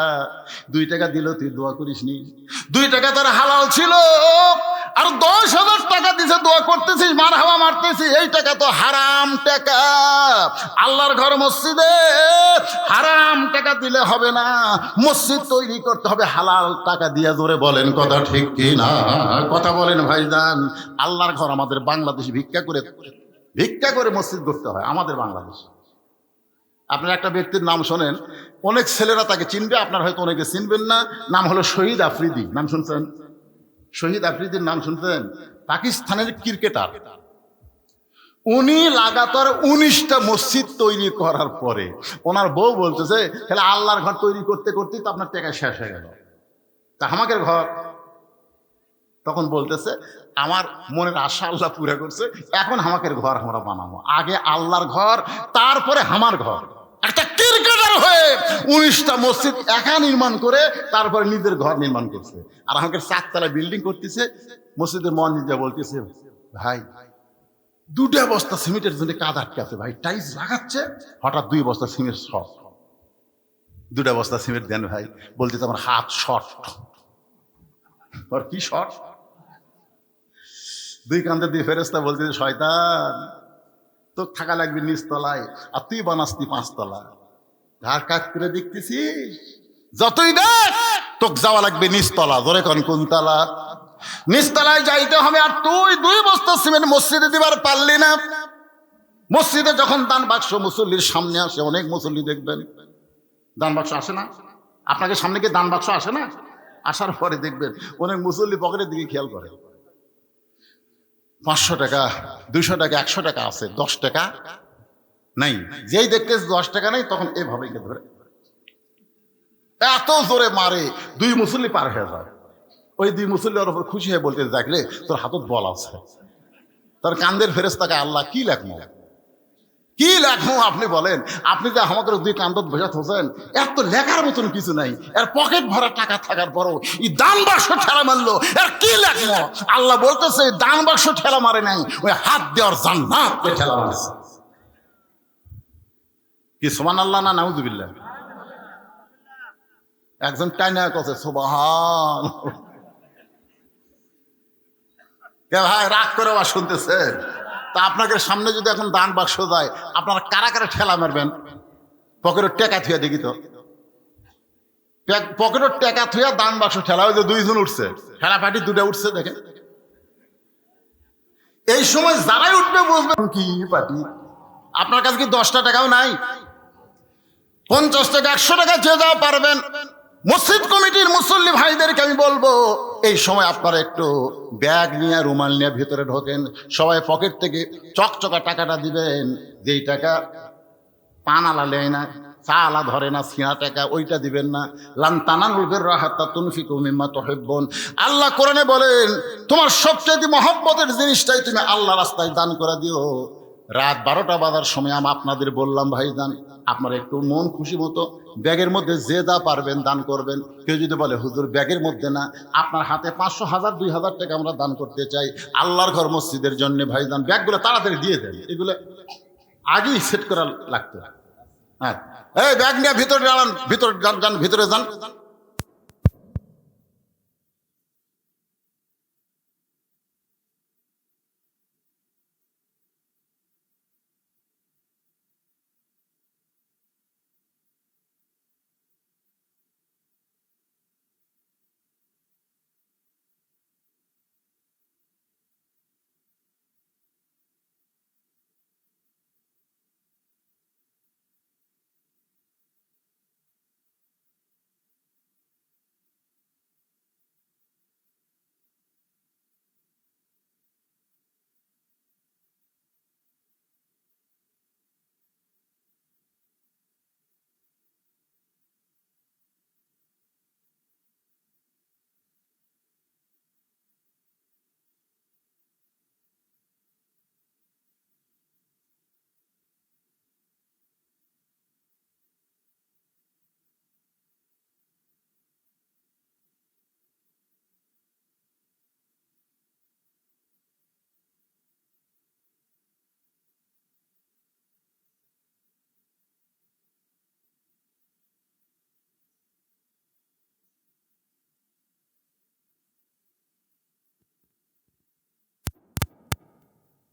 Speaker 1: 2 টাকা দিল তুই দোয়া করিস নি? 2 টাকা তার হালাল ছিল, আর 10,000 টাকা দিছে দোয়া করতেছিস, মার হাওয়া মারতেছিস, এই টাকা তো হারাম টাকা। আল্লাহর ঘর মসজিদে হারাম টাকা দিলে হবে না, মসজিদ তৈরি করতে হবে হালাল টাকা দিয়ে। জোরে বলেন কথা ঠিক কি না? কথা বলেন ভাইজান। আল্লাহর ঘর আমাদের বাংলাদেশে ভিক্ষা করে মসজিদ করতে হয় আমাদের বাংলাদেশে। আপনার একটা ব্যক্তির নাম শোনেন, অনেক ছেলেরা তাকে চিনবে, আপনার হয়তো অনেকে চিনবেন না। নাম হলো শহীদ আফ্রিদি। নাম শুনছেন? শহীদ আফ্রিদির নাম শুনছেন? পাকিস্তানের ক্রিকেটার। উনি লাগাতার 19টা মসজিদ তৈরি করার পরে ওনার বউ বলতেছে, তাহলে আল্লাহর ঘর তৈরি করতে করতেই তো আপনার টাকা শেষ হয়ে গেল, তা হামাকের ঘর। তখন বলতেছে আমার মনের আশা আল্লাহ পুরা করছে, এখন হামাকের ঘর আমরা বানাবো। আগে আল্লাহর ঘর, তারপরে হামার ঘর। একটা ক্রিকেটার হয়ে 19টা মসজিদ একা নির্মাণ করে তারপরে নিজের ঘর নির্মাণ করছে। আর আমাকে 4 তলা বিল্ডিং করতেছে। মসজিদের মসজিদে বলতেছে ভাই 2টা বস্তা সিমেন্টের জন্য কাজ আটকে আছে ভাই, টাইলস লাগাচ্ছে, হঠাৎ 2 বস্তা সিমেন্ট শর্ট। 2টা বস্তা সিমেন্ট দেন ভাই। বলতেছে আমার হাত শর্ট। আর কি শর্ট? 2 কান্দে দিয়ে ফেরেশতা বলতেছে শয়তান তো থাকা লাগবে নিচতলায়, আর তুই বানাসতি 5 তলা। ঘাড় কাজ করে দেখতেছিস, যতই দেখ তোকে যাওয়া লাগবে নিচতলা। ধরে কোন তলা? নিচতলায় যাইতে হবে। আর তুই 2 বস্তা সিমেন্ট মসজিদে দিবার পারলি না। মসজিদে যখন দান বাক্স মুসল্লির সামনে আসে, অনেক মুসল্লি দেখবেন দান বাক্স আসে না? আপনাকে সামনে কি দান বাক্স আসে না? আসার পরে দেখবেন অনেক মুসল্লি পকেটের দিকে খেয়াল করে। 500 টাকা, 200 টাকা, 100 টাকা আছে, 10 টাকা নাই। যেই দেখতে 10 টাকা নাই, তখন এভাবে ধরে এত জোরে মারে 2 মুসল্লি পার হয়ে যায়। ওই 2 মুসল্লি ওর উপর খুশি হয়ে বলতে দেখলে তোর হাতত বল আছে। তার কান্দের ফেরেশতাকে আল্লাহ কি লেখমো, কি লেখমো আপনি বলেন? আপনি যে আমাকে 2 কান্দত বসাত হোসেন, এর তো লেখার মতন কিছু নাই। এর পকেট ভরা টাকা থাকার পরও এই দান বাক্স ঠেলা মারলো, এর কি লেখমো? আল্লাহ বলতেছে দান বাক্স ঠেলা মারে নাই, ওই হাত দেওয়ার জান্নাত ঠেলা মারেছে। কি সুবহানাল্লাহ না নাউযুবিল্লাহ? একজন টাইনা কছে সুবহান। কে ভাই রাগ করে আবার শুনতেছেন? তা আপনাদের সামনে যদি এখন দান বাক্স যায়, আপনারা কারা কারা ঠেলা মারবেন? পকেটের টাকা থুয়া দেখি তো। পকেটের টাকা থুয়া দান বাক্স ঠেলা। ওই যে 2 জন উঠছে, ঠেলা পাটি 2টা উঠছে দেখেন। এই সময় যারাই উঠবে বুঝবেন কি পাটি। আপনার কাছে কি 10টা টাকাও নাই? 50 টাকা, 100 টাকা যে যাও পারবেন। মসজিদ কমিটির মুসল্লি ভাইদেরকে আমি বলবো, এই সময় আপনারা একটু ব্যাগ নিয়ে, রুমাল নিয়ে ভিতরে ঢোকেন। সবাই পকেট থেকে চকচকা টাকাটা দিবেন। যেই টাকা পান আলা লেয় না, চা আলা ধরে না, ছিঁড়া টাকা, ওইটা দিবেন না। লান তানালুল বিররা হাত্তা তুনফিকু মিম্মা তুহিব্বুন। আল্লাহ কোরআনে বলেন তোমার সবচেয়ে মহব্বতের জিনিসটাই তুমি আল্লাহ রাস্তায় দান করে দিও। রাত 12টা বাজার সময় আমি আপনাদের বললাম ভাইজান, আপনারা একটু মন খুশি মতো ব্যাগের মধ্যে যে যা পারবেন দান করবেন। কেউ যদি বলে হুজুর ব্যাগের মধ্যে না, আপনার হাতে 500, 1000, 2000 টাকা আমরা দান করতে চাই আল্লাহর ঘর মসজিদের জন্য, ভাইজান ব্যাগগুলো তাড়াতাড়ি দিয়ে দেন। এগুলো আগেই সেট করা লাগতো। হ্যাঁ, এই ব্যাগ নিয়ে ভিতরে যান, ভিতরে যান, ভিতরে যান।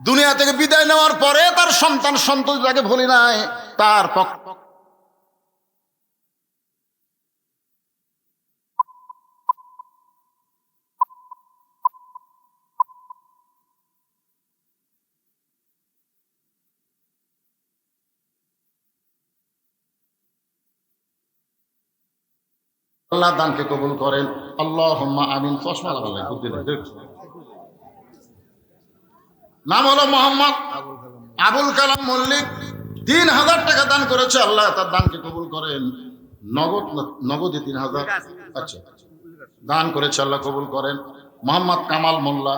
Speaker 1: দুনিয়া থেকে বিদায় নেওয়ার পরে তার সন্তান সন্ততি তাকে ভুলি নাই, তার আল্লাহ দানকে কবুল করেন। আল্লাহুম্মা আমিন। চশমা লাগালেন, বুদ্ধি নেই। নাম হলো মোহাম্মদ আবুল কালাম মল্লিক। 3000 টাকা দান করেছে। আল্লাহ তার দানকে কবুল করেন। নগদে 3000। আচ্ছা, দান করেছে, আল্লাহ কবুল করেন। মোহাম্মদ কামাল মোল্লা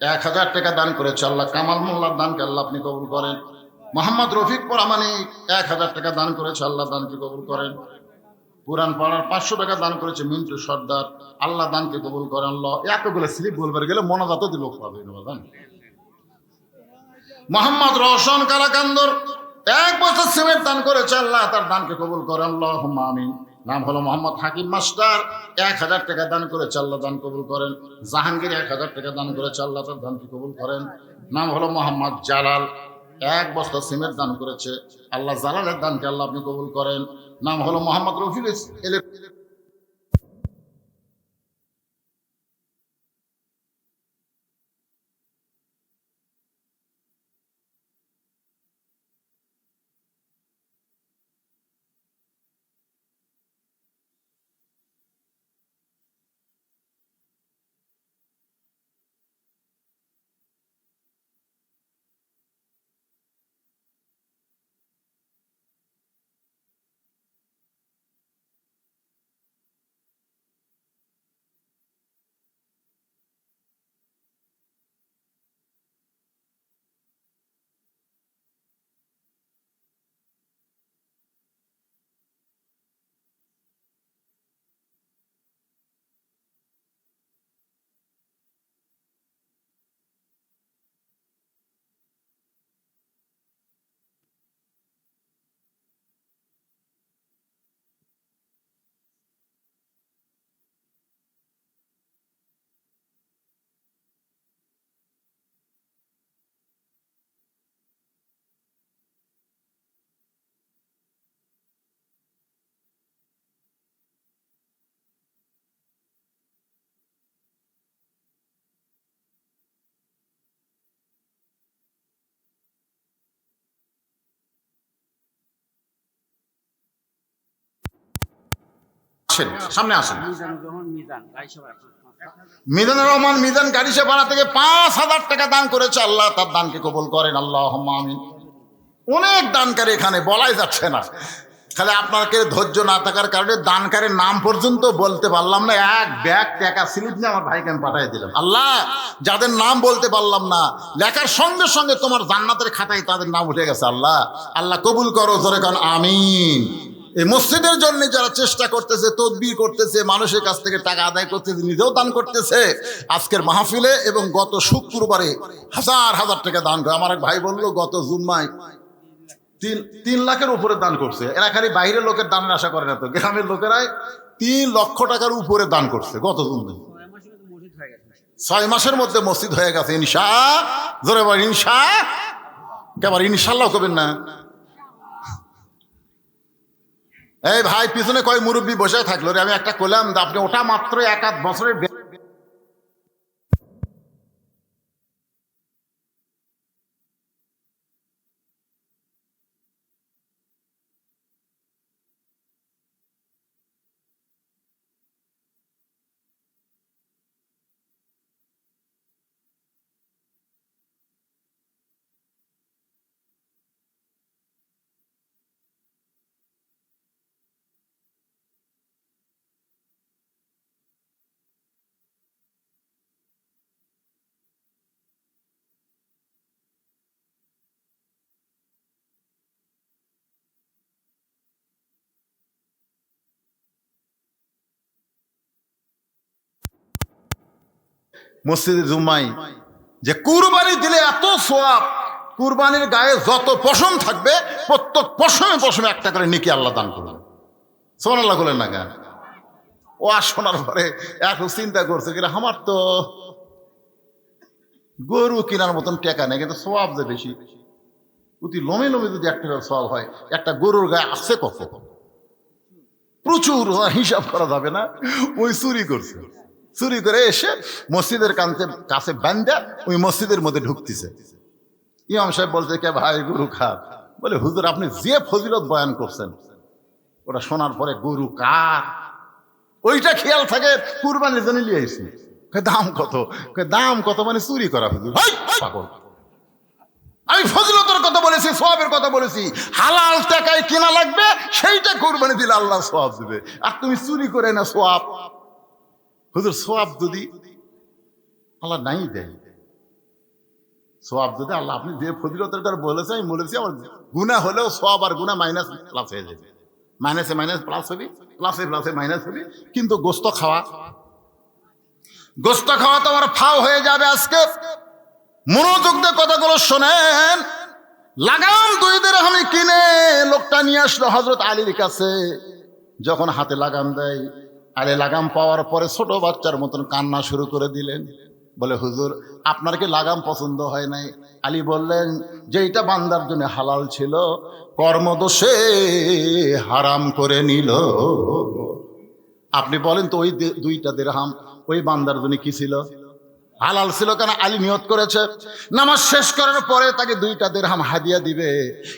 Speaker 1: 1000 টাকা দান করেছে, আল্লাহ কামাল মোল্লার দানকে আল্লাহ আপনি কবুল করেন। মোহাম্মদ রফিক পরামানিক 1000 টাকা দান করেছে, আল্লাহ দানকে কবুল করেন। পুরান পাড়ার 500 টাকা দান করেছে মিন্টু সর্দার, আল্লাহ দানকে কবুল করেন। আল্লাহ এতগুলো স্লিপ বলবার গেলে মনাজাত দিল পাবে না। মোহাম্মদ রওশন কারাকান্দর 1 বছর সিমেন্ট দান করেছে, আল্লাহ তার দানকে কবুল করেন। আল্লাহুম্মা আমিন। নাম হলো মোহাম্মদ হাকিম মাস্টার 1000 টাকা দান করেছে, আল্লাহ দান কবুল করেন। জাহাঙ্গীর 1000 টাকা দান করেছে, আল্লাহ তার দানকে কবুল করেন। নাম হলো মোহাম্মদ জালাল 1 বস্তা সিমেন্ট দান করেছে, আল্লাহ জালালের দানকে আল্লাহ আপনি কবুল করেন। নাম হলো মোহাম্মদ রফিল সামনে আসেন। মিজানুর রহমান মিজান গাড়িসে পাড়া থেকে 5000 টাকা দান করেছে, আল্লাহ তার দানকে কবুল করেন। আল্লাহুম্মা আমিন। অনেক দানকারী এখানে বলাই যাচ্ছে না, খালি আপনাকে ধৈর্য না থাকার কারণে দানকারীর নাম পর্যন্ত বলতে পারলাম না। 1 ব্যাগ টাকা স্লিপ নিয়ে আমার ভাইকে আমি পাঠিয়ে দিলাম। আল্লাহ যাদের নাম বলতে পারলাম না, লেখার সঙ্গে সঙ্গে তোমার জান্নাতের খাতায় তাদের নাম উঠে গেছে। আল্লাহ আল্লাহ কবুল করো, জোরে কান আমিন। এই মসজিদের জন্য যারা চেষ্টা করতেছে, তদবির করতেছে, মানুষের কাছ থেকে টাকা আদায় করতেছে, নিজেও দান করতেছে, আজকের মাহফিলে এবং গত শুক্রবারে হাজার হাজার টাকা দান করে। আমার এক ভাই বললো গত জুম্মায় 3 লাখের উপরে দান করছে। এরা খালি বাইরের লোকের দানের আশা করে না, তো গ্রামের লোকেরাই 3 লক্ষ টাকার উপরে দান করছে গত জুম্মায়। 6 মাসের মধ্যে মসজিদ হয়ে গেছে। ইনশা জোরে বল ইনশা, কেবল ইনশাল্লাহ করবেন না। এই ভাই পিছনে কয় মুরব্বী বসে থাকলো রে, আমি একটা কইলাম আপনি ওটা মাত্র 1-8 বছরের। মসজিদে জুম্মাই যে কুরবানি দিলে এত সওয়াব, কুরবানির গায়ে যত পশম থাকবে প্রত্যেক পশমে পশমে 1 টাকা করে নেকি আল্লাহ দান করবেন। সুবহানাল্লাহ বলেন না কেন? ও শোনার পরে এখন চিন্তা করছে কিনা আমার তো গরু কেনার মতন টাকা নেই, কিন্তু সওয়াব যে বেশি। প্রতি লোমে লোমে যদি 1 টাকা সওয়াব হয়, একটা গরুর গায়ে আছে কত? প্রচুর, হিসাব করা যাবে না। ওই চুরি করছে, চুরি করে এসে মসজিদের কাছে বান্ধা ওই মসজিদের মধ্যে ঢুকতেছে। ইমাম সাহেব বলছে কে ভাই গরু খার? বলে হুজুর আপনি যে ফজিলত বয়ান করছেন ওটা শোনার পরে গরু কার ওইটা খেয়াল থাকে, কুরবানির জন্য নিয়ে এসেছি। দাম কত? দাম কত মানে চুরি করা। হুজুর পাগল, আমি ফজিলতের কথা বলেছি, সওয়াবের কথা বলেছি। হালাল টাকায় কেনা লাগবে, সেইটা কুরবানি দিলে আল্লাহ সওয়াব দেবে। আর তুমি চুরি করে না সওয়াব। হুজুর সোয়াব যদি আল্লাহ নাই দেয়, সোয়াব যদি আল্লাহ আপনি যে ফজিলতের কথা বলেছেন আমি বলেছি, আমার গুনাহ হলেও সোয়াব আর গুনাহ মাইনাস প্লাস হয়ে যাবে, মাইনাসে মাইনাস প্লাস হবে, প্লাসে প্লাসে মাইনাস হবে। কিন্তু গোস্ত খাওয়া তো আমার ফাও হয়ে যাবে। আজকে মনোযোগ দিয়ে কথাগুলো শোনেন। লাগাম 2 দিরহামে কিনে লোকটা নিয়ে আসলো হযরত আলীর কাছে। যখন হাতে লাগাম দেয়, আলী লাগাম পাওয়ার পরে ছোট বাচ্চার মতন কান্না শুরু করে দিলেন। বলে হুজুর আপনার কি লাগাম পছন্দ হয় নাই? আলী বললেন যে এটা বান্দার জন্য হালাল ছিল, কর্মদোষে হারাম করে নিল। আপনি বলেন তো ওই 2টা দিরহাম ওই বান্দার জন্য কি ছিল? হালাল ছিল। কেন? আলী নিয়ত করেছে নামাজ শেষ করার পরে তাকে 2টা দিরহাম হাদিয়া দিবে,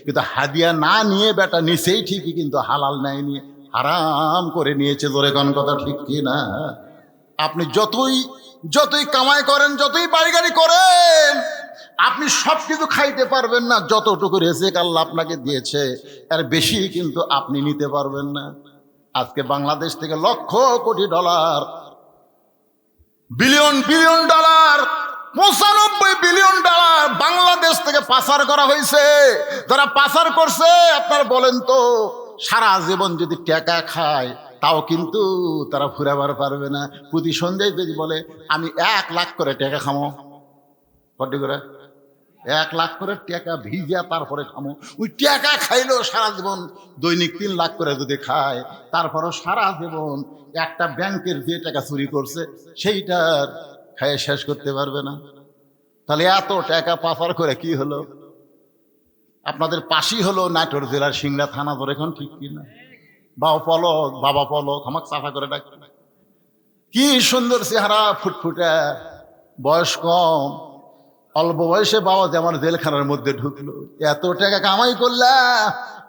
Speaker 1: কিন্তু হাদিয়া না নিয়ে বেটা নিছেই ঠিকই, কিন্তু হালাল নেয়নি, হারাম করে নিয়েছে। জোরে কোন কথা ঠিক কি না? আপনি যতই কামাই করেন, যতই বাড়ি করেন, আপনি সব কিছু খাইতে পারবেন না। যতটুকু রেজেক আল্লাহ আপনাকে দিয়েছে এর বেশি কিন্তু আপনি নিতে পারবেন না। আজকে বাংলাদেশ থেকে lakh crore dollar, billion dollar, 95 billion dollar Bangladesh থেকে পাচার করা হয়েছে। যারা পাচার করছে আপনারা বলেন তো, সারা জীবন যদি টাকা খায় তাও কিন্তু তারা ফুরাবার পারবে না। প্রতি সন্ধ্যায় যদি বলে আমি 1 লাখ করে টাকা খামো, কত করে? 1 লাখ করে টাকা ভিজা তারপরে খামো। ওই টাকা খাইলেও সারা জীবন দৈনিক 3 লাখ করে যদি খায়, তারপরও সারা জীবন একটা ব্যাংকের যে টাকা চুরি করছে সেইটার খাইয়ে শেষ করতে পারবে না। তাহলে এত টাকা পাচার করে কি হলো? আপনাদের পাশেই হলো নাটোর জেলার সিংড়া থানা। ধরে এখন ঠিক কিনা? বাবা পলক আমাকে চাফা করে ডাক। কি সুন্দর চেহারা, ফুটফুটে, বয়স কম, অল্প বয়সে বাবা যে আমার জেলখানার মধ্যে ঢুকলো। এত টাকা কামাই করলা,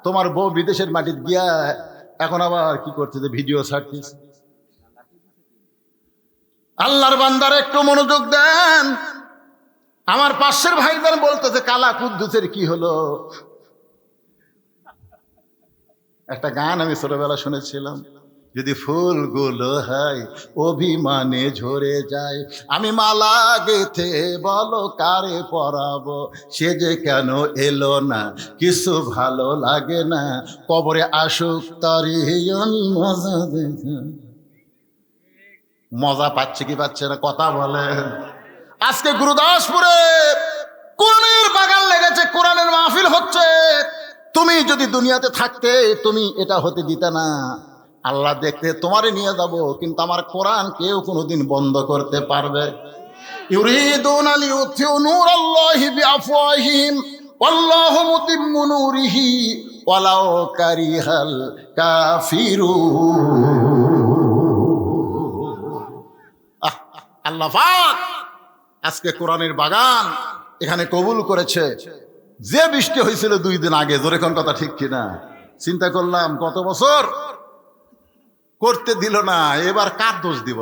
Speaker 1: তোমার বউ বিদেশের মাটিতে গিয়া এখন আবার কি করছে যে ভিডিও ছাড়তেছে। আল্লাহর বান্দার একটু মনোযোগ দেন। আমার পাশের ভাইজান বলতেছে কালা কুদ্দুসের কি হলো? একটা গান আমি ছোটবেলা শুনেছিলাম, যদি ফুলগুলো হয় অভিমানে ঝরে যায়, আমি মালা গেথে বলো কারে পরাবো, সে যে কেন এলো না, কিছু ভালো লাগে না, কবরে আসুক তারে আমি মজা দেখা। মজা পাচ্ছে কি পাচ্ছে না কথা বলে। আজকে গুরুদাসপুরে কোরআনের বাগান লেগেছে, কোরআনের মাহফিল হচ্ছে। তুমি যদি দুনিয়াতে থাকতে তুমি এটা হতে দিতে না। আল্লাহ দেখতে তোমারে নিয়ে যাব, কিন্তু আমার কোরআন কেউ কোনোদিন বন্ধ করতে পারবে? ইউরিদুনা লিইউতিউ নূরাল্লাহি বিআফওয়াহিহিম ওয়াল্লাহু মুতিম্মু নূরিহি ওয়ালাউ কারিহাল কাফিরুন। আল্লাহ পাক আজকে কোরআনের বাগান এখানে কবুল করেছে। যে বৃষ্টি হয়েছিল 2 দিন আগে, জোরে কোন কথা ঠিক কিনা? চিন্তা করলাম কত বছর করতে দিল না, এবার কার দোষ দিব?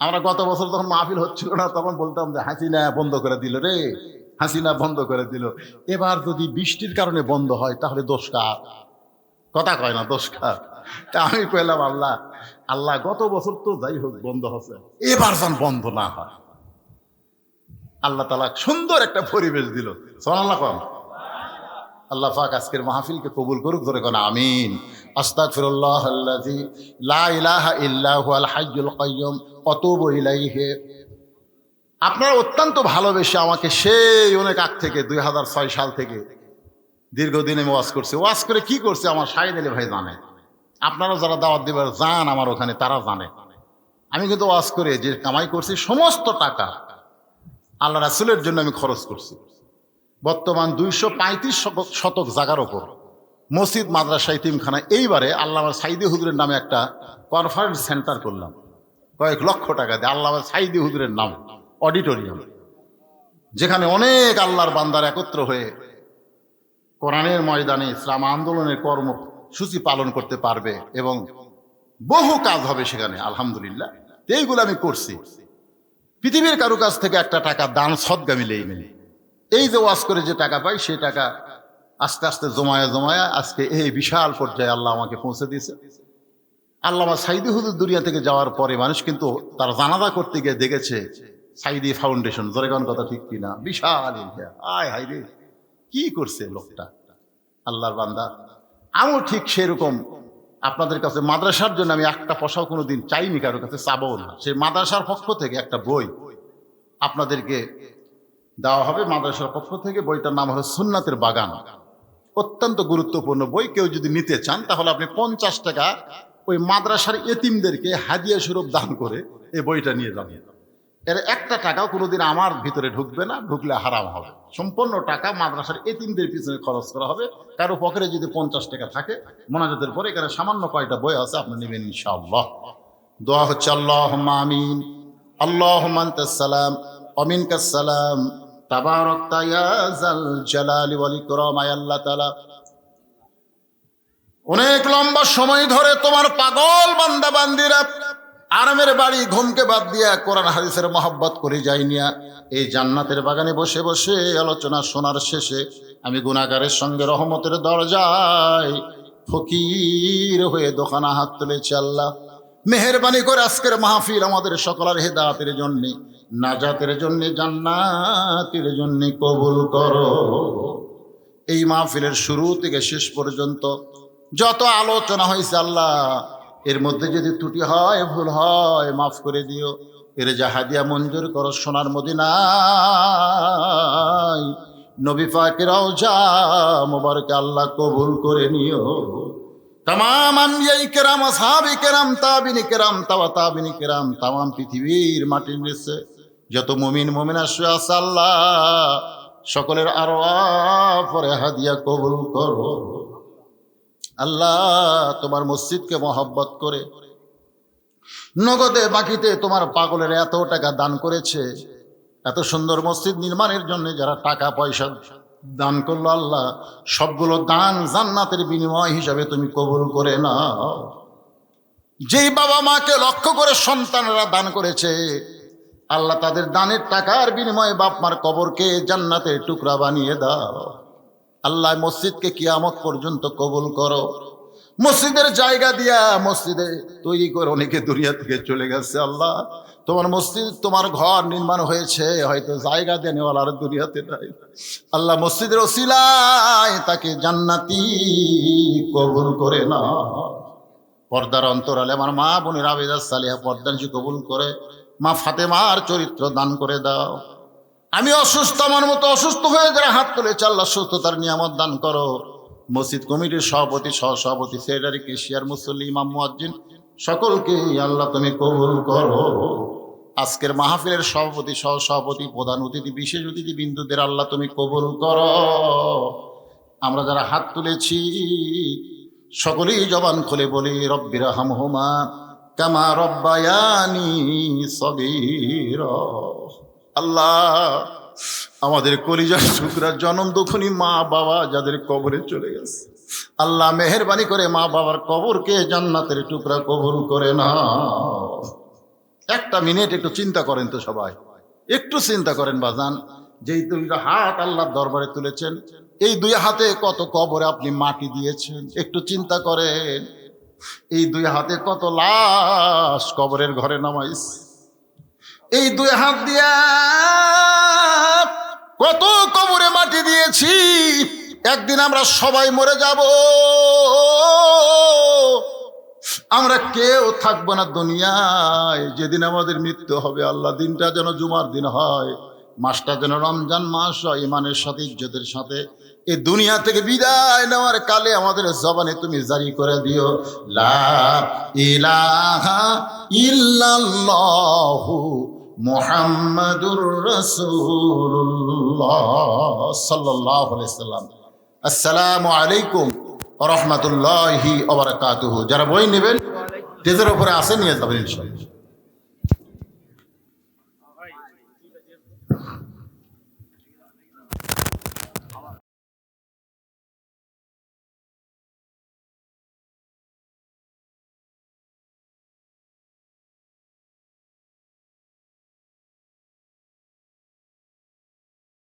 Speaker 1: আমরা গত বছর যখন মাহফিল হচ্ছিল না তখন বলতাম যে হাসিনা বন্ধ করে দিল রে, হাসিনা বন্ধ করে দিল। এবার যদি বৃষ্টির কারণে বন্ধ হয় তাহলে দোষ কার? কথা কয় না, দোষ কার? তা আমি কইলাম আল্লাহ গত বছর তো যাই হোক বন্ধ হচ্ছে, এবার যেন বন্ধ না হয়। আল্লাহ তাআলা সুন্দর একটা পরিবেশ দিল। সুবহানাল্লাহ কোন? আল্লাহ পাক আজকের মাহফিলকে কবুল করুক, ধরে কোন আমিন। আস্তাগফিরুল্লাহাল্লাযী লা ইলাহা ইল্লা হুয়াল হাইয়ুল কাইয়্যুম ওয়া আতুবু ইলাইহি। আপনারা অত্যন্ত ভালোবেসে আমাকে সেই অনেক আগ থেকে 2006 সাল থেকে দীর্ঘদিন আমি ওয়াজ করছি। ওয়াজ করে কি করছে আমার শাহিদ আলী ভাই জানে, আপনারা যারা দাওয়াত দিবার যান আমার ওখানে তারা জানে। আমি কিন্তু ওয়াজ করে যে কামাই করছি সমস্ত টাকা আল্লাহ রাসূলের জন্য আমি খরচ করছি। বর্তমান 235 শতক জায়গার ওপর মসজিদ, মাদ্রাসা, ইতিমখানা। এইবারে আল্লামা সাইদি হুজুরের নামে একটা কনফারেন্স সেন্টার করলাম কয়েক লক্ষ টাকা দিয়ে, আল্লামা সাইদি হুজুরের নাম, অডিটোরিয়াম, যেখানে অনেক আল্লাহর বান্দার একত্র হয়ে কোরআনের ময়দানে ইসলাম আন্দোলনের কর্মসূচি পালন করতে পারবে এবং বহু কাজ হবে সেখানে। আলহামদুলিল্লাহ এইগুলো আমি করছি। পৃথিবীর কারো কাছ থেকে একটা টাকা দান সদকা মিলেই নেই। এই যে ওয়াজ করে যে টাকা পাই সেই টাকা আস্তে আস্তে জমায়া আজকে এই বিশাল পর্যায়ে আল্লাহ আমাকে পৌঁছে দিয়েছে।
Speaker 2: আল্লামা সাইদি হুজুর দুনিয়া থেকে যাওয়ার পরে মানুষ কিন্তু তার জানাজা করতে গিয়ে দেখেছে সাইদি ফাউন্ডেশন, জোরেগণ কথা ঠিক কিনা, বিশাল আয় হাই রে কি করছে লোকটা, আল্লাহর বান্দা। আমিও ঠিক সেরকম আপনাদের কাছে মাদ্রাসার জন্য আমি একটা পয়সাও কোনোদিন চাইনি, কারোর কাছে চাবও না। সেই মাদ্রাসার পক্ষ থেকে একটা বই আপনাদেরকে দেওয়া হবে, মাদ্রাসার পক্ষ থেকে। বইটার নাম হলো সুন্নাতের বাগান। অত্যন্ত গুরুত্বপূর্ণ বই। কেউ যদি নিতে চান তাহলে আপনি 50 টাকা ওই মাদ্রাসার এতিমদেরকে হাদিয়া স্বরূপ দান করে এই বইটা নিয়ে যাবেন। এর একটা টাকাও কোনোদিন আমার ভিতরে ঢুকবে না, ঢুকলে হারাম হবে। সম্পূর্ণ টাকা মাদ্রাসার এতিমদের পিছনে খরচ করা হবে। কারো পকেটে যদি 50 টাকা থাকে মোনাজাতের পরে, এখানে সামান্য কয়টা বই আছে, আপনি নেবেন ইনশাআল্লাহ। দোয়া হচ্ছে আল্লাহুম্মা আমিন, আল্লাহুম্মা আনতাস সালাম ওয়া মিনকাস সালাম, তাবারাকতা ইয়া যাল জালালি ওয়াল ইকরাম। আল্লাহ তাআলা অনেক লম্বা সময় ধরে তোমার পাগল বান্দা বান্দিরা আরামের বাড়ি ঘুমকে বাদ দিয়া কোরআন হাদিসের মহব্বত করে যাই নিয়া এই জান্নাতের বাগানে বসে বসে আলোচনা শোনার শেষে আমি গুনাহগারের সঙ্গে রহমতের দরজায় ফকির হয়ে দোকানা হাত তুলেছি। আল্লাহ মেহেরবানি করে আজকের মাহফিল আমাদের সকলের হেদায়েতের জন্য, নাজাতের জন্য, জান্নাতের জন্য কবুল করো। এই মাহফিলের শুরু থেকে শেষ পর্যন্ত যত আলোচনা হয়েছে আল্লাহ, এর মধ্যে যদি ত্রুটি হয়, ভুল হয়, মাফ করে দিও। এর যা হাদিয়া মঞ্জুর করো সোনার মদিনায় নবী পাকের রওজা মুবারকে আল্লাহ কবুল করে নিও। तमाम আম্বিয়ায়ে কেরাম, আসহাবে কেরাম, তাবিনী কেরাম, তাবিনী কেরাম, तमाम পৃথিবীর মাটির নিচে যত মুমিন মুমিনা শুয়ে আছে আল্লাহ সকলের আরওয়াহ পরে হাদিয়া কবুল করো। আল্লাহ তোমার মসজিদকে মহব্বত করে নগদে বাকিতে তোমার পাগলের এত টাকা দান করেছে, এত সুন্দর মসজিদ নির্মাণের জন্য যারা টাকা পয়সা দান করলো আল্লাহ, সবগুলো দান জান্নাতের বিনিময় হিসাবে তুমি কবুল করে নাও। যেই বাবা মাকে লক্ষ্য করে সন্তানরা দান করেছে আল্লাহ, তাদের দানের টাকার বিনিময়ে বাপ মার কবরকে জান্নাতের টুকরা বানিয়ে দাও। আল্লাহ মসজিদকে কিয়ামত পর্যন্ত কবুল করো। মসজিদের জায়গা দিয়া মসজিদে তৈরি করে অনেকে দুনিয়া থেকে চলে গেছে আল্লাহ, তোমার মসজিদ তোমার ঘর নির্মাণ হয়েছে, হয়তো জায়গা দেনেওয়ালার দুনিয়াতে নাই। আল্লাহ মসজিদের ওসিলায় তাকে জান্নাতি কবুল করে না। পর্দার অন্তরালে আমার মা বোনের আবেদা সালিহা পর্দানশী কবুল করে, মা ফাতেমার চরিত্র দান করে দাও। আমি অসুস্থ, আমার মতো অসুস্থ হয়ে যারা হাত তুলেছে আল্লাহ সুস্থতার নিয়ামত দান করো। মসজিদ কমিটির সভাপতি, সহসভাপতি, সেক্রেটারি, কেশিয়ার, মুসল্লি, ইমাম, মুয়াজ্জিন সকলকে আল্লাহ তুমি কবুল করো। আজকের মাহফিলের সভাপতি, সহসভাপতি, প্রধান অতিথি, বিশেষ অতিথি বিন্দুদের আল্লাহ তুমি কবুল করো। আমরা যারা হাত তুলেছি সকলেই জবান খুলে বলি রব্বির হামহুমা কামা রব্বায়ানি সগীরা। আল্লাহ আমাদের কলিজার টুকরা জনম দুঃখনী মা বাবা যাদের কবরে চলে গেছে আল্লাহ মেহেরবানি করে মা বাবার কবরকে জান্নাতের টুকরা কবুল করে না। একটা মিনিট একটু চিন্তা করেন তো সবাই, একটু চিন্তা করেন বাজান, যেই দুইটা হাত আল্লাহর দরবারে তুলেছেন, এই দুই হাতে কত কবরে আপনি মাটি দিয়েছেন, একটু চিন্তা করেন। এই দুই হাতে কত লাশ কবরের ঘরে নামাইস, এই দুই হাত দিয়া কত কবরে মাটি দিয়েছি। একদিন আমরা সবাই মরে যাব, আমরা কেউ থাকবো না দুনিয়ায়। যেদিন আমাদের মৃত্যু হবে আল্লাহ, দিনটা যেন জুমার দিন হয়, মাসটা যেন রমজান মাস হয়, ইমানের সাথে ইজ্জতের সাথে এই দুনিয়া থেকে বিদায় নেওয়ার কালে আমাদের জবানে তুমি জারি করে দিও লা ইলাহা ইল্লাল্লাহু মুহাম্মাদুর রাসূলুল্লাহ সাল্লাল্লাহু আলাইহি সাল্লাম। আসসালামু আলাইকুম ওয়া রাহমাতুল্লাহি ওয়া বারাকাতুহু। যারা বই নেবেন স্টেজের উপরে আসে, নিয়ে যাবেন ইনশাআল্লাহ।